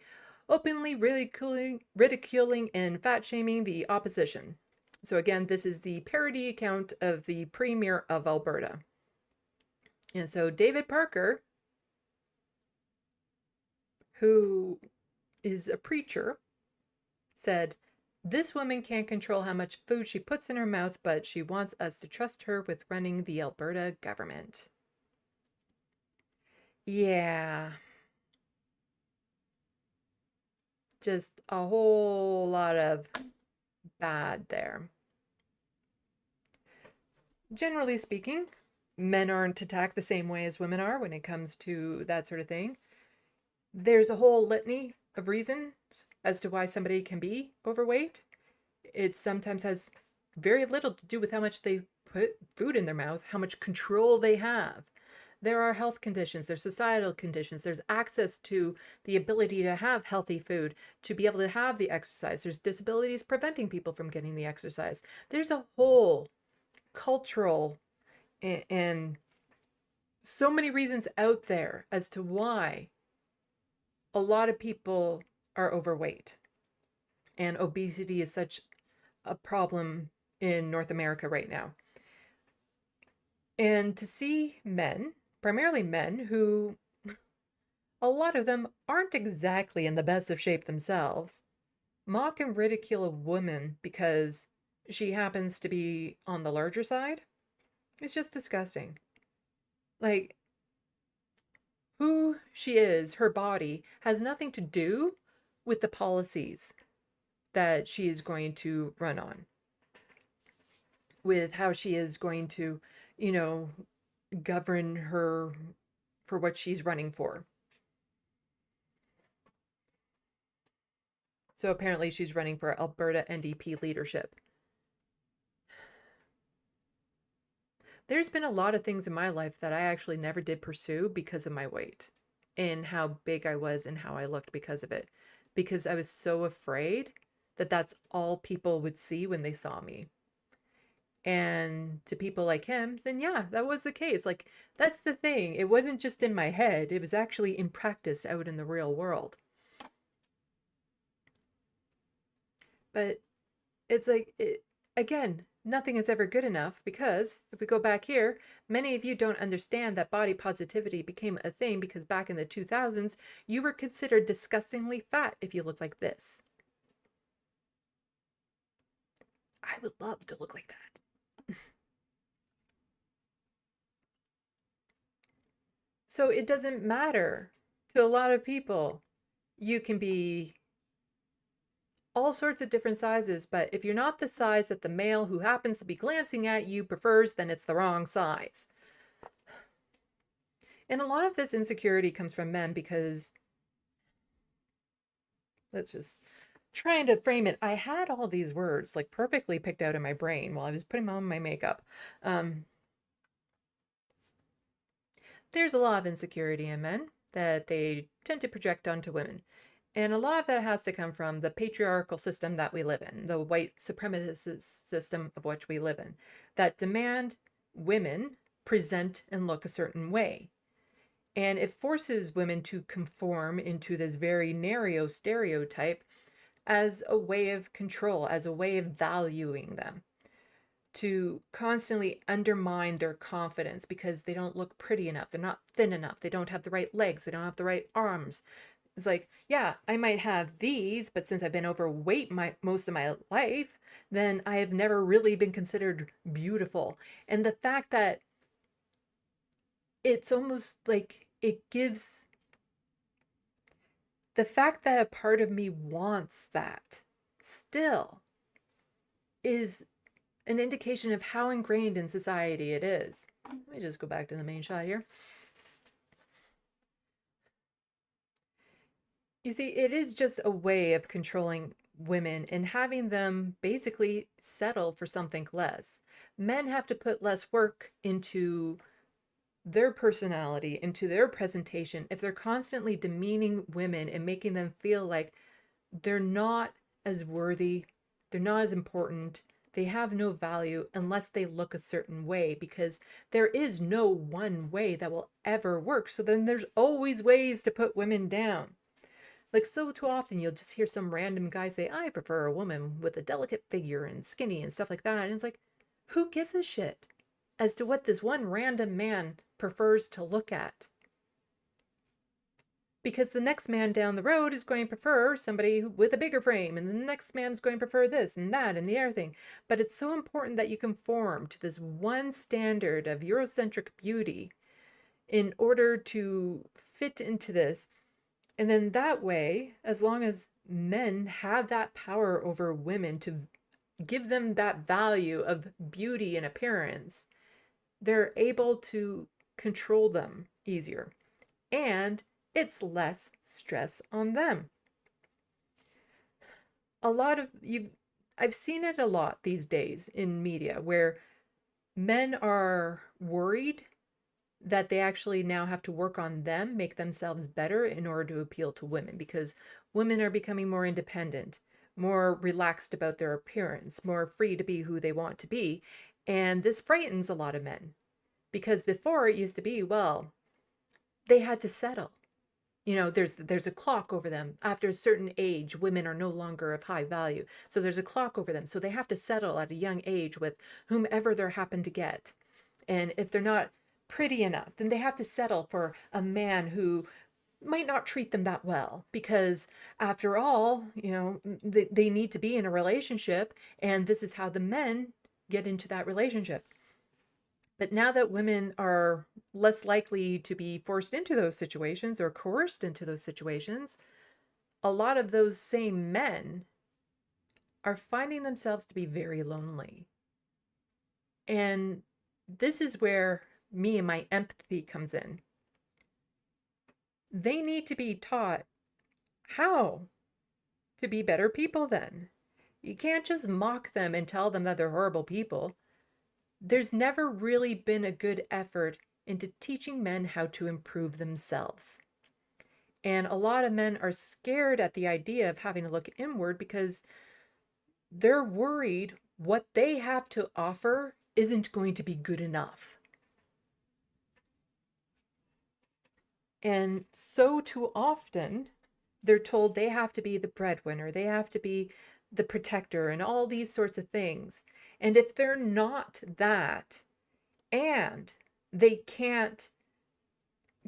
openly ridiculing and fat-shaming the opposition. So again, this is the parody account of the Premier of Alberta. And so David Parker, who is a preacher, said, "This woman can't control how much food she puts in her mouth, but she wants us to trust her with running the Alberta government." Yeah. Just a whole lot of bad there. Generally speaking, men aren't attacked the same way as women are when it comes to that sort of thing. There's a whole litany of reasons as to why somebody can be overweight. It sometimes has very little to do with how much they put food in their mouth, how much control they have. There are health conditions, there's societal conditions, there's access to the ability to have healthy food, to be able to have the exercise. There's disabilities preventing people from getting the exercise. There's a whole cultural and so many reasons out there as to why a lot of people are overweight. And obesity is such a problem in North America right now. And to see men, primarily men, who a lot of them aren't exactly in the best of shape themselves, mock and ridicule a woman because she happens to be on the larger side, it's just disgusting. Like, who she is, her body, has nothing to do with the policies that she is going to run on, with how she is going to, govern her for what she's running for. So apparently she's running for Alberta NDP leadership. There's been a lot of things in my life that I actually never did pursue because of my weight and how big I was and how I looked because of it. Because I was so afraid that that's all people would see when they saw me. And to people like him, then yeah, that was the case. Like, that's the thing. It wasn't just in my head, it was actually in practice out in the real world. But it's like, again, nothing is ever good enough because if we go back here, many of you don't understand that body positivity became a thing because back in the 2000s, you were considered disgustingly fat if you looked like this. I would love to look like that. So it doesn't matter to a lot of people. You can be all sorts of different sizes, but if you're not the size that the male who happens to be glancing at you prefers, then it's the wrong size. And a lot of this insecurity comes from men because, let's just trying to frame it. I had all these words like perfectly picked out in my brain while I was putting on my makeup. There's a lot of insecurity in men that they tend to project onto women. And a lot of that has to come from the patriarchal system that we live in, the white supremacist system of which we live in, that demand women present and look a certain way. And it forces women to conform into this very narrow stereotype as a way of control, as a way of valuing them, to constantly undermine their confidence because they don't look pretty enough, they're not thin enough, they don't have the right legs, they don't have the right arms. It's like, yeah, I might have these, but since I've been overweight most of my life, then I have never really been considered beautiful. And the fact that it's almost like it gives the fact that a part of me wants that still is an indication of how ingrained in society it is. Let me just go back to the main shot here. You see, it is just a way of controlling women and having them basically settle for something less. Men have to put less work into their personality, into their presentation, if they're constantly demeaning women and making them feel like they're not as worthy, they're not as important, they have no value unless they look a certain way, because there is no one way that will ever work. So then there's always ways to put women down. Like, so too often you'll just hear some random guy say, I prefer a woman with a delicate figure and skinny and stuff like that. And it's like, who gives a shit as to what this one random man prefers to look at? Because the next man down the road is going to prefer somebody with a bigger frame, and the next man's going to prefer this and that and the other thing. But it's so important that you conform to this one standard of Eurocentric beauty in order to fit into this. And then that way, as long as men have that power over women to give them that value of beauty and appearance, they're able to control them easier. And it's less stress on them. I've seen it a lot these days in media where men are worried that they actually now have to work on them, make themselves better in order to appeal to women, because women are becoming more independent, more relaxed about their appearance, more free to be who they want to be. And this frightens a lot of men, because before it used to be, well, they had to settle. You know, there's a clock over them. After a certain age, women are no longer of high value. So there's a clock over them. So they have to settle at a young age with whomever they happen to get. And if they're not pretty enough, then they have to settle for a man who might not treat them that well, because after all, you know, they need to be in a relationship, and this is how the men get into that relationship. But now that women are less likely to be forced into those situations or coerced into those situations, a lot of those same men are finding themselves to be very lonely. And this is where me and my empathy comes in. They need to be taught how to be better people then. You can't just mock them and tell them that they're horrible people. there's never really been a good effort into teaching men how to improve themselves. And a lot of men are scared at the idea of having to look inward because they're worried what they have to offer isn't going to be good enough. And so too often, they're told they have to be the breadwinner, they have to be the protector, and all these sorts of things. And if they're not that, and they can't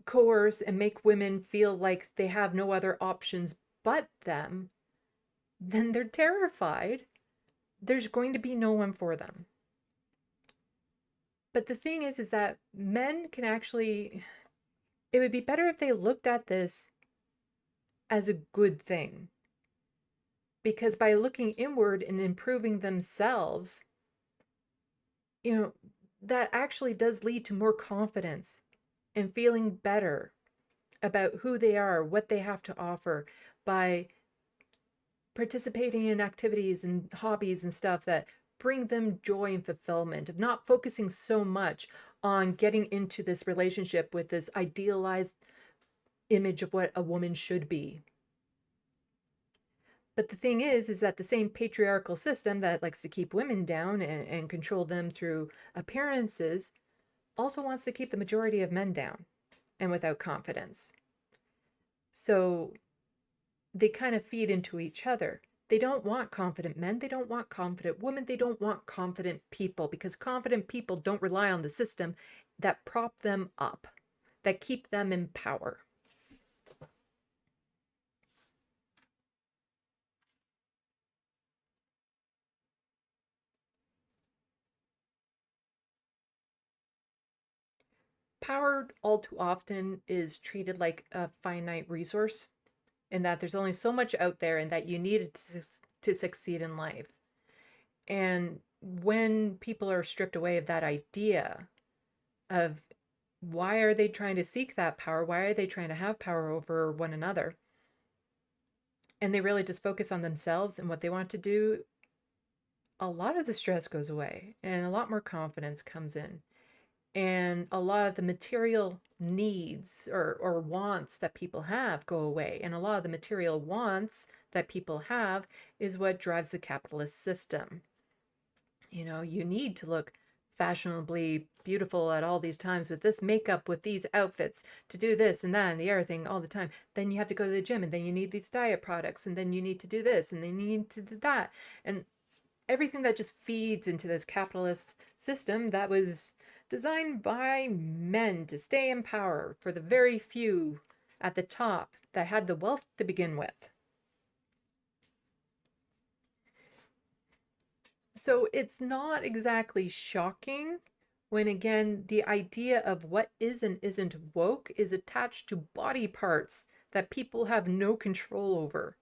coerce and make women feel like they have no other options but them, then they're terrified. There's going to be no one for them. But the thing is that men can actually, it would be better if they looked at this as a good thing. Because by looking inward and improving themselves, that actually does lead to more confidence and feeling better about who they are, what they have to offer by participating in activities and hobbies and stuff that bring them joy and fulfillment, of not focusing so much on getting into this relationship with this idealized image of what a woman should be. But the thing is that the same patriarchal system that likes to keep women down and control them through appearances also wants to keep the majority of men down and without confidence. So they kind of feed into each other. They don't want confident men. They don't want confident women. They don't want confident people, because confident people don't rely on the system that prop them up, that keep them in power. Power all too often is treated like a finite resource, in that there's only so much out there and that you need it to succeed in life. And when people are stripped away of that idea of why are they trying to seek that power, why are they trying to have power over one another, and they really just focus on themselves and what they want to do, a lot of the stress goes away and a lot more confidence comes in. And a lot of the material needs or wants that people have go away. And a lot of the material wants that people have is what drives the capitalist system. You need to look fashionably beautiful at all these times with this makeup, with these outfits, to do this and that and the other thing all the time. Then you have to go to the gym, and then you need these diet products, and then you need to do this, and then you need to do that. And everything that just feeds into this capitalist system that was designed by men to stay in power for the very few at the top that had the wealth to begin with. So it's not exactly shocking when, again, the idea of what is and isn't woke is attached to body parts that people have no control over.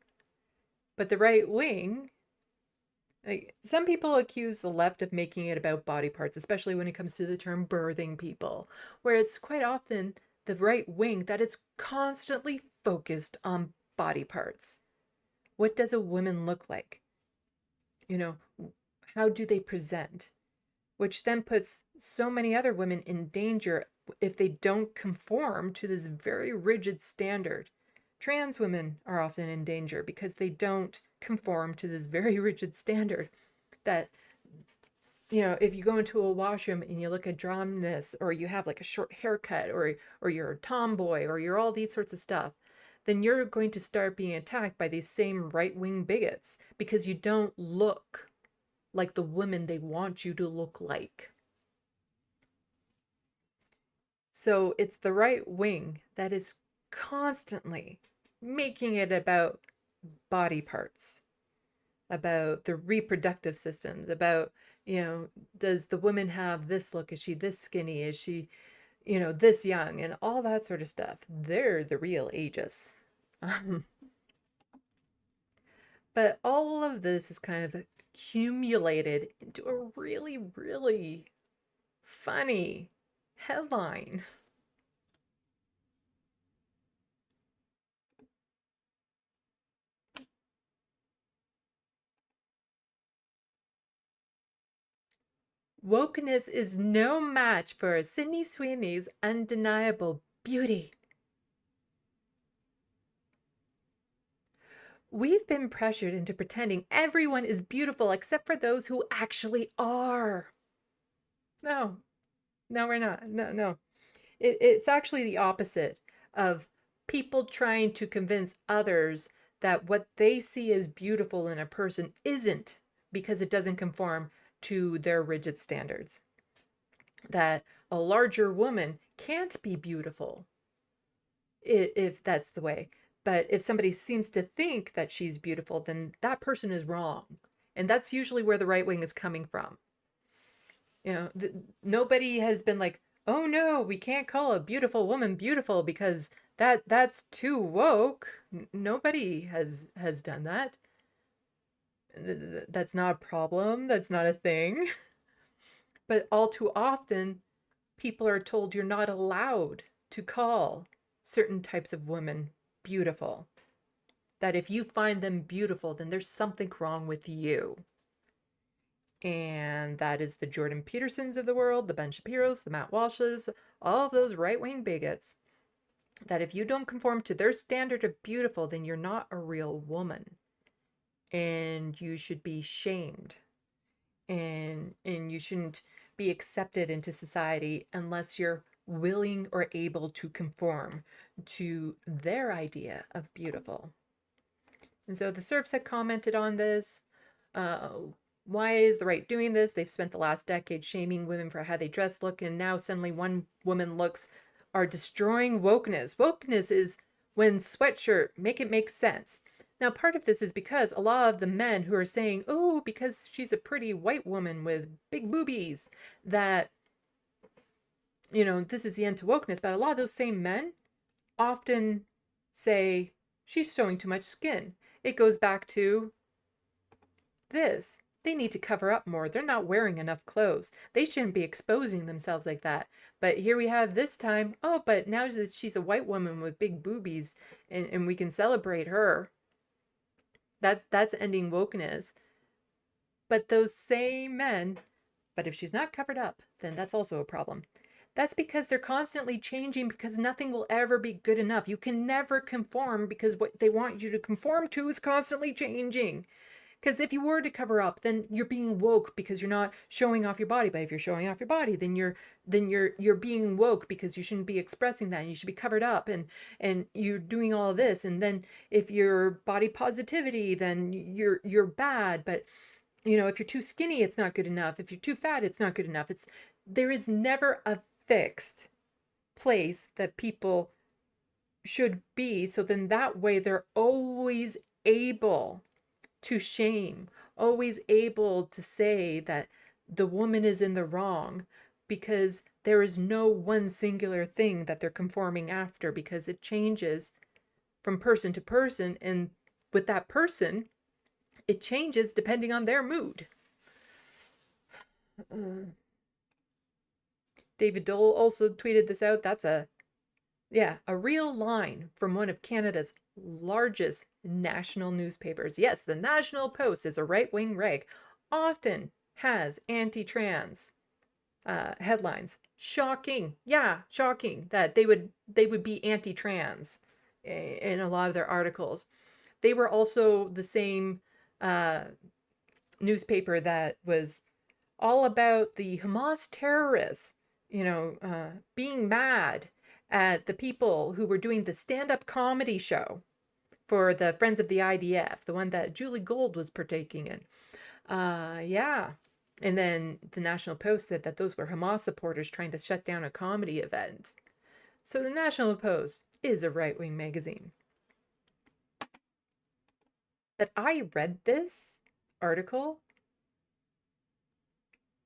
But the right wing, like, some people accuse the left of making it about body parts, especially when it comes to the term birthing people, where it's quite often the right wing that is constantly focused on body parts. What does a woman look like? How do they present? Which then puts so many other women in danger if they don't conform to this very rigid standard. Trans women are often in danger because they don't conform to this very rigid standard that, if you go into a washroom and you look at drumness, or you have like a short haircut, or you're a tomboy, or you're all these sorts of stuff, then you're going to start being attacked by these same right-wing bigots because you don't look like the women they want you to look like. So it's the right wing that is constantly making it about body parts, about the reproductive systems, about, does the woman have this look? Is she this skinny? Is she, this young? And all that sort of stuff. They're the real ages. But all of this is kind of accumulated into a really, really funny headline. Wokeness is no match for Sydney Sweeney's undeniable beauty. We've been pressured into pretending everyone is beautiful except for those who actually are. No, we're not. No. It's actually the opposite of people trying to convince others that what they see as beautiful in a person isn't because it doesn't conform to their rigid standards. That a larger woman can't be beautiful if that's the way. But if somebody seems to think that she's beautiful, then that person is wrong. And that's usually where the right wing is coming from. You know, nobody has been like, oh no, we can't call a beautiful woman beautiful because that's too woke. Nobody has done that. That's not a problem. That's not a thing. But all too often, people are told you're not allowed to call certain types of women beautiful. That if you find them beautiful, then there's something wrong with you. And that is the Jordan Petersons of the world, the Ben Shapiros, the Matt Walshes, all of those right-wing bigots. That if you don't conform to their standard of beautiful, then you're not a real woman. And you should be shamed. And you shouldn't be accepted into society unless you're willing or able to conform to their idea of beautiful. And so the serfs had commented on this. Why is the right doing this? They've spent the last decade shaming women for how they dress, look, and now suddenly one woman looks are destroying wokeness. Wokeness is when sweatshirt, make it make sense. Now, part of this is because a lot of the men who are saying, oh, because she's a pretty white woman with big boobies, that, you know, this is the end to wokeness. But a lot of those same men often say, she's showing too much skin. It goes back to this. They need to cover up more. They're not wearing enough clothes. They shouldn't be exposing themselves like that. But here we have this time, oh, but now that she's a white woman with big boobies and we can celebrate her. That's ending wokeness. But those same men, but if she's not covered up, then that's also a problem. That's because they're constantly changing because nothing will ever be good enough. You can never conform because what they want you to conform to is constantly changing. Because if you were to cover up, then you're being woke because you're not showing off your body. But if you're showing off your body, then you're being woke because you shouldn't be expressing that. And you should be covered up and you're doing all of this. And then if you're body positivity, then you're bad. But you know, if you're too skinny, it's not good enough. If you're too fat, it's not good enough. There is never a fixed place that people should be. So then that way they're always able to shame, always able to say that the woman is in the wrong because there is no one singular thing that they're conforming after because it changes from person to person. And with that person, it changes depending on their mood. David Dole also tweeted this out. That's a real line from one of Canada's largest national newspapers. Yes, the National Post is a right-wing rag, often has anti-trans headlines. Shocking. Yeah, shocking that they would be anti-trans in a lot of their articles. They were also the same newspaper that was all about the Hamas terrorists, being mad at the people who were doing the stand-up comedy show for the Friends of the IDF, the one that Julie Gold was partaking in. Yeah. And then the National Post said that those were Hamas supporters trying to shut down a comedy event. So the National Post is a right-wing magazine. But I read this article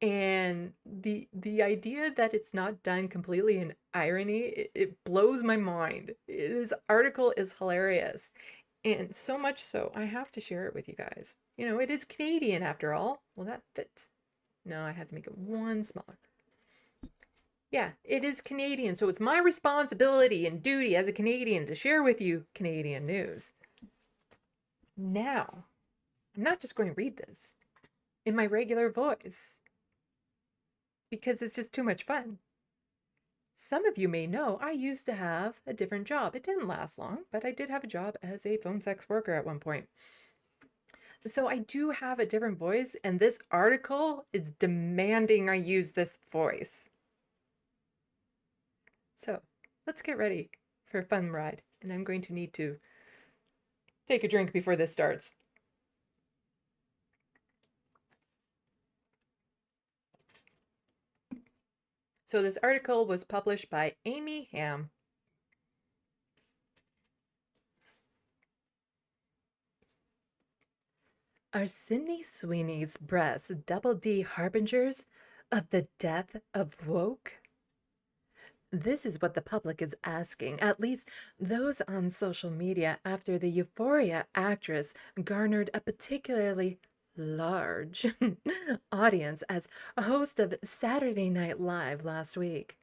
and the idea that it's not done completely in irony, it blows my mind. This article is hilarious. And so much so, I have to share it with you guys. You know, it is Canadian after all. Will that fit? No, I have to make it one smaller. Yeah, it is Canadian. So it's my responsibility and duty as a Canadian to share with you Canadian news. Now, I'm not just going to read this in my regular voice. because it's just too much fun. Some of you may know I used to have a different job. It didn't last long, but I did have a job as a phone sex worker at one point. So I do have a different voice, and this article is demanding I use this voice. So let's get ready for a fun ride, and I'm going to need to take a drink before this starts. So this article was published by Amy Ham. Are Sydney Sweeney's breasts double D harbingers of the death of woke? This is what the public is asking, at least those on social media, after the Euphoria actress garnered a particularly large audience as a host of Saturday Night Live last week.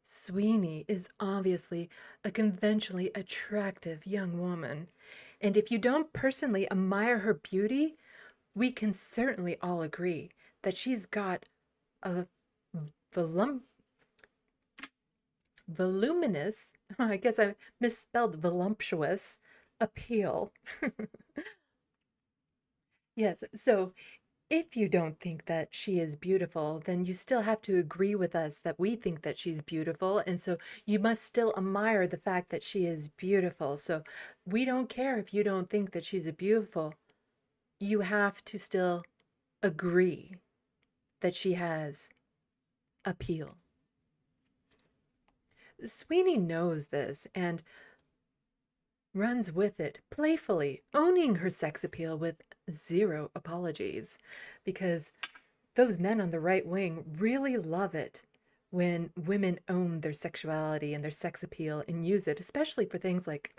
Sweeney is obviously a conventionally attractive young woman, and if you don't personally admire her beauty, we can certainly all agree that she's got a voluminous, I guess I misspelled voluptuous, appeal. Yes, so if you don't think that she is beautiful, then you still have to agree with us that we think that she's beautiful, and so you must still admire the fact that she is beautiful. So we don't care if you don't think that she's beautiful. You have to still agree that she has appeal. Sweeney knows this and runs with it playfully, owning her sex appeal with zero apologies, because those men on the right wing really love it when women own their sexuality and their sex appeal and use it, especially for things like,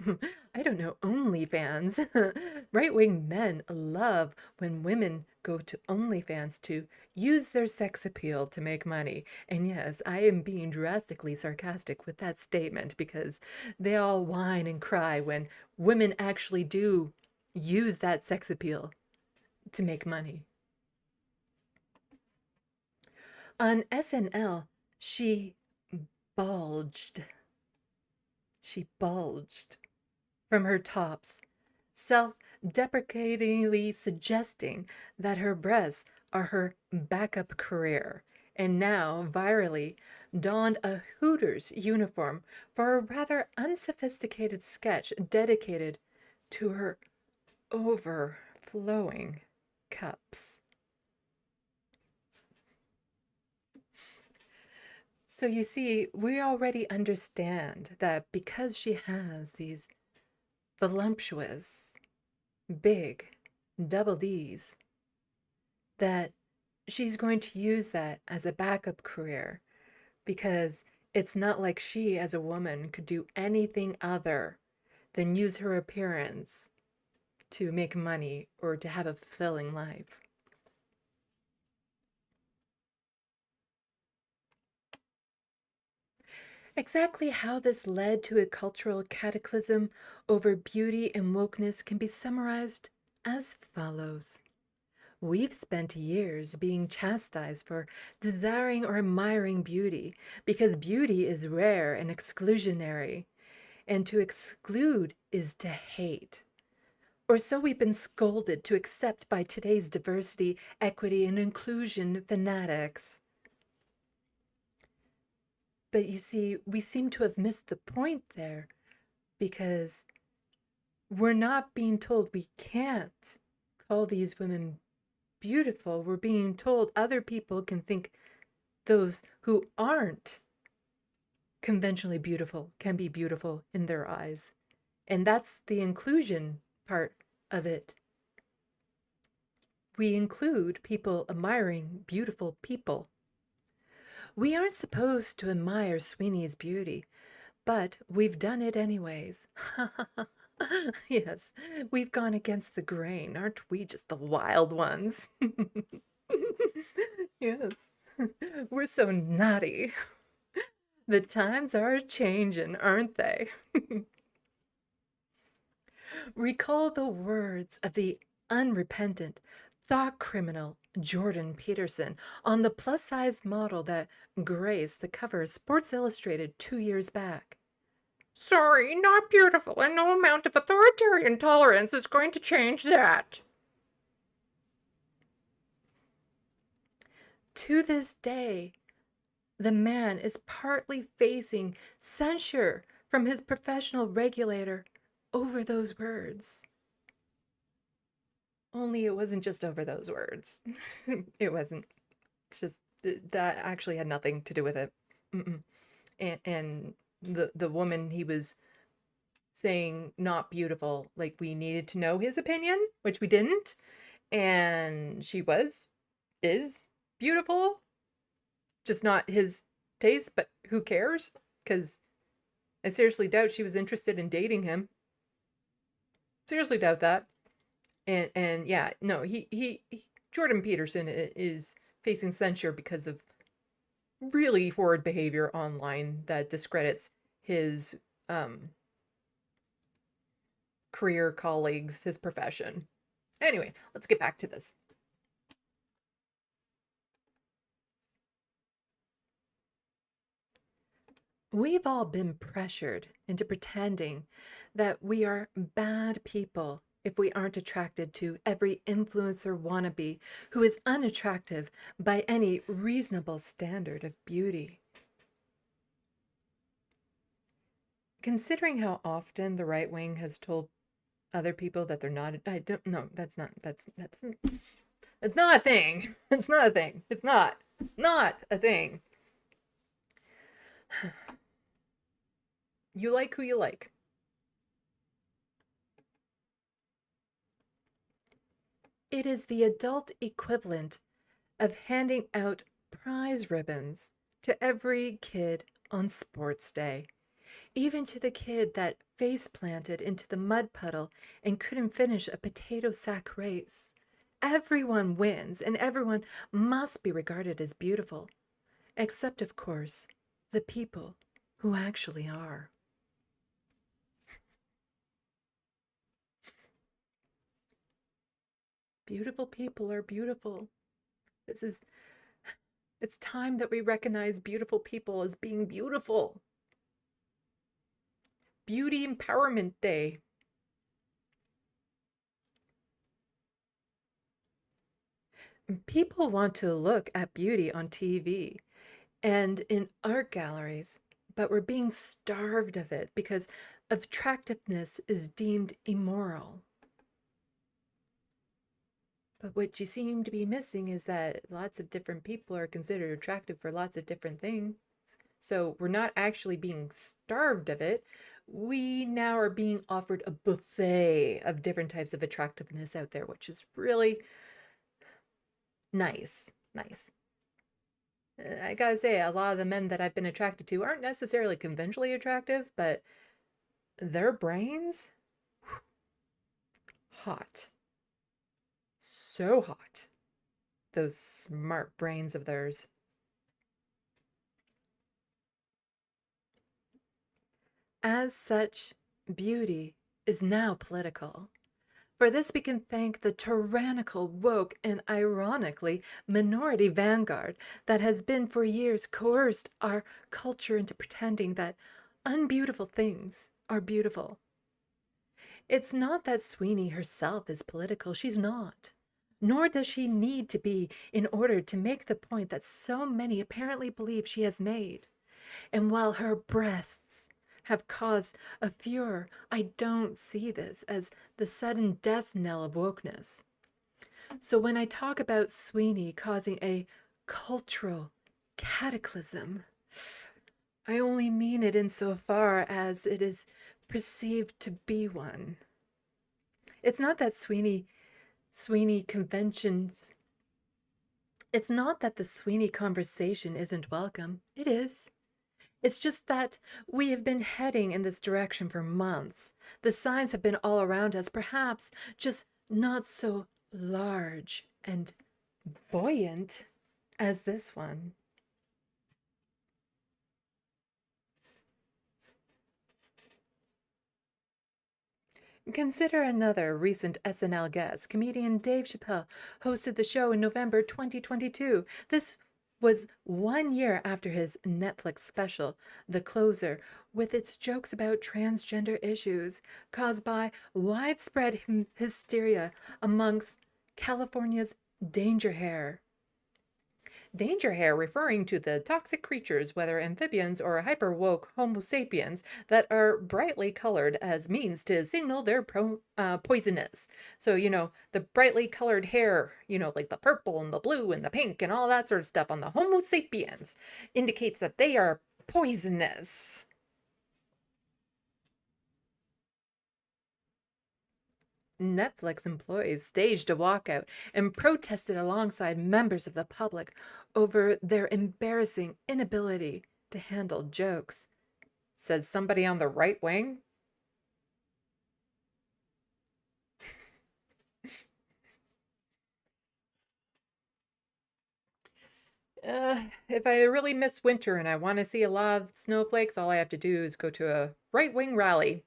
I don't know, OnlyFans. Right-wing men love when women go to OnlyFans to use their sex appeal to make money. And yes, I am being drastically sarcastic with that statement, because they all whine and cry when women actually do use that sex appeal to make money. On SNL, she bulged. She bulged from her tops, self-deprecatingly suggesting that her breasts are her backup career, and now virally donned a Hooters uniform for a rather unsophisticated sketch dedicated to her overflowing cups. So you see, we already understand that because she has these voluptuous, big double Ds, that she's going to use that as a backup career, because it's not like she as a woman could do anything other than use her appearance to make money or to have a fulfilling life. Exactly how this led to a cultural cataclysm over beauty and wokeness can be summarized as follows. We've spent years being chastised for desiring or admiring beauty, because beauty is rare and exclusionary, and to exclude is to hate. Or so we've been scolded to accept by today's diversity, equity, and inclusion fanatics. But you see, we seem to have missed the point there, because we're not being told we can't call these women beautiful. We're being told other people can think those who aren't conventionally beautiful can be beautiful in their eyes. And that's the inclusion part of it. We include people admiring beautiful people. We aren't supposed to admire Sweeney's beauty, but we've done it anyways. Yes, we've gone against the grain. Aren't we just the wild ones? Yes, we're so naughty. The times are changing, aren't they? Recall the words of the unrepentant, thought criminal Jordan Peterson on the plus-size model that graced the cover of Sports Illustrated 2 years back. Sorry, not beautiful, and no amount of authoritarian tolerance is going to change that. To this day, the man is partly facing censure from his professional regulator over those words. Only it wasn't just over those words. It wasn't. It's just that actually had nothing to do with it. And the woman he was saying not beautiful, like we needed to know his opinion, which we didn't. And she is beautiful, just not his taste, but who cares? Because I seriously doubt she was interested in dating him. Seriously doubt that. And yeah, no, he Jordan Peterson is facing censure because of really horrid behavior online that discredits his career colleagues, his profession. Anyway, let's get back to this. We've all been pressured into pretending that we are bad people if we aren't attracted to every influencer wannabe who is unattractive by any reasonable standard of beauty. Considering how often the right wing has told other people that they're not, I don't know, that's not a thing. It's not a thing. It's not a thing. You like who you like. It is the adult equivalent of handing out prize ribbons to every kid on sports day, even to the kid that face planted into the mud puddle and couldn't finish a potato sack race. Everyone wins, and everyone must be regarded as beautiful, except, of course, the people who actually are. Beautiful people are beautiful. It's time that we recognize beautiful people as being beautiful. Beauty Empowerment Day. People want to look at beauty on TV and in art galleries, but we're being starved of it because attractiveness is deemed immoral. But what you seem to be missing is that lots of different people are considered attractive for lots of different things. So we're not actually being starved of it. We now are being offered a buffet of different types of attractiveness out there, which is really nice. I gotta say, a lot of the men that I've been attracted to aren't necessarily conventionally attractive, but their brains, hot. So hot. Those smart brains of theirs. As such, beauty is now political. For this we can thank the tyrannical, woke, and ironically minority vanguard that has been for years coerced our culture into pretending that unbeautiful things are beautiful. It's not that Sweeney herself is political. She's not. Nor does she need to be in order to make the point that so many apparently believe she has made. And while her breasts have caused a furor, I don't see this as the sudden death knell of wokeness. So when I talk about Sweeney causing a cultural cataclysm, I only mean it insofar as it is perceived to be one. It's not that Sweeney conventions. It's not that the Sweeney conversation isn't welcome. It is. It's just that we have been heading in this direction for months. The signs have been all around us, perhaps just not so large and buoyant as this one. Consider another recent SNL guest. Comedian Dave Chappelle hosted the show in November 2022. This was 1 year after his Netflix special, The Closer, with its jokes about transgender issues caused by widespread hysteria amongst California's danger hare. Danger hare referring to the toxic creatures, whether amphibians or hyper-woke Homo sapiens, that are brightly colored as means to signal their poisonous. So, the brightly colored hair, like the purple and the blue and the pink and all that sort of stuff on the Homo sapiens indicates that they are poisonous. Netflix employees staged a walkout and protested alongside members of the public over their embarrassing inability to handle jokes, says somebody on the right wing. If I really miss winter and I want to see a lot of snowflakes, all I have to do is go to a right-wing rally.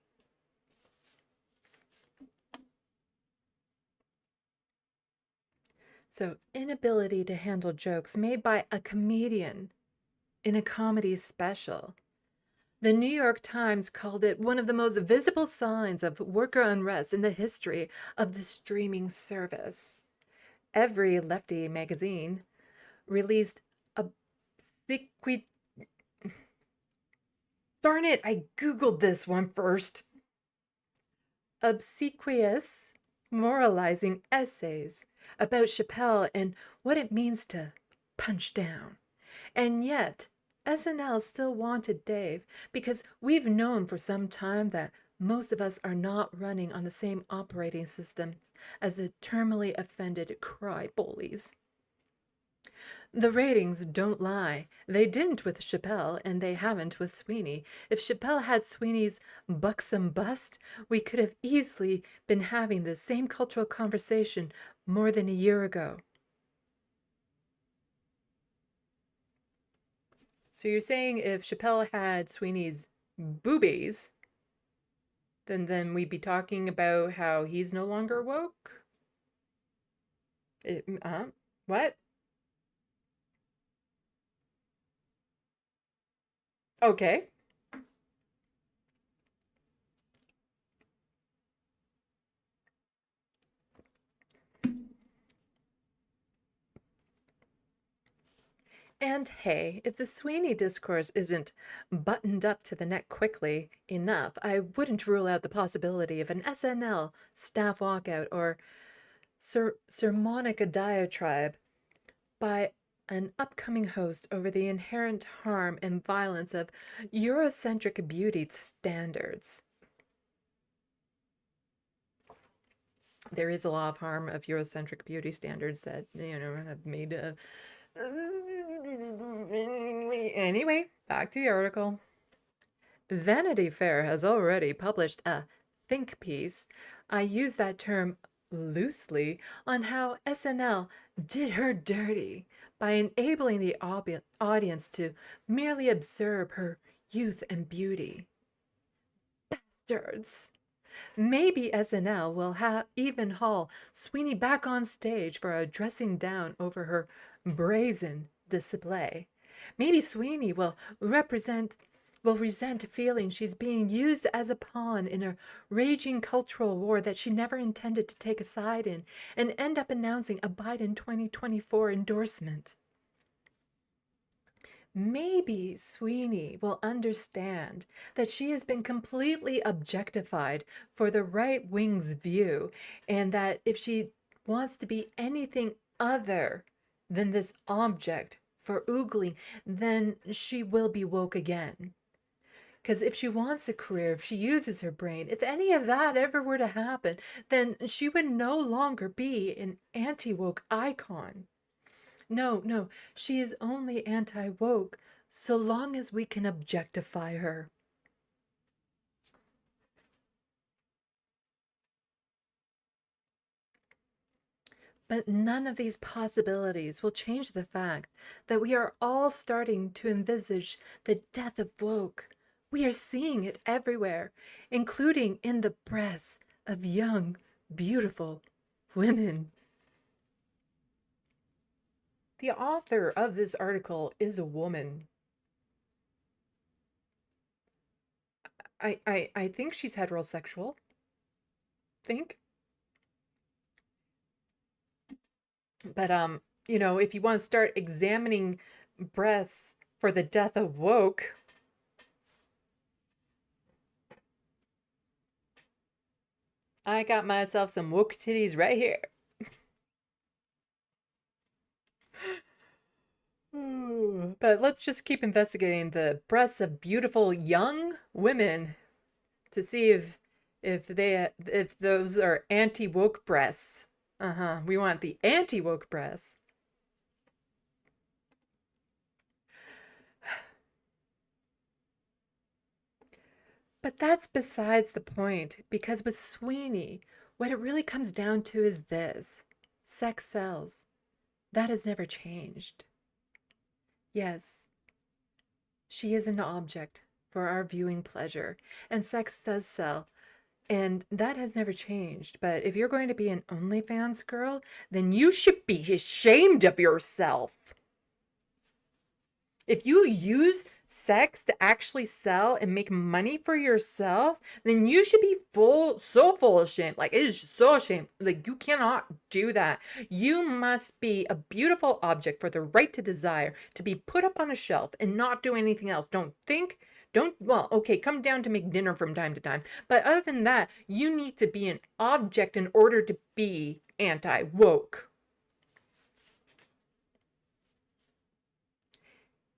So, inability to handle jokes made by a comedian in a comedy special. The New York Times called it one of the most visible signs of worker unrest in the history of the streaming service. Every Lefty magazine released darn it, I Googled this one first. Obsequious, moralizing essays about Chappelle and what it means to punch down. And yet, SNL still wanted Dave because we've known for some time that most of us are not running on the same operating systems as the terminally offended cry bullies. The ratings don't lie. They didn't with Chappelle, and they haven't with Sweeney. If Chappelle had Sweeney's buxom bust, we could have easily been having the same cultural conversation more than a year ago. So you're saying if Chappelle had Sweeney's boobies, then we'd be talking about how he's no longer woke? What? Okay. And hey, if the Sweeney discourse isn't buttoned up to the neck quickly enough, I wouldn't rule out the possibility of an SNL staff walkout or sermonic diatribe by an upcoming host over the inherent harm and violence of Eurocentric beauty standards. There is a lot of harm of Eurocentric beauty standards that, have made a... Anyway, back to the article. Vanity Fair has already published a think piece. I use that term loosely on how SNL did her dirty by enabling the audience to merely observe her youth and beauty. Bastards! Maybe SNL will even haul Sweeney back on stage for a dressing down over her brazen display. Maybe Sweeney will resent feeling she's being used as a pawn in a raging cultural war that she never intended to take a side in, and end up announcing a Biden 2024 endorsement. Maybe Sweeney will understand that she has been completely objectified for the right wing's view, and that if she wants to be anything other than this object for oogling, then she will be woke again. Because if she wants a career, if she uses her brain, if any of that ever were to happen, then she would no longer be an anti-woke icon. No, she is only anti-woke so long as we can objectify her. But none of these possibilities will change the fact that we are all starting to envisage the death of woke. We are seeing it everywhere, including in the breasts of young, beautiful women. The author of this article is a woman. I think she's heterosexual. Think. But you know, if you want to start examining breasts for the death of woke, I got myself some woke titties right here. But let's just keep investigating the breasts of beautiful young women to see if those are anti-woke breasts. We want the anti-woke breasts. But that's besides the point, because with Sweeney, what it really comes down to is this: sex sells. That has never changed. Yes, she is an object for our viewing pleasure, and sex does sell. And that has never changed. But if you're going to be an OnlyFans girl, then you should be ashamed of yourself. If you use sex to actually sell and make money for yourself, then you should be so full of shame. Like, it is so shame. Like, you cannot do that. You must be a beautiful object for the right to desire, to be put up on a shelf and not do anything else. Don't think. Well, okay, come down to make dinner from time to time. But other than that, you need to be an object in order to be anti-woke.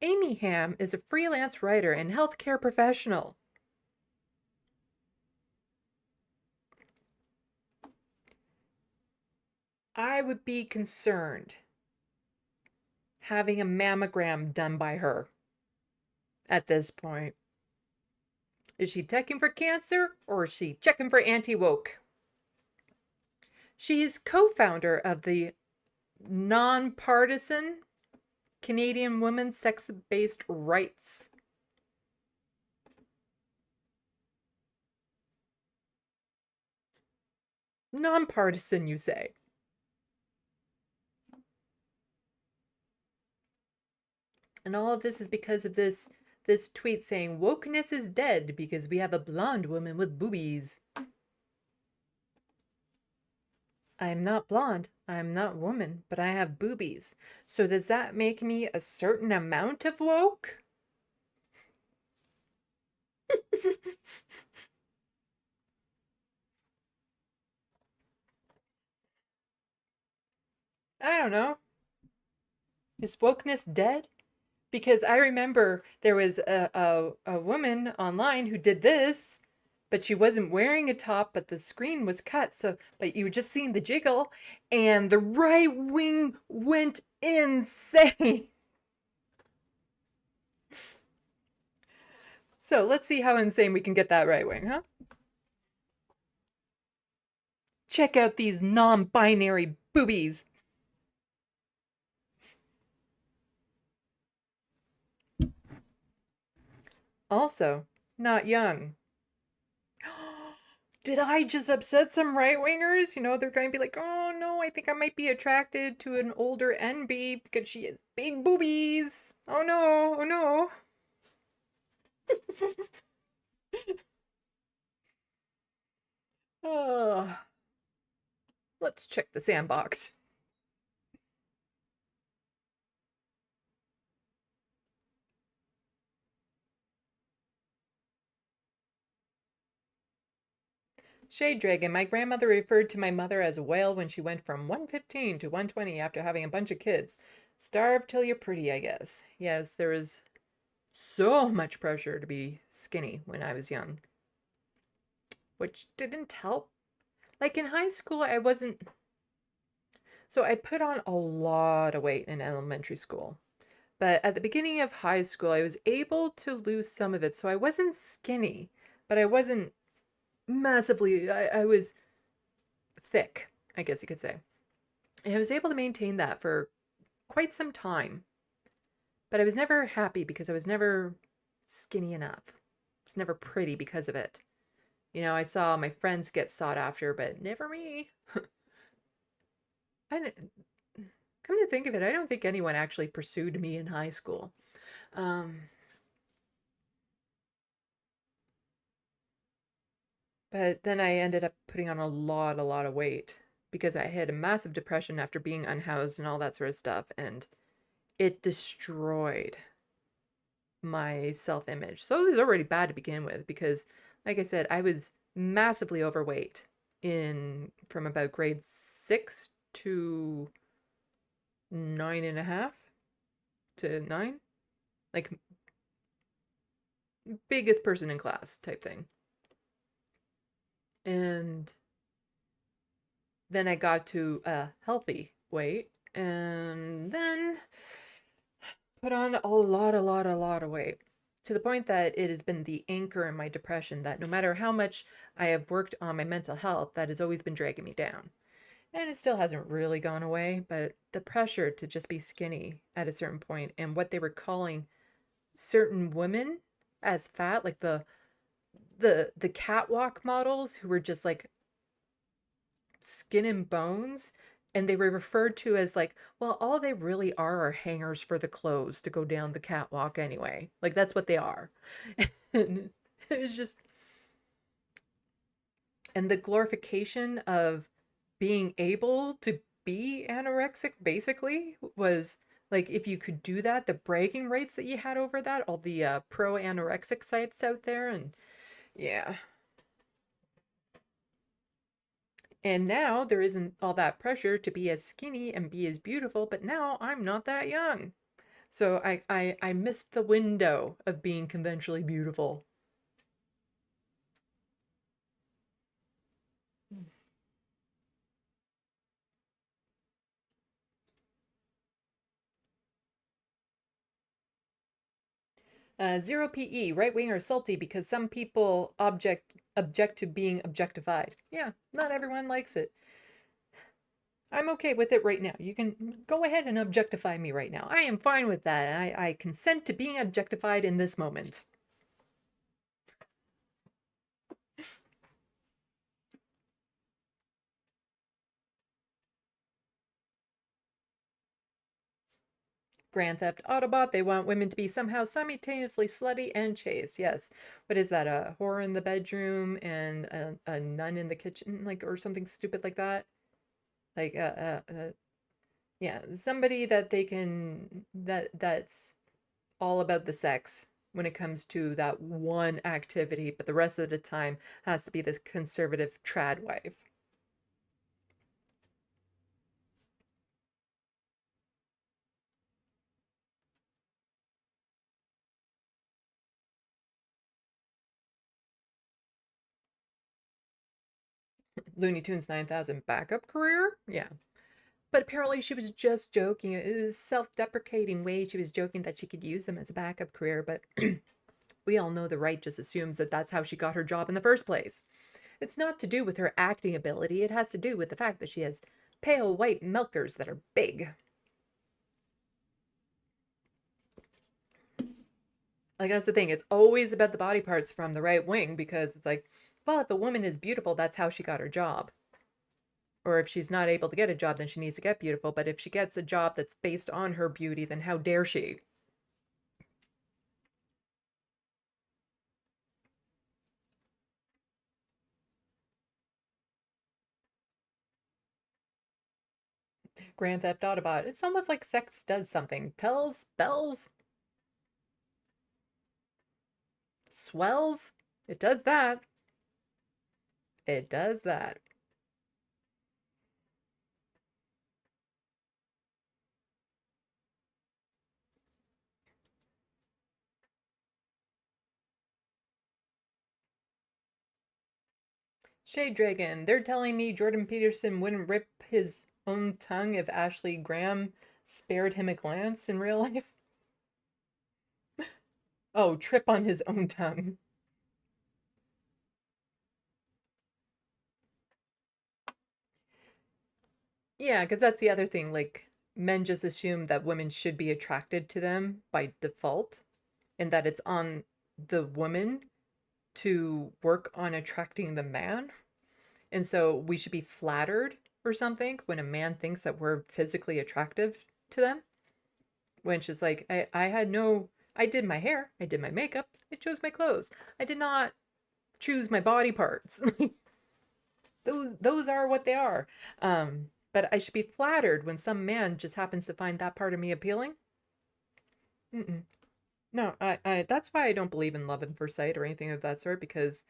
Amy Ham is a freelance writer and healthcare professional. I would be concerned having a mammogram done by her at this point. Is she checking for cancer or is she checking for anti-woke? She is co-founder of the nonpartisan Canadian Women's Sex-Based Rights. Nonpartisan, you say? And all of this is because of this tweet saying wokeness is dead because we have a blonde woman with boobies. I'm not blonde, I'm not woman, but I have boobies. So does that make me a certain amount of woke? I don't know. Is wokeness dead? Because I remember there was a woman online who did this, but she wasn't wearing a top, but the screen was cut. So, but you were just seeing the jiggle, and the right wing went insane. So let's see how insane we can get that right wing, huh? Check out these non-binary boobies. Also, not young. Did I just upset some right-wingers? You know, they're going to be like, oh no, I think I might be attracted to an older NB because she has big boobies. Oh no, oh no. Oh. Let's check the sandbox. Shade Dragon, my grandmother referred to my mother as a whale when she went from 115 to 120 after having a bunch of kids. Starve till you're pretty, I guess. Yes, there was so much pressure to be skinny when I was young, which didn't help. Like in high school, I wasn't. So I put on a lot of weight in elementary school. But at the beginning of high school, I was able to lose some of it. So I wasn't skinny, but I wasn't massively, I was thick, I guess you could say. And I was able to maintain that for quite some time. But I was never happy because I was never skinny enough. I was never pretty because of it. You know, I saw my friends get sought after, but never me. I, come to think of it, I don't think anyone actually pursued me in high school. Um, but then I ended up putting on a lot of weight because I had a massive depression after being unhoused and all that sort of stuff. And it destroyed my self-image. So it was already bad to begin with because, like I said, I was massively overweight in from about grade 6 to 9.5 to 9. Like biggest person in class type thing. And then I got to a healthy weight and then put on a lot of weight to the point that it has been the anchor in my depression that no matter how much I have worked on my mental health, that has always been dragging me down. And it still hasn't really gone away, but the pressure to just be skinny at a certain point and what they were calling certain women as fat, like the catwalk models who were just like skin and bones, and they were referred to as like, well, all they really are hangers for the clothes to go down the catwalk anyway. Like that's what they are. And it was just, and the glorification of being able to be anorexic basically was like, if you could do that, the bragging rights that you had over that, all the pro anorexic sites out there, and yeah. And now there isn't all that pressure to be as skinny and be as beautiful, but now I'm not that young. So I missed the window of being conventionally beautiful. 0 PE, right wing or salty because some people object to being objectified. Yeah, not everyone likes it. I'm okay with it right now. You can go ahead and objectify me right now. I am fine with that. I consent to being objectified in this moment. Grand Theft Autobot, they want women to be somehow simultaneously slutty and chaste. Yes. What is that? A whore in the bedroom and a nun in the kitchen, like, or something stupid like that? Like, yeah, somebody that they can, that's all about the sex when it comes to that one activity, but the rest of the time has to be this conservative trad wife. Looney Tunes 9000 backup career? Yeah. But apparently she was just joking. It was a self-deprecating way. She was joking that she could use them as a backup career, but we all know the right just assumes that that's how she got her job in the first place. It's not to do with her acting ability. It has to do with the fact that she has pale white milkers that are big. Like, that's the thing. It's always about the body parts from the right wing because it's like, well, if a woman is beautiful, that's how she got her job. Or if she's not able to get a job, then she needs to get beautiful. But if she gets a job that's based on her beauty, then how dare she? Grand Theft Autobot. It's almost like sex does something. Tells, bells, swells. It does that. It does that. Shade Dragon. They're telling me Jordan Peterson wouldn't rip his own tongue if Ashley Graham spared him a glance in real life. Oh, trip on his own tongue. Yeah, because that's the other thing. Like, men just assume that women should be attracted to them by default and that it's on the woman to work on attracting the man. And so we should be flattered or something when a man thinks that we're physically attractive to them. Which is like, I did my hair, I did my makeup, I chose my clothes. I did not choose my body parts. Those are what they are. But I should be flattered when some man just happens to find that part of me appealing. Mm-mm. No, that's why I don't believe in love at first sight or anything of that sort, because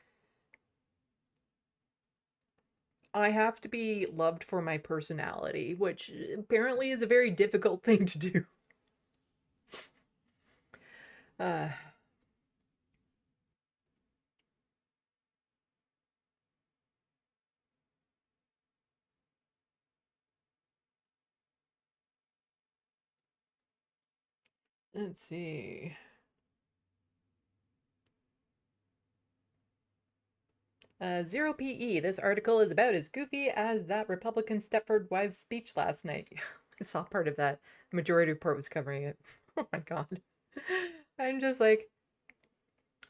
I have to be loved for my personality, which apparently is a very difficult thing to do. Uh, let's see. Zero PE. This article is about as goofy as that Republican Stepford Wives speech last night. I saw part of that. The majority report was covering it. Oh my god. I'm just like,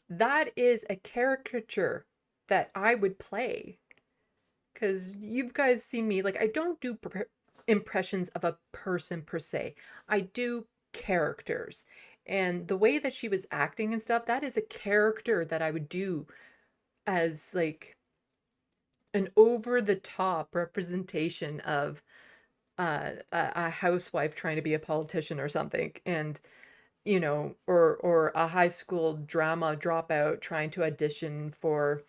that is a caricature that I would play. Because you guys see me, like, I don't do impressions of a person per se. I do characters. And the way that she was acting and stuff, that is a character that I would do as, like, an over-the-top representation of a housewife trying to be a politician or something. And or a high school drama dropout trying to audition for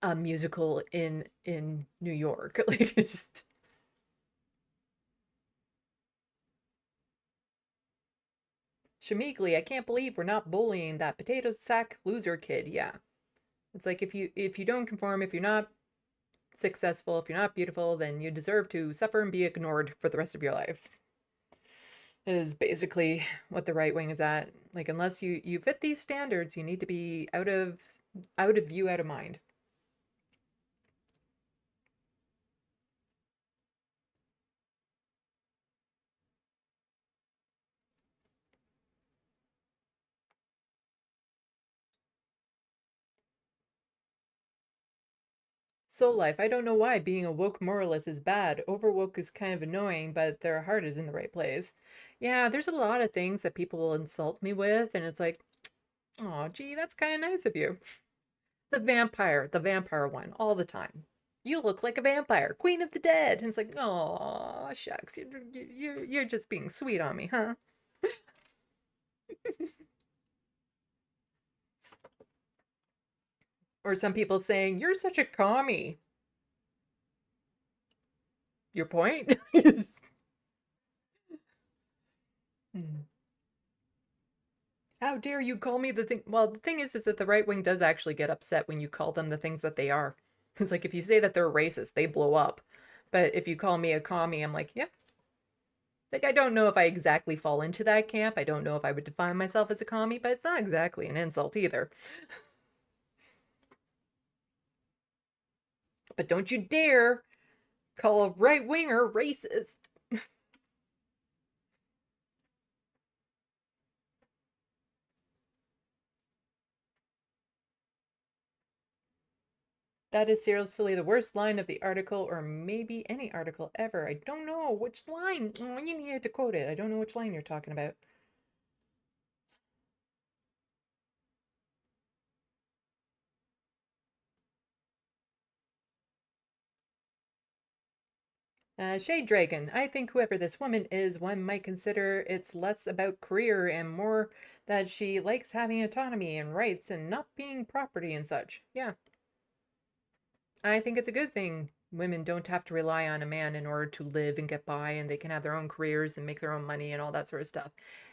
a musical in New York. Like, it's just Shamigli, I can't believe we're not bullying that potato sack loser kid. Yeah. It's like, if you don't conform, if you're not successful, if you're not beautiful, then you deserve to suffer and be ignored for the rest of your life. Is basically what the right wing is at. Like, unless you fit these standards, you need to be out of view, out of mind. Soul Life, I don't know why being a woke moralist is bad. Overwoke is kind of annoying, but their heart is in the right place. Yeah, there's a lot of things that people will insult me with, and it's like, oh, gee, that's kind of nice of you. The vampire one, all the time. You look like a vampire, Queen of the Dead. And it's like, oh, shucks, you're just being sweet on me, huh? Or some people saying, you're such a commie. Your point? Hmm. How dare you call me the thing? Well, the thing is that the right wing does actually get upset when you call them the things that they are. It's like, if you say that they're racist, they blow up. But if you call me a commie, I'm like, yeah. Like, I don't know if I exactly fall into that camp. I don't know if I would define myself as a commie, but it's not exactly an insult either. But don't you dare call a right winger racist. That is seriously the worst line of the article, or maybe any article ever. I don't know which line. Oh, you need to quote it. I don't know which line you're talking about. Shade Dragon. I think whoever this woman is, one might consider it's less about career and more that she likes having autonomy and rights and not being property and such. Yeah. I think it's a good thing women don't have to rely on a man in order to live and get by, and they can have their own careers and make their own money and all that sort of stuff.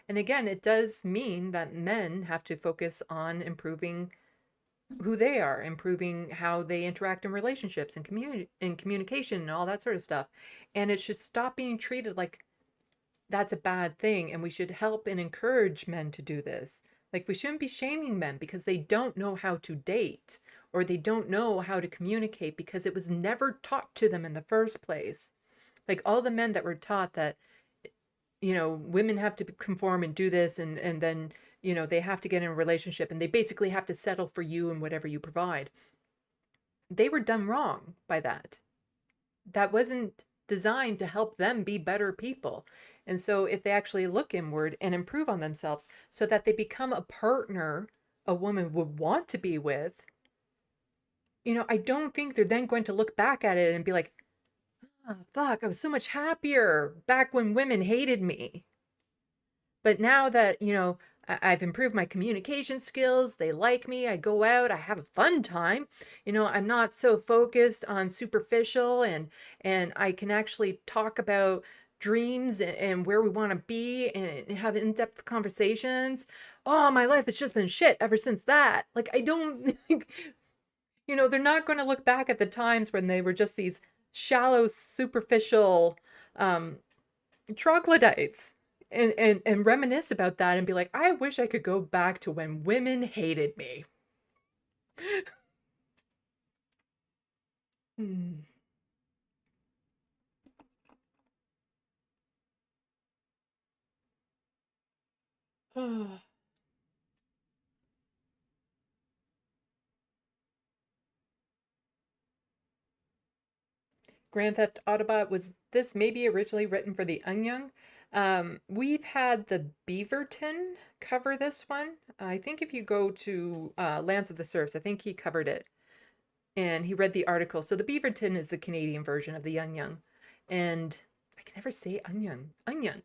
And again, it does mean that men have to focus on improving who they are, improving how they interact in relationships and communication and all that sort of stuff. And it should stop being treated like that's a bad thing, and we should help and encourage men to do this. Like, we shouldn't be shaming men because they don't know how to date, or they don't know how to communicate because it was never taught to them in the first place. Like, all the men that were taught that women have to conform and do this, and then, they have to get in a relationship, and they basically have to settle for you and whatever you provide. They were done wrong by that. That wasn't designed to help them be better people. And so if they actually look inward and improve on themselves so that they become a partner a woman would want to be with, I don't think they're then going to look back at it and be like, oh, fuck, I was so much happier back when women hated me. But now that, I've improved my communication skills, they like me, I go out, I have a fun time. I'm not so focused on superficial, and I can actually talk about dreams and where we want to be and have in-depth conversations. Oh, my life has just been shit ever since that. Like, I don't they're not going to look back at the times when they were just these shallow, superficial troglodytes and reminisce about that and be like, I wish I could go back to when women hated me. Hmm. Grand Theft Autobot, was this maybe originally written for the Unyoung? We've had the Beaverton cover this one. I think if you go to Lance of the Surfs, I think he covered it. And he read the article. So the Beaverton is the Canadian version of the Unyoung. And I can never say Onion. Onion.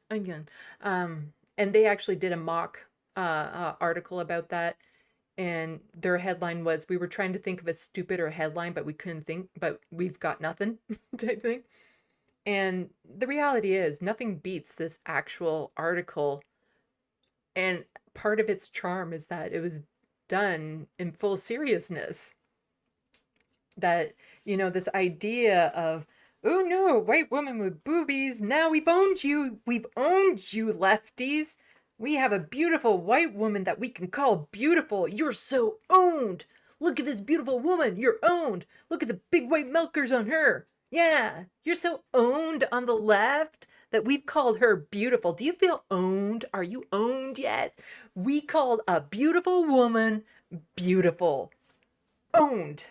And they actually did a mock article about that. And their headline was, we were trying to think of a stupider headline, but we couldn't think, but we've got nothing type thing. And the reality is, nothing beats this actual article. And part of its charm is that it was done in full seriousness. That, this idea of, oh no, white woman with boobies, now we've owned you, lefties. We have a beautiful white woman that we can call beautiful. You're so owned. Look at this beautiful woman. You're owned. Look at the big white milkers on her. Yeah, you're so owned on the left that we've called her beautiful. Do you feel owned? Are you owned yet? We called a beautiful woman beautiful. Owned.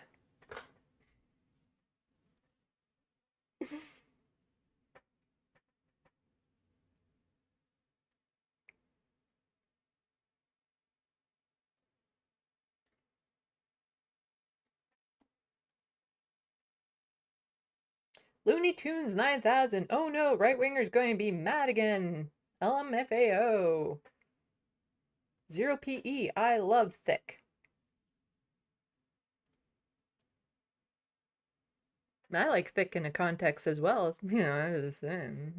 Looney Tunes 9000. Oh no, right winger's going to be mad again. LMFAO. 0PE. I love thick. I like thick in a context as well. It's the same.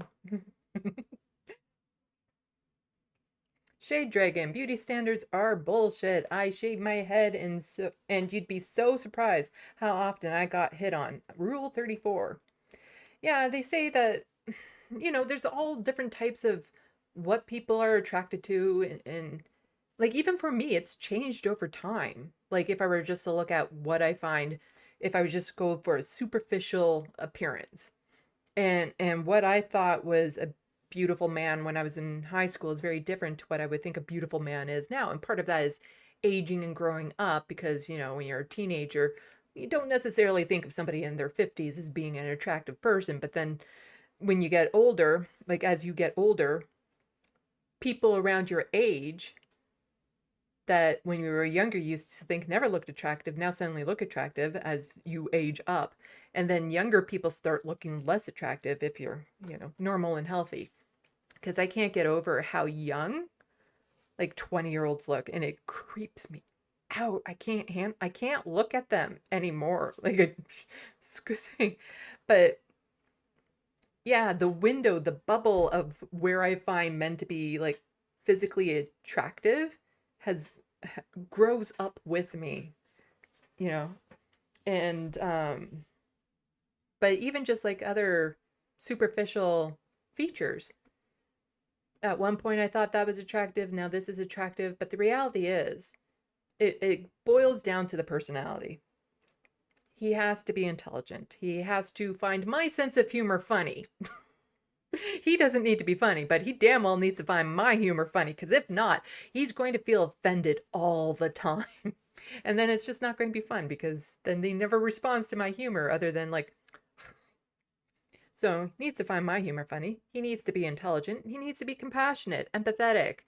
Shade Dragon. Beauty standards are bullshit. I shave my head and you'd be so surprised how often I got hit on. Rule 34. Yeah, they say that, there's all different types of what people are attracted to. And like, even for me, it's changed over time. Like, if I were just to look at what I find, if I would just go for a superficial appearance, and what I thought was a beautiful man when I was in high school is very different to what I would think a beautiful man is now. And part of that is aging and growing up, because, when you're a teenager, you don't necessarily think of somebody in their 50s as being an attractive person. But then when you get older, like as you get older, people around your age that when you were younger you used to think never looked attractive now suddenly look attractive as you age up. And then younger people start looking less attractive if you're, normal and healthy. Because I can't get over how young like 20-year-olds look, and it creeps me out. I can't look at them anymore. Like, it's a good thing. But yeah, the window, the bubble of where I find men to be like physically attractive has grows up with me, you know. And but even just like other superficial features. At one point I thought that was attractive, now this is attractive, but the reality is it boils down to the personality. He has to be intelligent. He has to find my sense of humor funny. He doesn't need to be funny, but he damn well needs to find my humor funny, because if not, he's going to feel offended all the time. And then it's just not going to be fun, because then he never responds to my humor other than like, so he needs to find my humor funny. He needs to be intelligent. He needs to be compassionate, empathetic.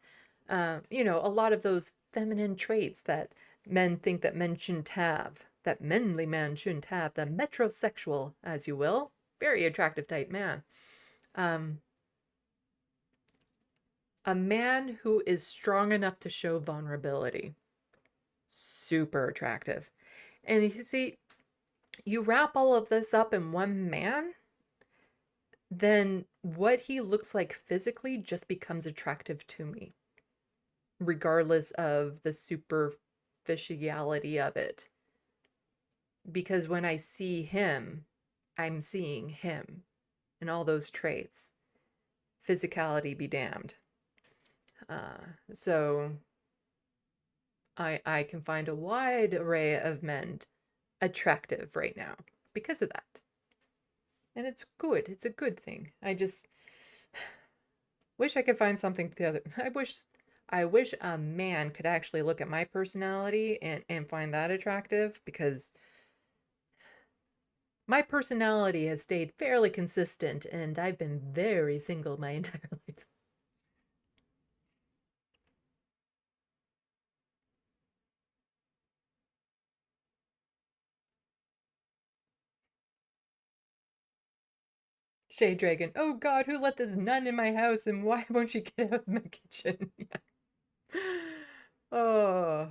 You know, a lot of those feminine traits that men think that men shouldn't have, that manly man shouldn't have, the metrosexual, as you will, very attractive type man. Um, a man who is strong enough to show vulnerability. Super attractive. And you see, you wrap all of this up in one man, then what he looks like physically just becomes attractive to me, regardless of the superficiality of it. Because when I see him, I'm seeing him and all those traits. Physicality be damned. So I can find a wide array of men attractive right now because of that. And it's good. It's a good thing. I just wish I could find something the other. I wish a man could actually look at my personality and find that attractive, because my personality has stayed fairly consistent and I've been very single my entire life. Shade Dragon, oh God, who let this nun in my house and why won't she get out of my kitchen? Oh,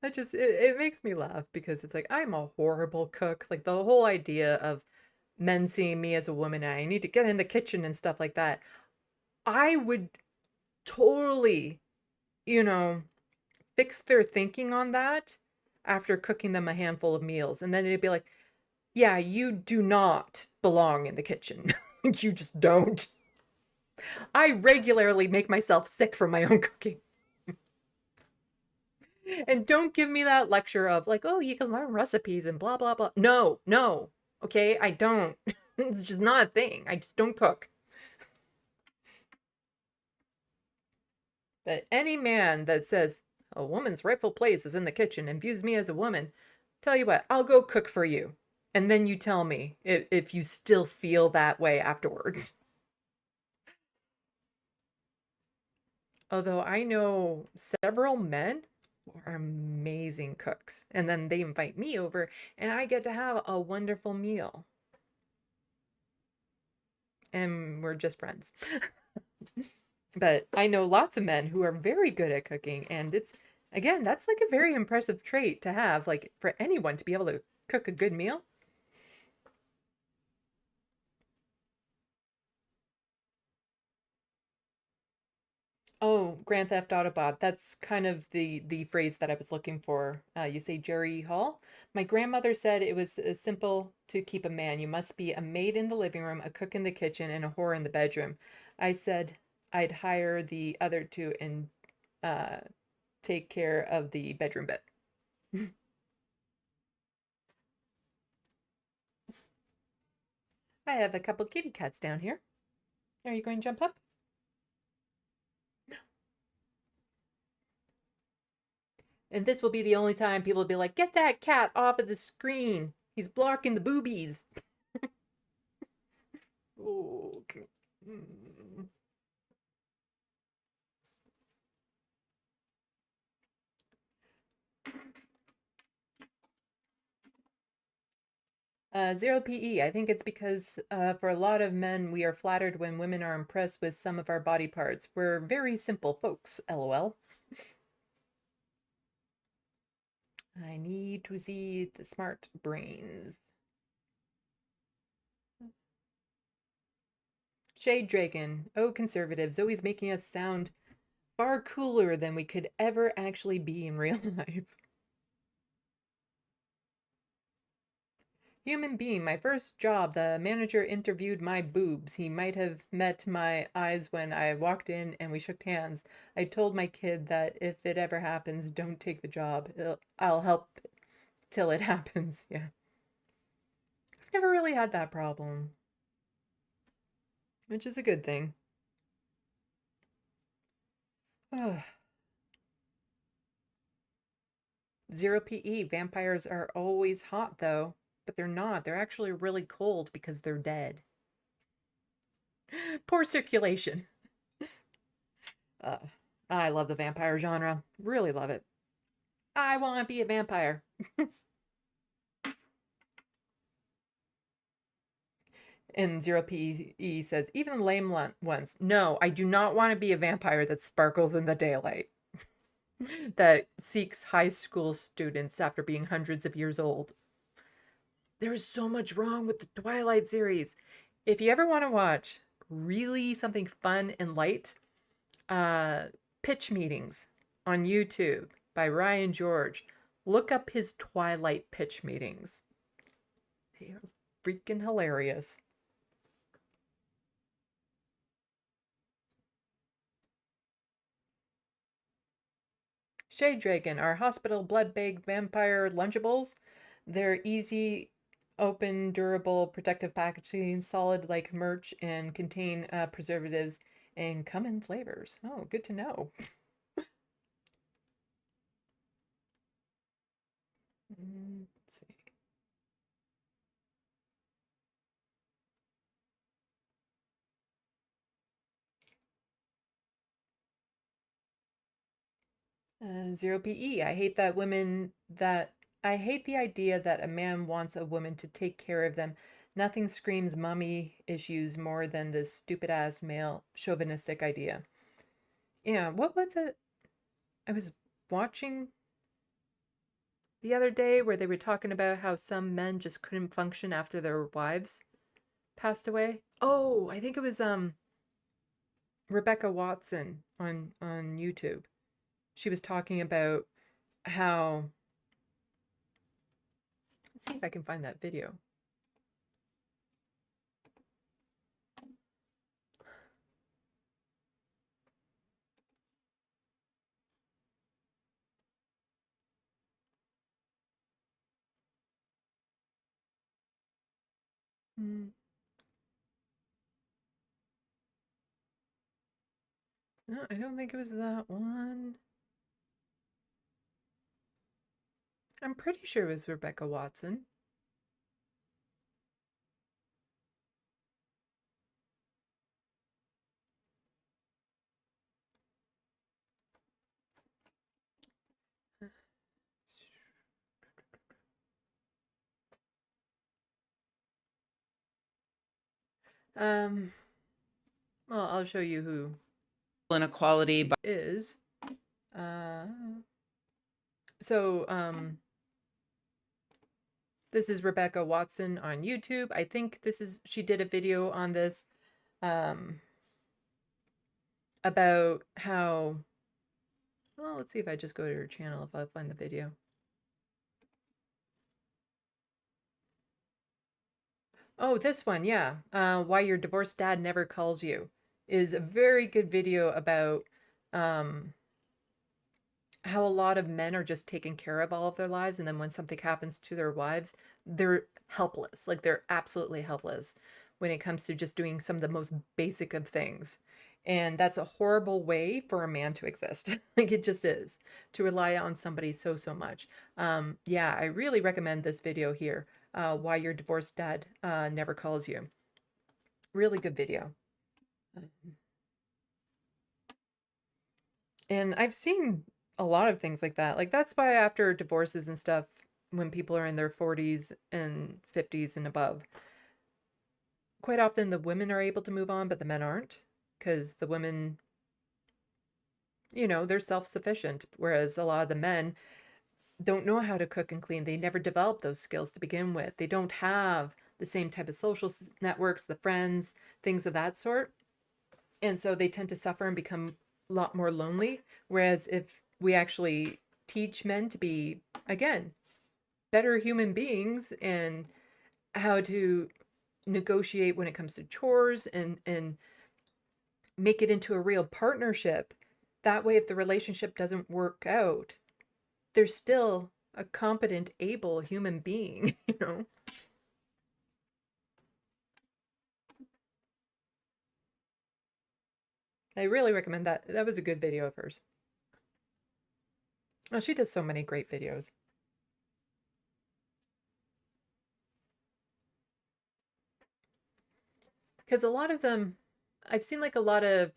it makes me laugh, because it's like, I'm a horrible cook. Like, the whole idea of men seeing me as a woman and I need to get in the kitchen and stuff like that. I would totally, you know, fix their thinking on that after cooking them a handful of meals. And then it'd be like, yeah, you do not belong in the kitchen. You just don't. I regularly make myself sick from my own cooking. And don't give me that lecture of like, oh, you can learn recipes and blah, blah, blah. No, no. Okay, I don't. It's just not a thing. I just don't cook. That any man that says a woman's rightful place is in the kitchen and views me as a woman, tell you what, I'll go cook for you. And then you tell me if you still feel that way afterwards. Although I know several men who are amazing cooks, and then they invite me over and I get to have a wonderful meal. And we're just friends. But I know lots of men who are very good at cooking, and it's, again, that's like a very impressive trait to have, like, for anyone to be able to cook a good meal. Oh, Grand Theft Autobot. That's kind of the phrase that I was looking for. You say Jerry Hall. My grandmother said it was simple to keep a man. You must be a maid in the living room, a cook in the kitchen, and a whore in the bedroom. I said I'd hire the other two and uh, take care of the bedroom bit. I have a couple kitty cats down here. Are you going to jump up? And this will be the only time people will be like, get that cat off of the screen. He's blocking the boobies. Okay. Mm. 0 PE. I think it's because for a lot of men, we are flattered when women are impressed with some of our body parts. We're very simple folks, lol. I need to see the smart brains. Shade Dragon. Oh, conservatives, always making us sound far cooler than we could ever actually be in real life. Human being, my first job, the manager interviewed my boobs. He might have met my eyes when I walked in and we shook hands. I told my kid that if it ever happens, don't take the job. I'll help till it happens. Yeah. I've never really had that problem. which is a good thing. Ugh. Zero PE. Vampires are always hot, though, but they're not. They're actually really cold because they're dead. Poor circulation. I love the vampire genre. Really love it. I want to be a vampire. And Zero PE says, even lame ones. No, I do not want to be a vampire that sparkles in the daylight. That seeks high school students after being hundreds of years old. There's so much wrong with the Twilight series. If you ever want to watch really something fun and light, pitch meetings on YouTube by Ryan George. Look up his Twilight pitch meetings. They are freaking hilarious. Shade Dragon are hospital blood bag vampire Lunchables. They're easy, open, durable, protective packaging, solid like merch, and contain preservatives and come in flavors. Oh, good to know. Let's see. Zero PE. I hate I hate the idea that a man wants a woman to take care of them. Nothing screams mommy issues more than this stupid ass male chauvinistic idea. Yeah, what was it? I was watching the other day where they were talking about how some men just couldn't function after their wives passed away. Oh, I think it was Rebecca Watson on YouTube. She was talking about how, let's see if I can find that video. No, I don't think it was that one. I'm pretty sure it was Rebecca Watson. Um, well, I'll show you who inequality is. So, this is Rebecca Watson on YouTube. I think she did a video on this, about how, well, let's see if I just go to her channel if I find the video. Oh, this one, yeah. Why Your Divorced Dad Never Calls You is a very good video about how a lot of men are just taking care of all of their lives, and then when something happens to their wives, they're helpless. Like they're absolutely helpless when it comes to just doing some of the most basic of things. And that's a horrible way for a man to exist. Like it just is, to rely on somebody so much. Yeah, I really recommend this video here. Why Your Divorced Dad Never Calls You. Really good video. And I've seen a lot of things like that. Like that's why after divorces and stuff, when people are in their 40s and 50s and above, quite often the women are able to move on, but the men aren't, because the women, they're self-sufficient, whereas a lot of the men don't know how to cook and clean. They never develop those skills to begin with. They don't have the same type of social networks, the friends, things of that sort. And so they tend to suffer and become a lot more lonely. Whereas if we actually teach men to be, again, better human beings and how to negotiate when it comes to chores and make it into a real partnership, that way if the relationship doesn't work out, they're still a competent, able human being, I really recommend that. That was a good video of hers. Oh, she does so many great videos. Because a lot of them, I've seen like a lot of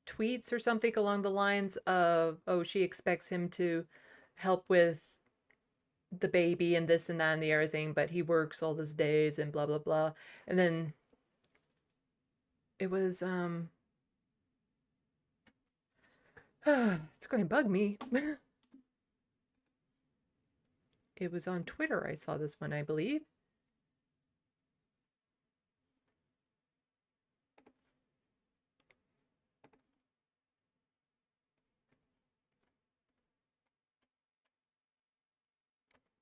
tweets or something along the lines of, oh, she expects him to help with the baby and this and that and the other thing, but he works all his days and blah, blah, blah. And then it was, it's going to bug me. It was on Twitter. I saw this one, I believe.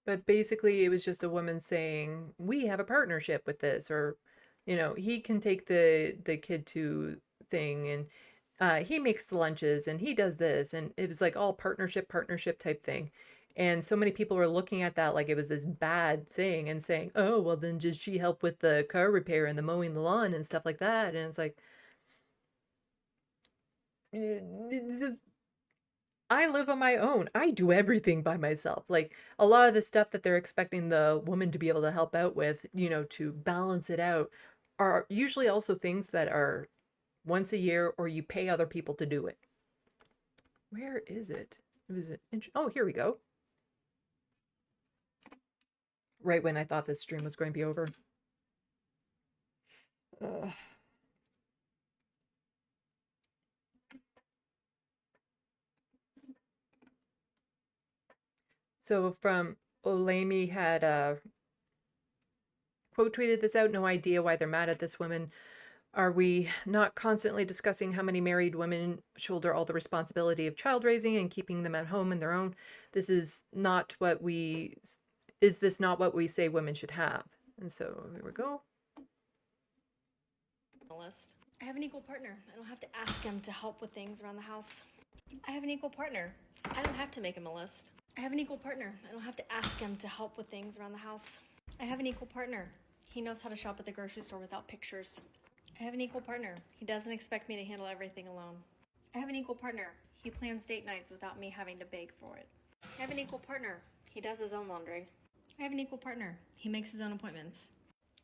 But basically, it was just a woman saying, "We have a partnership with this," or, you know, he can take the kid to thing, and he makes the lunches, and he does this, and it was like all partnership type thing. And so many people were looking at that like it was this bad thing and saying, "Oh, well, then does she help with the car repair and the mowing the lawn and stuff like that?" And it's like, it's just I live on my own. I do everything by myself. Like a lot of the stuff that they're expecting the woman to be able to help out with, you know, to balance it out, are usually also things that are once a year or you pay other people to do it. Where is it? It was oh, here we go. Right when I thought this stream was going to be over. So from Olami had quote tweeted this out. No idea why they're mad at this woman. Are we not constantly discussing how many married women shoulder all the responsibility of child raising and keeping them at home in their own? This is not what we, is this not what we say women should have? And so here we go. List. I have an equal partner. I don't have to ask him to help with things around the house. I have an equal partner. I don't have to make him a list. I have an equal partner. I don't have to ask him to help with things around the house. I have an equal partner. He knows how to shop at the grocery store without pictures. I have an equal partner. He doesn't expect me to handle everything alone. I have an equal partner. He plans date nights without me having to beg for it. I have an equal partner. He does his own laundry. I have an equal partner. He makes his own appointments.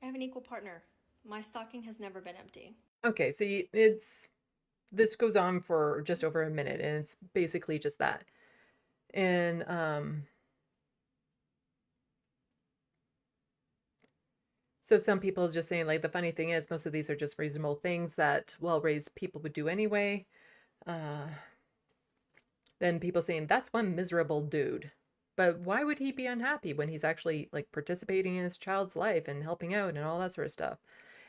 I have an equal partner. My stocking has never been empty. Okay, so it's, this goes on for just over a minute, and it's basically just that. And so some people just saying, like, the funny thing is most of these are just reasonable things that well-raised people would do anyway. Then people saying, that's one miserable dude. But why would he be unhappy when he's actually like participating in his child's life and helping out and all that sort of stuff?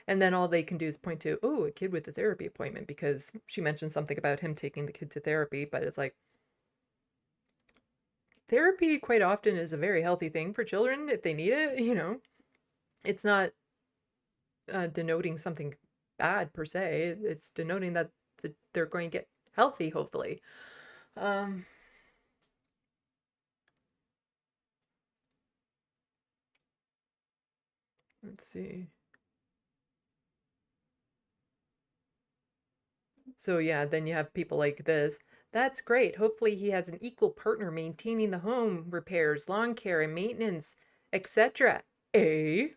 And then all they can do is point to, oh, a kid with a therapy appointment, because she mentioned something about him taking the kid to therapy, but it's like, therapy quite often is a very healthy thing for children if they need it, you know. It's not denoting something bad per se. It's denoting that they're going to get healthy, hopefully. Let's see. So yeah, then you have people like this. That's great. Hopefully he has an equal partner maintaining the home, repairs, lawn care, and maintenance, etc. And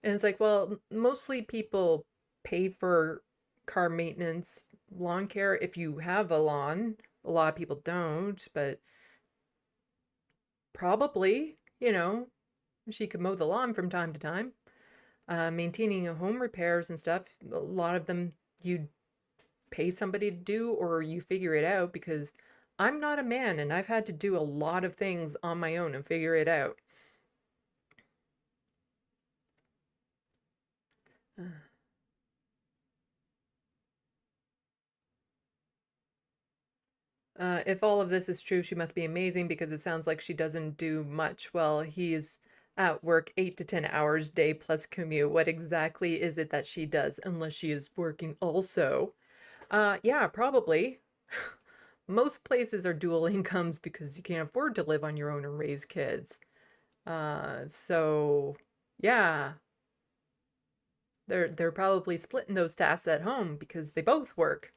it's like, well, mostly people pay for car maintenance, lawn care if you have a lawn. A lot of people don't, but probably, you know, she could mow the lawn from time to time. Maintaining home repairs and stuff, a lot of them you pay somebody to do or you figure it out, because I'm not a man and I've had to do a lot of things on my own and figure it out. If all of this is true, she must be amazing, because it sounds like she doesn't do much while he's at work 8 to 10 hours a day plus commute. What exactly is it that she does, unless she is working also? Yeah, probably. Most places are dual incomes because you can't afford to live on your own and raise kids. So yeah. They're probably splitting those tasks at home because they both work.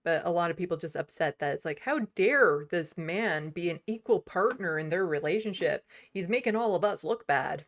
But a lot of people just upset that it's like, how dare this man be an equal partner in their relationship? He's making all of us look bad.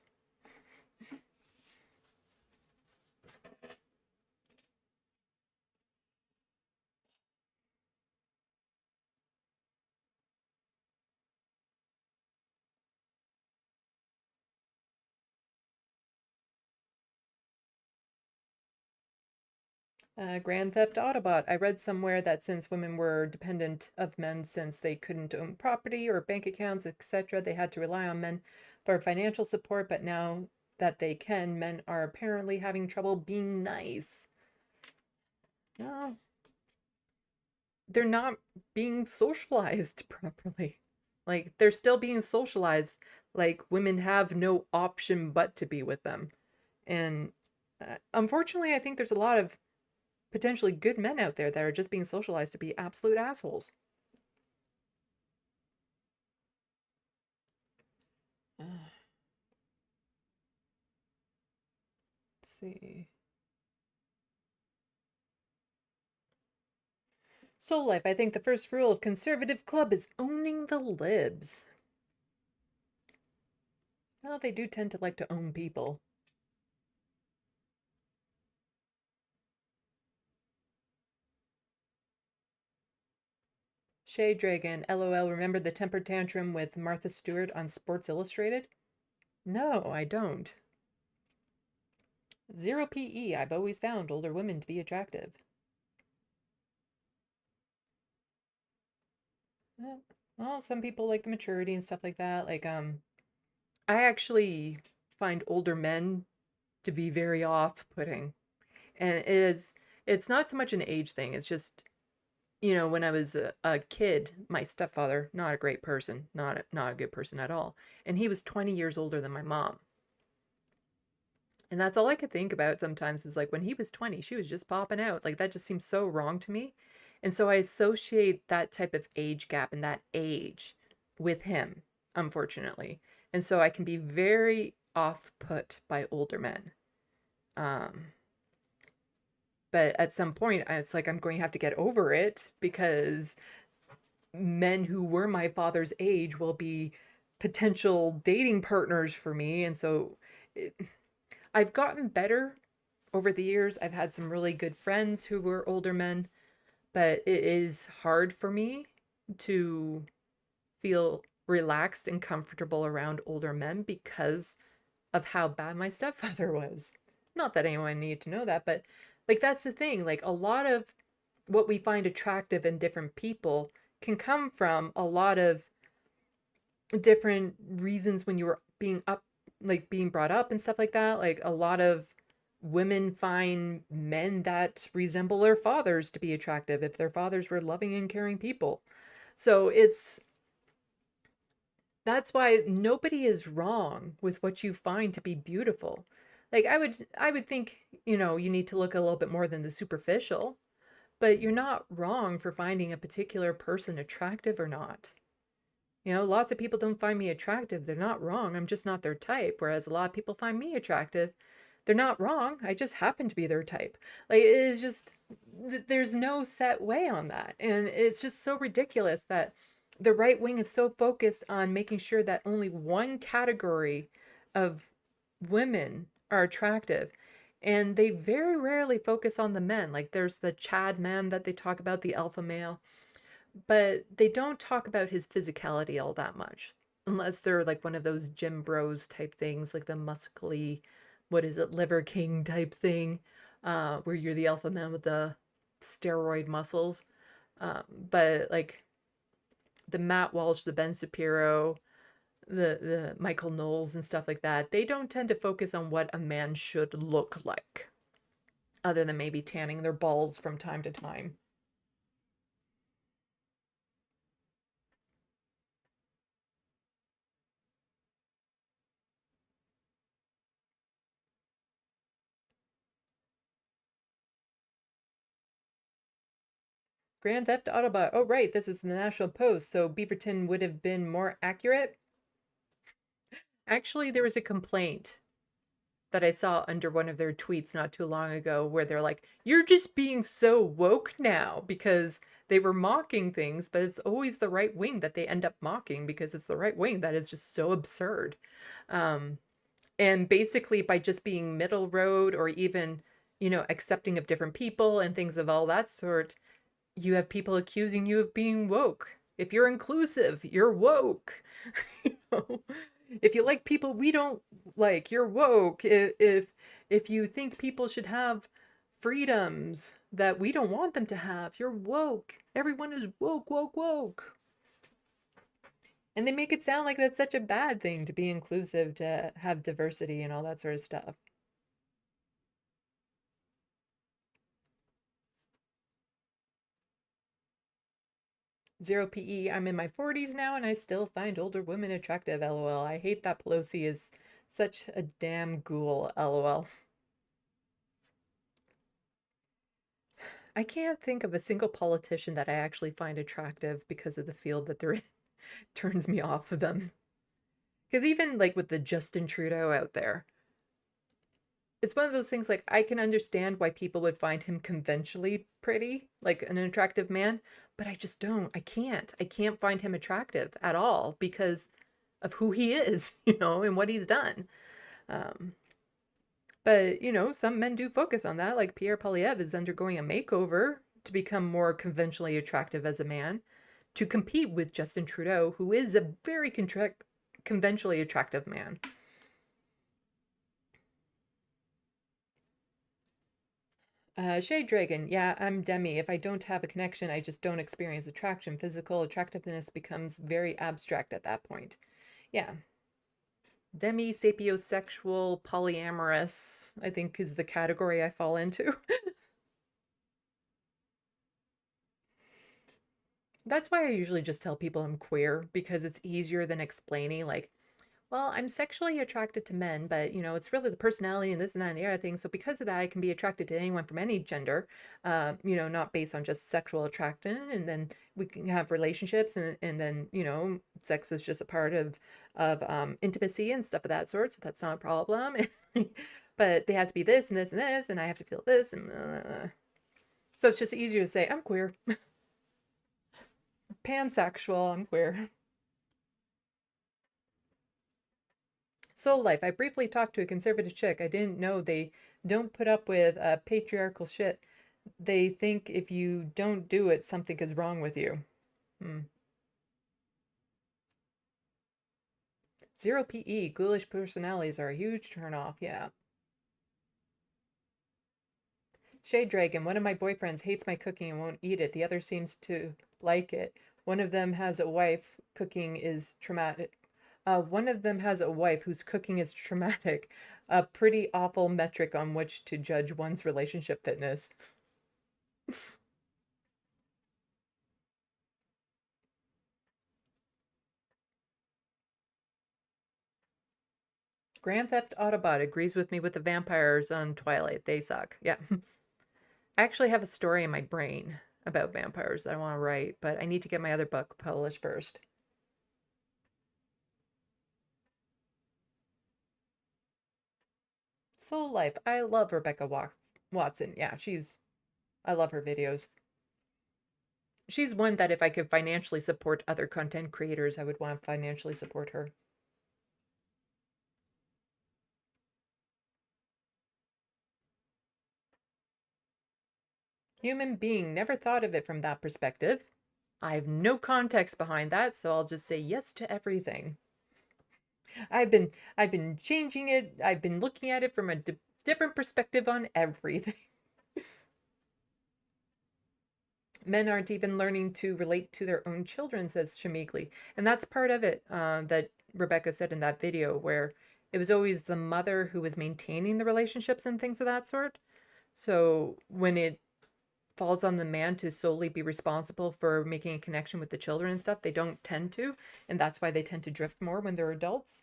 Grand Theft Autobot. I read somewhere that since women were dependent of men since they couldn't own property or bank accounts, etc., they had to rely on men for financial support, but now that they can, men are apparently having trouble being nice. Well, they're not being socialized properly. Like, they're still being socialized. Like, women have no option but to be with them. And unfortunately, I think there's a lot of potentially good men out there that are just being socialized to be absolute assholes. Let's see. Soul Life, I think the first rule of conservative club is owning the libs. Well, they do tend to like to own people. Shay Dragon, LOL, remember the temper tantrum with Martha Stewart on Sports Illustrated? No, I don't. Zero PE, I've always found older women to be attractive. Well, some people like the maturity and stuff like that. Like, I actually find older men to be very off-putting. And it's not so much an age thing. It's just, when I was a kid, my stepfather, not a great person, not a good person at all. And he was 20 years older than my mom. And that's all I could think about sometimes is like when he was 20, she was just popping out. Like that just seems so wrong to me. And so I associate that type of age gap and that age with him, unfortunately. And so I can be very off put by older men. But at some point, it's like I'm going to have to get over it because men who were my father's age will be potential dating partners for me. And so I've gotten better over the years. I've had some really good friends who were older men, but it is hard for me to feel relaxed and comfortable around older men because of how bad my stepfather was. Not that anyone needed to know that, but like that's the thing. Like a lot of what we find attractive in different people can come from a lot of different reasons when you were being up, like being brought up and stuff like that. Like a lot of women find men that resemble their fathers to be attractive if their fathers were loving and caring people. So that's why nobody is wrong with what you find to be beautiful. Like I would think, you need to look a little bit more than the superficial, but you're not wrong for finding a particular person attractive or not. Lots of people don't find me attractive. They're not wrong. I'm just not their type. Whereas a lot of people find me attractive. They're not wrong. I just happen to be their type. Like, it is just, there's no set way on that. And it's just so ridiculous that the right wing is so focused on making sure that only one category of women are attractive. And they very rarely focus on the men. Like, there's the Chad man that they talk about, the alpha male, but they don't talk about his physicality all that much unless they're like one of those gym bros type things, like the muscly, what is it, liver king type thing, where you're the alpha man with the steroid muscles. But like the Matt Walsh, the Ben Shapiro, the Michael Knowles and stuff like that, they don't tend to focus on what a man should look like other than maybe tanning their balls from time to time. Grand Theft Autobot. Oh, right. This was the National Post, so Beaverton would have been more accurate. Actually, there was a complaint that I saw under one of their tweets not too long ago where they're like, you're just being so woke now, because they were mocking things, but it's always the right wing that they end up mocking because it's the right wing that is just so absurd. And basically by just being middle road or even, accepting of different people and things of all that sort, you have people accusing you of being woke. If you're inclusive, you're woke. You know? If you like people we don't like, you're woke. If you think people should have freedoms that we don't want them to have, you're woke. Everyone is woke, woke, woke. And they make it sound like that's such a bad thing to be inclusive, to have diversity and all that sort of stuff. Zero PE, I'm in my 40s now and I still find older women attractive, lol. I hate that Pelosi is such a damn ghoul, lol. I can't think of a single politician that I actually find attractive because of the field that they're in. Turns me off of them. Because even like with the Justin Trudeau out there, it's one of those things, like, I can understand why people would find him conventionally pretty, like an attractive man, but I just don't. I can't find him attractive at all because of who he is, and what he's done. But, some men do focus on that, like Pierre Poilievre is undergoing a makeover to become more conventionally attractive as a man, to compete with Justin Trudeau, who is a very conventionally attractive man. Shade Dragon, yeah, I'm Demi. If I don't have a connection, I just don't experience attraction. Physical attractiveness becomes very abstract at that point. Yeah. Demi, sapiosexual, polyamorous, I think is the category I fall into. That's why I usually just tell people I'm queer, because it's easier than explaining, like, well, I'm sexually attracted to men, but it's really the personality and this and that and the other thing. So because of that, I can be attracted to anyone from any gender, not based on just sexual attraction. And then we can have relationships, and then, sex is just a part of intimacy and stuff of that sort. So that's not a problem. But they have to be this and this and this, and I have to feel this. And so it's just easier to say, I'm queer. Pansexual, I'm queer. Soul Life. I briefly talked to a conservative chick. I didn't know they don't put up with patriarchal shit. They think if you don't do it, something is wrong with you. Zero PE. Ghoulish personalities are a huge turnoff. Yeah. Shade Dragon. One of my boyfriends hates my cooking and won't eat it. The other seems to like it. One of them has a wife. Cooking is traumatic. One of them has a wife whose cooking is traumatic, a pretty awful metric on which to judge one's relationship fitness. Grand Theft Autobot agrees with me with the vampires on Twilight. They suck. Yeah. I actually have a story in my brain about vampires that I want to write, but I need to get my other book published first. Soul Life. I love Rebecca Watson. Yeah, I love her videos. She's one that if I could financially support other content creators, I would want to financially support her. Human being, never thought of it from that perspective. I have no context behind that, so I'll just say yes to everything. I've been changing it. I've been looking at it from a different perspective on everything. Men aren't even learning to relate to their own children, says Shamigli. And that's part of it that Rebecca said in that video, where it was always the mother who was maintaining the relationships and things of that sort. So when it falls on the man to solely be responsible for making a connection with the children and stuff, they don't tend to. And that's why they tend to drift more when they're adults.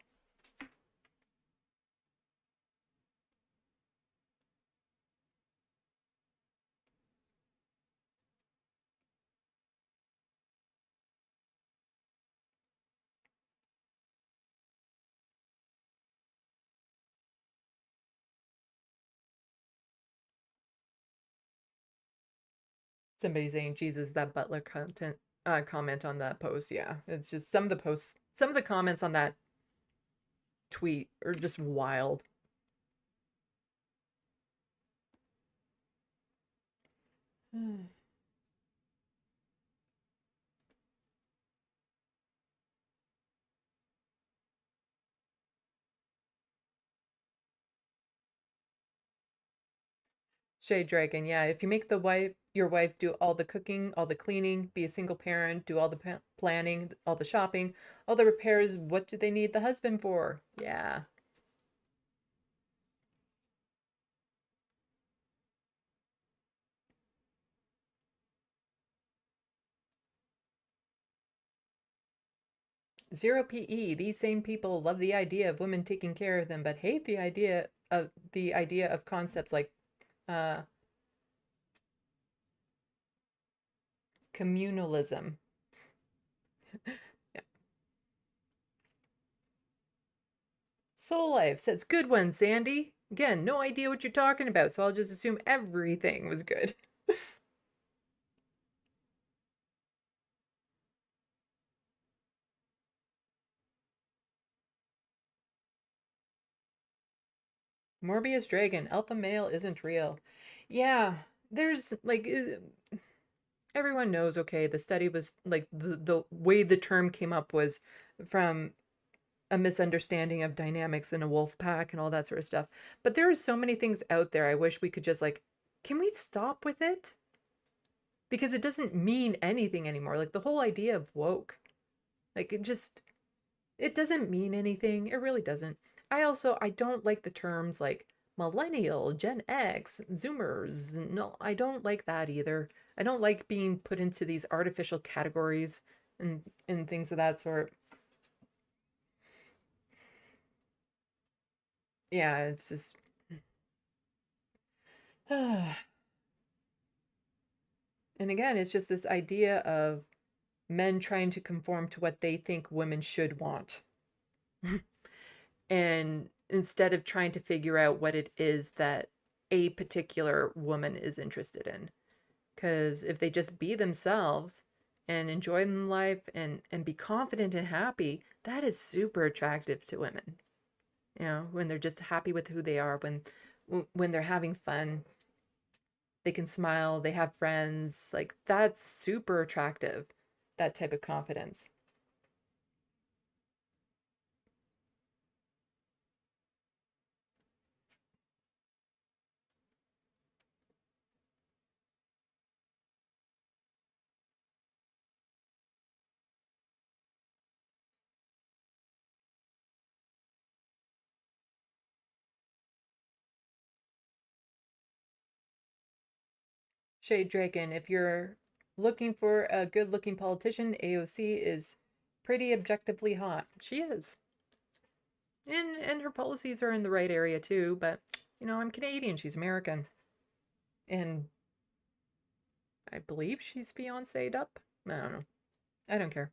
Somebody saying Jesus, that butler comment on that post. Yeah, it's just some of the comments on that tweet are just wild. Shade Dragon, yeah. If you make your wife do all the cooking, all the cleaning, be a single parent, do all the planning, all the shopping, all the repairs, what do they need the husband for? Yeah. Zero PE. These same people love the idea of women taking care of them, but hate the idea of concepts like communalism. Yeah. Soul Life says, good one, Sandy. Again, no idea what you're talking about, so I'll just assume everything was good. Morbius Dragon, alpha male isn't real. Yeah, there's like everyone knows, okay, the study was like the way the term came up was from a misunderstanding of dynamics in a wolf pack and all that sort of stuff. But there are so many things out there I wish we could just like, can we stop with it? Because it doesn't mean anything anymore. Like the whole idea of woke, like it doesn't mean anything. It really doesn't. I don't like the terms like millennial, Gen X, Zoomers. No, I don't like that either. I don't like being put into these artificial categories and things of that sort. Yeah, it's just and again, it's just this idea of men trying to conform to what they think women should want. And instead of trying to figure out what it is that a particular woman is interested in. Because if they just be themselves and enjoy life and be confident and happy, that is super attractive to women. You know, when they're just happy with who they are, when they're having fun, they can smile, they have friends, like that's super attractive, that type of confidence. Shade Dragon, if you're looking for a good looking politician, AOC is pretty objectively hot. She is. And her policies are in the right area too, but you know, I'm Canadian, she's American. And I believe she's fiancéed up. I don't know. I don't care.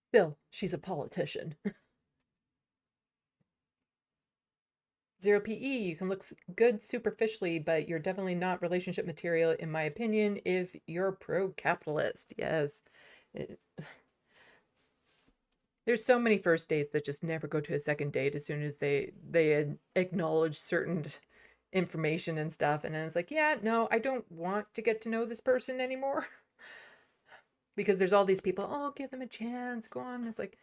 Still, she's a politician. Zero PE, you can look good superficially, but you're definitely not relationship material, in my opinion, if you're pro-capitalist. Yes. There's so many first dates that just never go to a second date as soon as they acknowledge certain information and stuff. And then it's like, yeah, no, I don't want to get to know this person anymore. Because there's all these people, oh, give them a chance, go on. It's like,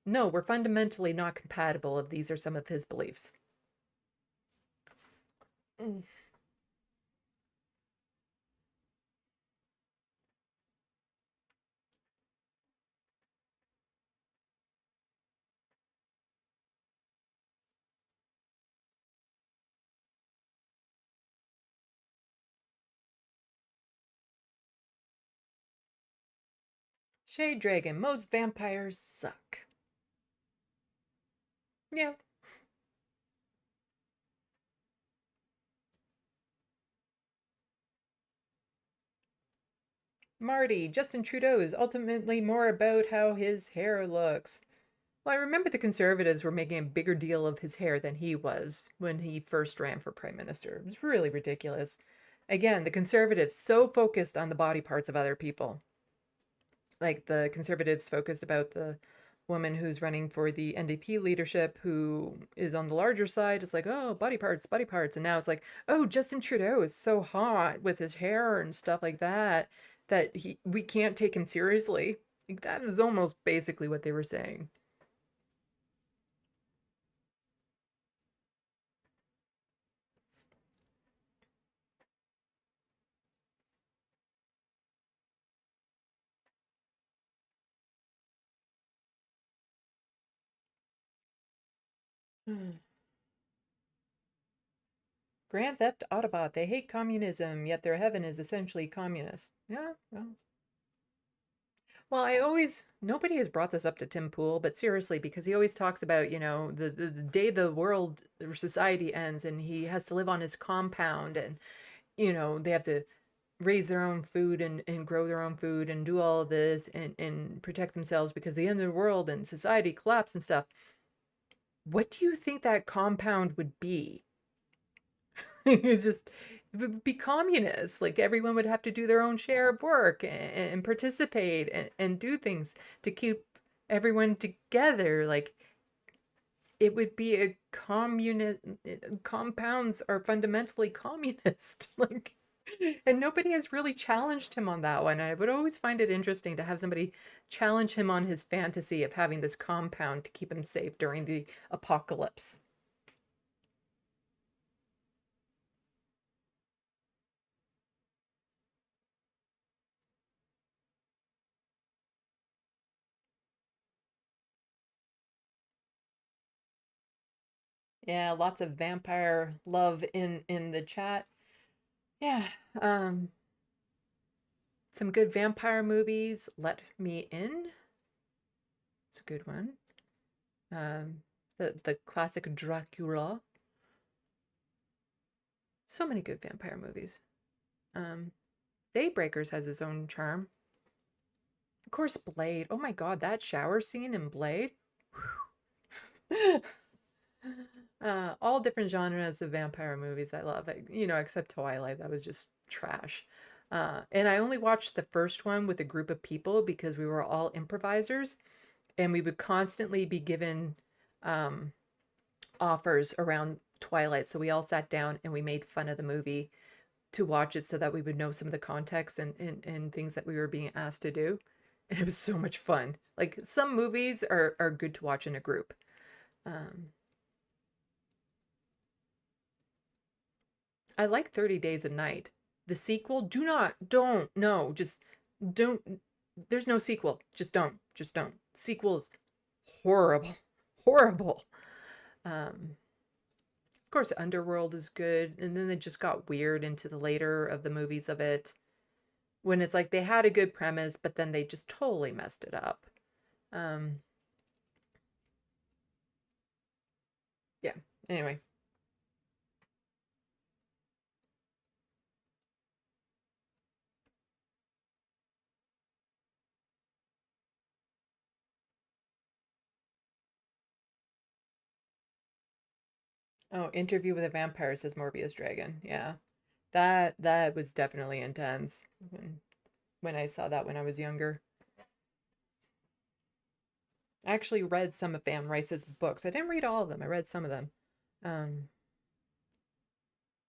no, we're fundamentally not compatible if these are some of his beliefs. Shade Dragon, most vampires suck. Yeah. Marty, Justin Trudeau is ultimately more about how his hair looks. Well, I remember the Conservatives were making a bigger deal of his hair than he was when he first ran for Prime Minister. It was really ridiculous. again, the conservatives so focused on the body parts of other people. Like the conservatives focused about the woman who's running for the NDP leadership who is on the larger side. It's like, oh, body parts, body parts. And now it's like, oh, Justin Trudeau is so hot with his hair and stuff like that, that we can't take him seriously. Like, that is almost basically what they were saying. Grand Theft Autobot, they hate communism, yet their heaven is essentially communist. Yeah, well, nobody has brought this up to Tim Pool, but seriously, because he always talks about, the day the world or society ends and he has to live on his compound and, they have to raise their own food and grow their own food and do all of this and protect themselves because the end of the world and society collapse and stuff. What do you think that compound would be? It's just, it would be communist. Like everyone would have to do their own share of work and participate and do things to keep everyone together. Like it would be a communist. Compounds are fundamentally communist. Like, and nobody has really challenged him on that one. I would always find it interesting to have somebody challenge him on his fantasy of having this compound to keep him safe during the apocalypse. Yeah, lots of vampire love in the chat. Yeah, some good vampire movies. Let Me In. It's a good one. The classic Dracula. So many good vampire movies. Daybreakers has its own charm. Of course, Blade. Oh my God, that shower scene in Blade. All different genres of vampire movies I love. Except Twilight. That was just trash. And I only watched the first one with a group of people because we were all improvisers and we would constantly be given offers around Twilight. So we all sat down and we made fun of the movie to watch it so that we would know some of the context and things that we were being asked to do. And it was so much fun. Like some movies are good to watch in a group. I like 30 Days a Night. The sequel, no, just don't, there's no sequel. Just don't. Sequel's horrible, horrible. Of course, Underworld is good, and then they just got weird into the later of the movies of it, when it's like they had a good premise, but then they just totally messed it up. Yeah, anyway. Oh, Interview with a Vampire, says Morbius Dragon. Yeah. That was definitely intense when I saw that when I was younger. I actually read some of Van Rice's books. I didn't read all of them. I read some of them.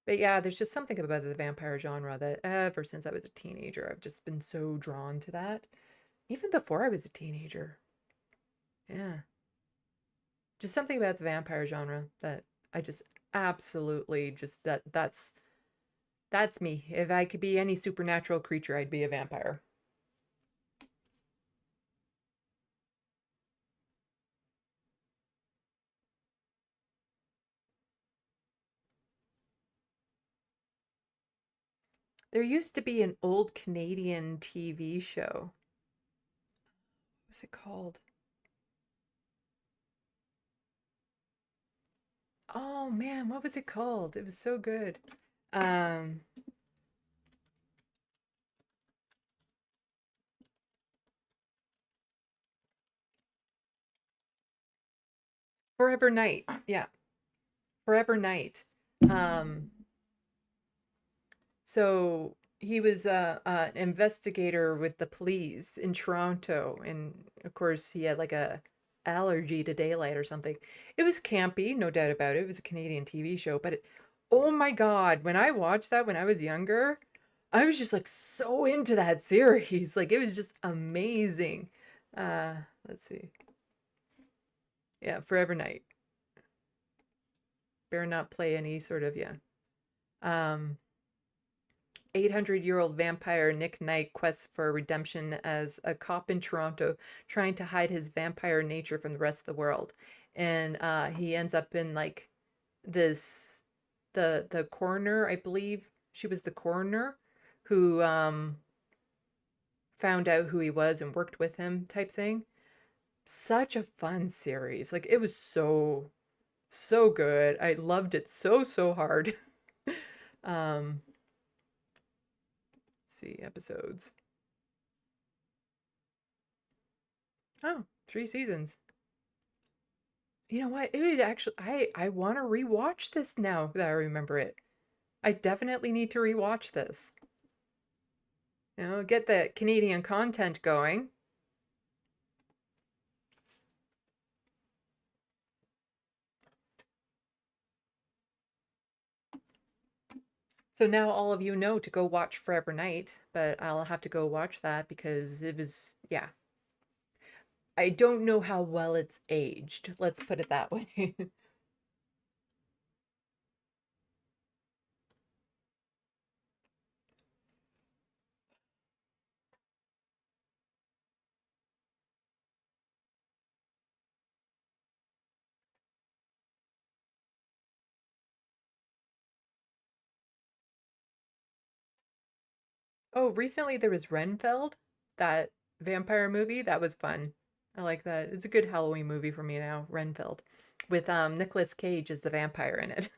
But yeah, there's just something about the vampire genre that ever since I was a teenager, I've just been so drawn to that. Even before I was a teenager. Yeah. Just something about the vampire genre that I just absolutely just that's me. If I could be any supernatural creature, I'd be a vampire. There used to be an old Canadian TV show. What was it called? Oh man, what was it called? It was so good. Forever Night. Yeah. Forever Night. So he was an investigator with the police in Toronto, and of course he had like a allergy to daylight or something. It was campy, no doubt about it. It was a Canadian TV show, but oh my God, when I watched that when I was younger, I was just like so into that series. Like it was just amazing. Uh, let's see. Yeah, Forever Night. Better not play any sort of, yeah. 800-year-old vampire Nick Knight quests for redemption as a cop in Toronto, trying to hide his vampire nature from the rest of the world. And he ends up in like this the coroner, I believe she was the coroner who found out who he was and worked with him type thing. Such a fun series. Like it was so good. I loved it so hard. um see episodes. Oh, 3 seasons. You know what? It would actually I want to rewatch this now that I remember it. I definitely need to rewatch this. You know, get the Canadian content going. So now all of you know to go watch Forever Night, but I'll have to go watch that because it was, yeah. I don't know how well it's aged. Let's put it that way. Oh, recently there was Renfeld, that vampire movie. That was fun. I like that. It's a good Halloween movie for me now, Renfeld, with Nicolas Cage as the vampire in it.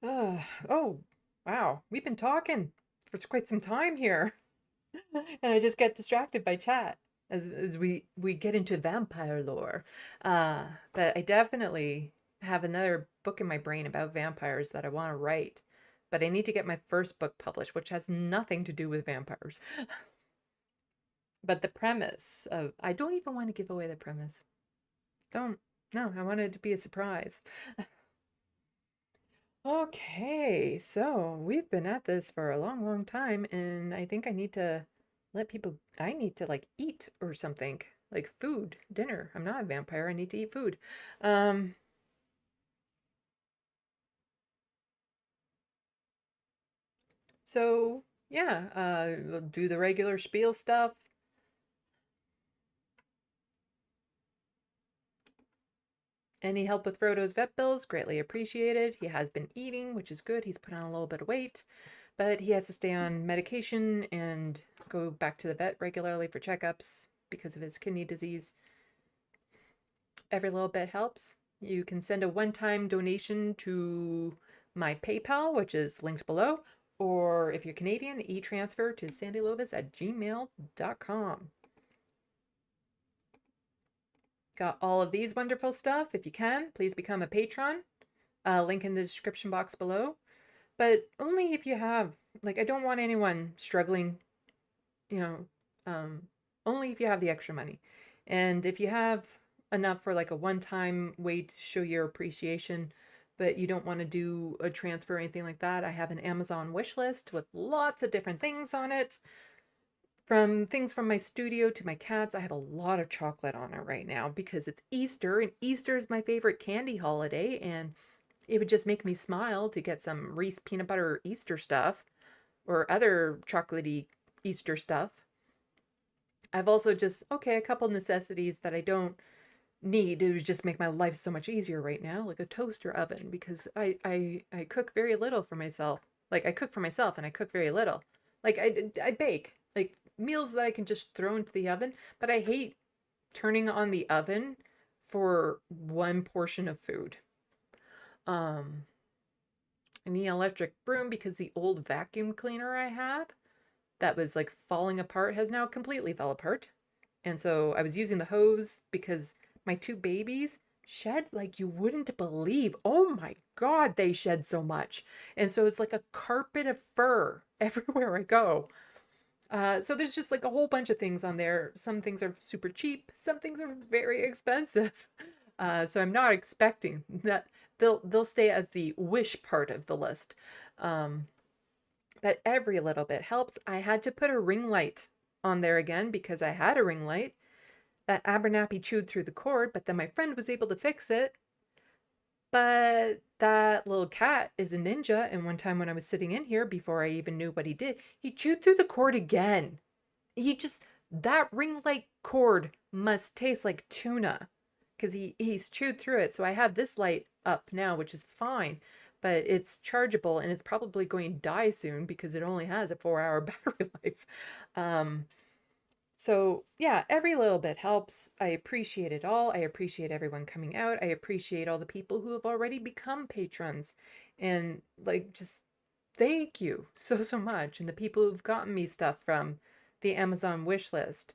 Oh, wow. We've been talking for quite some time here. And I just get distracted by chat as we get into vampire lore. But I definitely have another book in my brain about vampires that I want to write. But I need to get my first book published, which has nothing to do with vampires. But the premise of, I don't even want to give away the premise. Don't, no, I want it to be a surprise. Okay, so we've been at this for a long time, and I think I need to let people, I need to like eat or something, like food, dinner. I'm not a vampire, I need to eat food. Um, so yeah, we'll do the regular spiel stuff. Any help with Frodo's vet bills, greatly appreciated. He has been eating, which is good. He's put on a little bit of weight, but he has to stay on medication and go back to the vet regularly for checkups because of his kidney disease. Every little bit helps. You can send a one-time donation to my PayPal, which is linked below, or if you're Canadian, e-transfer to SandeeLovas@gmail.com. Got all of these wonderful stuff. If you can, please become a patron. Link in the description box below. But only if you have, like, I don't want anyone struggling, you know, only if you have the extra money. And if you have enough for like a one-time way to show your appreciation, but you don't want to do a transfer or anything like that, I have an Amazon wish list with lots of different things on it. From things from my studio to my cats. I have a lot of chocolate on it right now because it's Easter, and Easter is my favorite candy holiday, and it would just make me smile to get some Reese peanut butter Easter stuff or other chocolatey Easter stuff. I've also just, okay, a couple necessities that I don't need. It would just make my life so much easier right now, like a toaster oven, because I cook very little for myself. Like I cook for myself and I cook very little. Like I bake. Like meals that I can just throw into the oven, but I hate turning on the oven for one portion of food. I need an electric broom because the old vacuum cleaner I have that was like falling apart has now completely fell apart. And so I was using the hose because my two babies shed like you wouldn't believe. Oh my God, they shed so much. And so it's like a carpet of fur everywhere I go. So there's just like a whole bunch of things on there. Some things are super cheap, some things are very expensive. So I'm not expecting that they'll stay as the wish part of the list. But every little bit helps. I had to put a ring light on there again because I had a ring light that Abernathy chewed through the cord, but then my friend was able to fix it. But that little cat is a ninja, and one time when I was sitting in here, before I even knew what he did, he chewed through the cord again. That ring light cord must taste like tuna, because he's chewed through it. So I have this light up now, which is fine, but it's chargeable, and it's probably going to die soon because it only has a 4-hour battery life. So yeah, every little bit helps. I appreciate it all. I appreciate everyone coming out. I appreciate all the people who have already become patrons, and like, just thank you so much. And the people who've gotten me stuff from the Amazon wish list.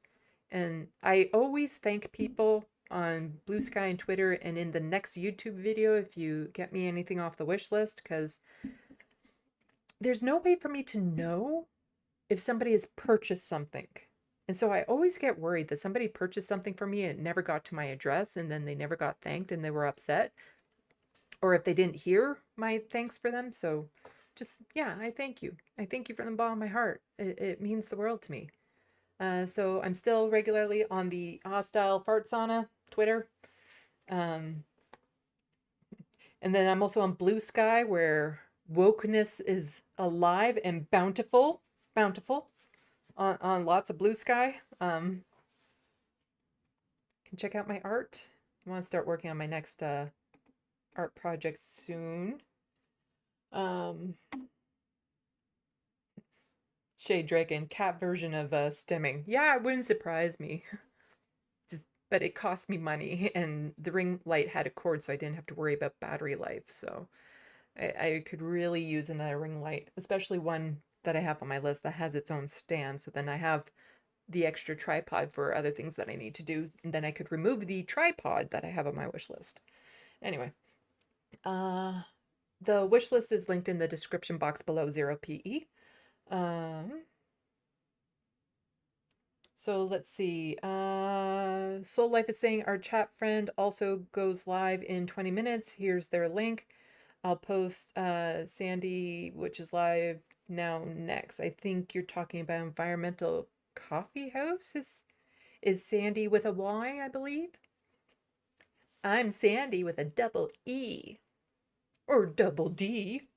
And I always thank people on Blue Sky and Twitter and in the next YouTube video if you get me anything off the wish list, because there's no way for me to know if somebody has purchased something. And so I always get worried that somebody purchased something for me and it never got to my address, and then they never got thanked and they were upset. Or if they didn't hear my thanks for them. So just, yeah, I thank you. I thank you from the bottom of my heart. It means the world to me. So I'm still regularly on the Hostile Fart Sauna Twitter. And then I'm also on Blue Sky, where wokeness is alive and bountiful. On lots of Blue Sky. Can check out my art. I want to start working on my next art project soon. Shade Dragon, cat version of stimming. Yeah, it wouldn't surprise me. But it cost me money, and the ring light had a cord, so I didn't have to worry about battery life. So I could really use another ring light, especially one that I have on my list that has its own stand. So then I have the extra tripod for other things that I need to do. And then I could remove the tripod that I have on my wish list. Anyway, the wish list is linked in the description box below 0PE. So let's see. Soul Life is saying our chat friend also goes live in 20 minutes. Here's their link. I'll post Sandy, which is live now next. I think you're talking about Environmental Coffee House. Is Sandy with a Y, I believe? I'm Sandy with a double E. Or double D.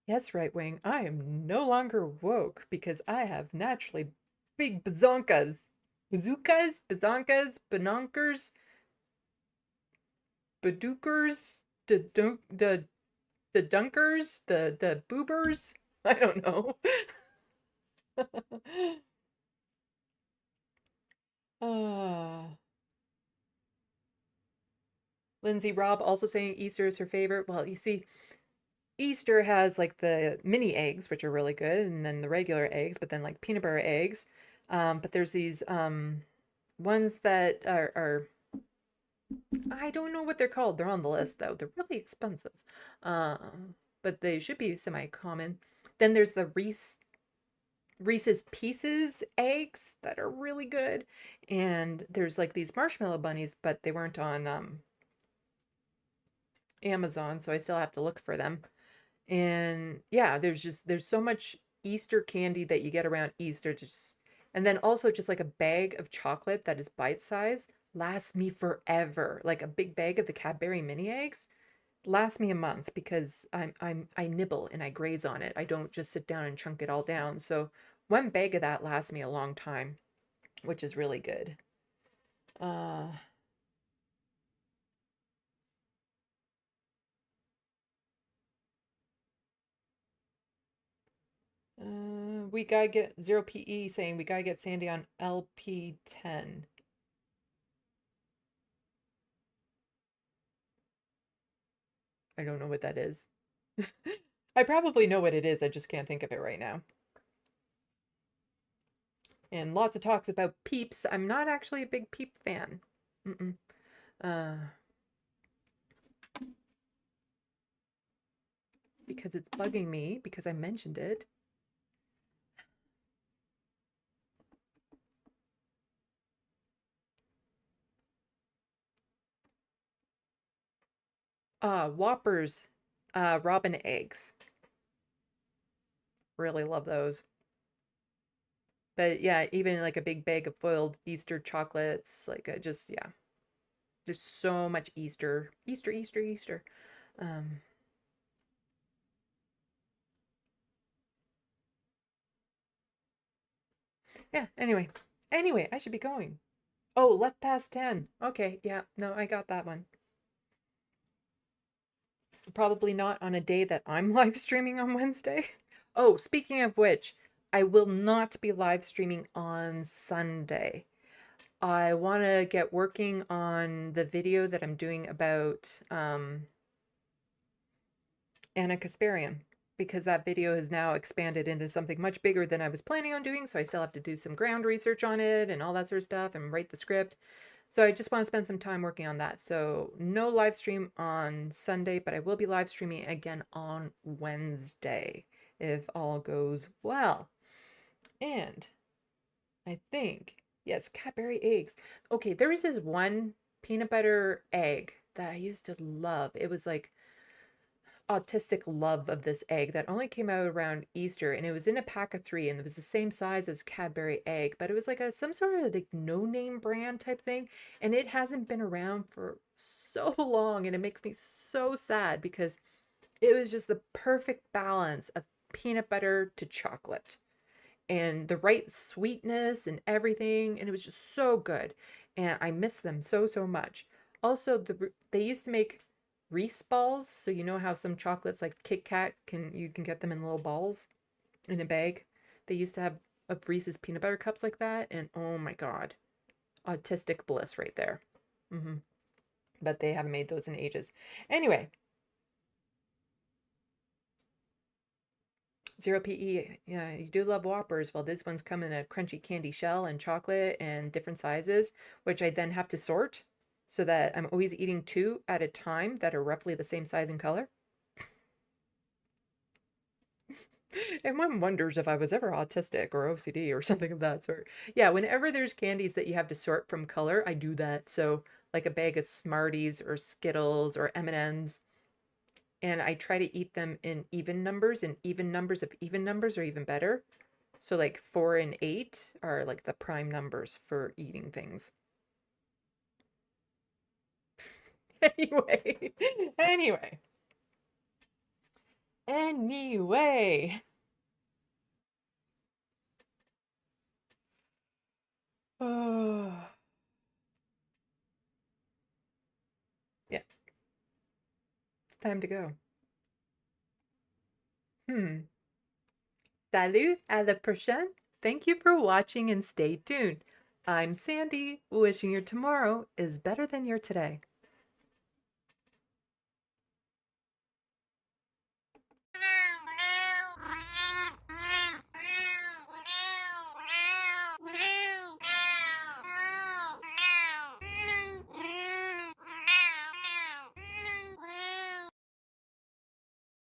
Yes, right wing. I am no longer woke because I have naturally big bazonkas. Bazookas, bazonkas, banonkers, badookers, the dunkers, the boobers. I don't know. Lindsay Robb also saying Easter is her favorite. Well, you see, Easter has like the mini eggs, which are really good, and then the regular eggs, but then like peanut butter eggs. But there's these ones that are I don't know what they're called. They're on the list though. They're really expensive. But they should be semi-common. Then there's the Reese's Pieces eggs that are really good. And there's like these marshmallow bunnies, but they weren't on Amazon, so I still have to look for them. And yeah, there's so much Easter candy that you get around Easter and then also just like a bag of chocolate that is bite size lasts me forever. Like a big bag of the Cadbury mini eggs lasts me a month because I nibble and I graze on it. I don't just sit down and chunk it all down. So one bag of that lasts me a long time, which is really good. We gotta get 0PE saying we gotta get Sandy on LP10. I don't know what that is. I probably know what it is. I just can't think of it right now. And lots of talks about Peeps. I'm not actually a big Peep fan. Mm-mm. Because it's bugging me because I mentioned it. Whoppers, robin eggs. Really love those. But yeah, even like a big bag of foiled Easter chocolates, like just, yeah. There's so much Easter. Easter, Easter, Easter. Yeah, anyway. Anyway, I should be going. Oh, left past 10. Okay, yeah, no, I got that one. Probably not on a day that I'm live streaming on Wednesday. Oh, speaking of which, I will not be live streaming on Sunday. I want to get working on the video that I'm doing about Anna Kasparian, because that video has now expanded into something much bigger than I was planning on doing, so I still have to do some ground research on it and all that sort of stuff and write the script. So I just want to spend some time working on that. So no live stream on Sunday, but I will be live streaming again on Wednesday if all goes well. And I think, yes, Cadbury eggs. Okay, there was this one peanut butter egg that I used to love. It was like autistic love of this egg that only came out around Easter, and it was in a pack of 3, and it was the same size as Cadbury egg, but it was like some sort of like no-name brand type thing, and it hasn't been around for so long, and it makes me so sad because it was just the perfect balance of peanut butter to chocolate and the right sweetness and everything, and it was just so good, and I miss them so much. Also, they used to make Reese balls, so you know how some chocolates like Kit Kat you can get them in little balls in a bag. They used to have Reese's peanut butter cups like that, and oh my god, autistic bliss right there. But they haven't made those in ages. Anyway, 0 PE, yeah, you do love Whoppers. Well, this one's come in a crunchy candy shell and chocolate and different sizes, which I then have to sort so that I'm always eating 2 at a time that are roughly the same size and color. And one wonders if I was ever autistic or OCD or something of that sort. Yeah, whenever there's candies that you have to sort from color, I do that. So like a bag of Smarties or Skittles or M&Ms, and I try to eat them in even numbers, and even numbers of even numbers are even better. So like 4 and 8 are like the prime numbers for eating things. Anyway, anyway. Oh. Yeah, it's time to go. Salut, à la prochaine. Thank you for watching and stay tuned. I'm Sandy, wishing your tomorrow is better than your today.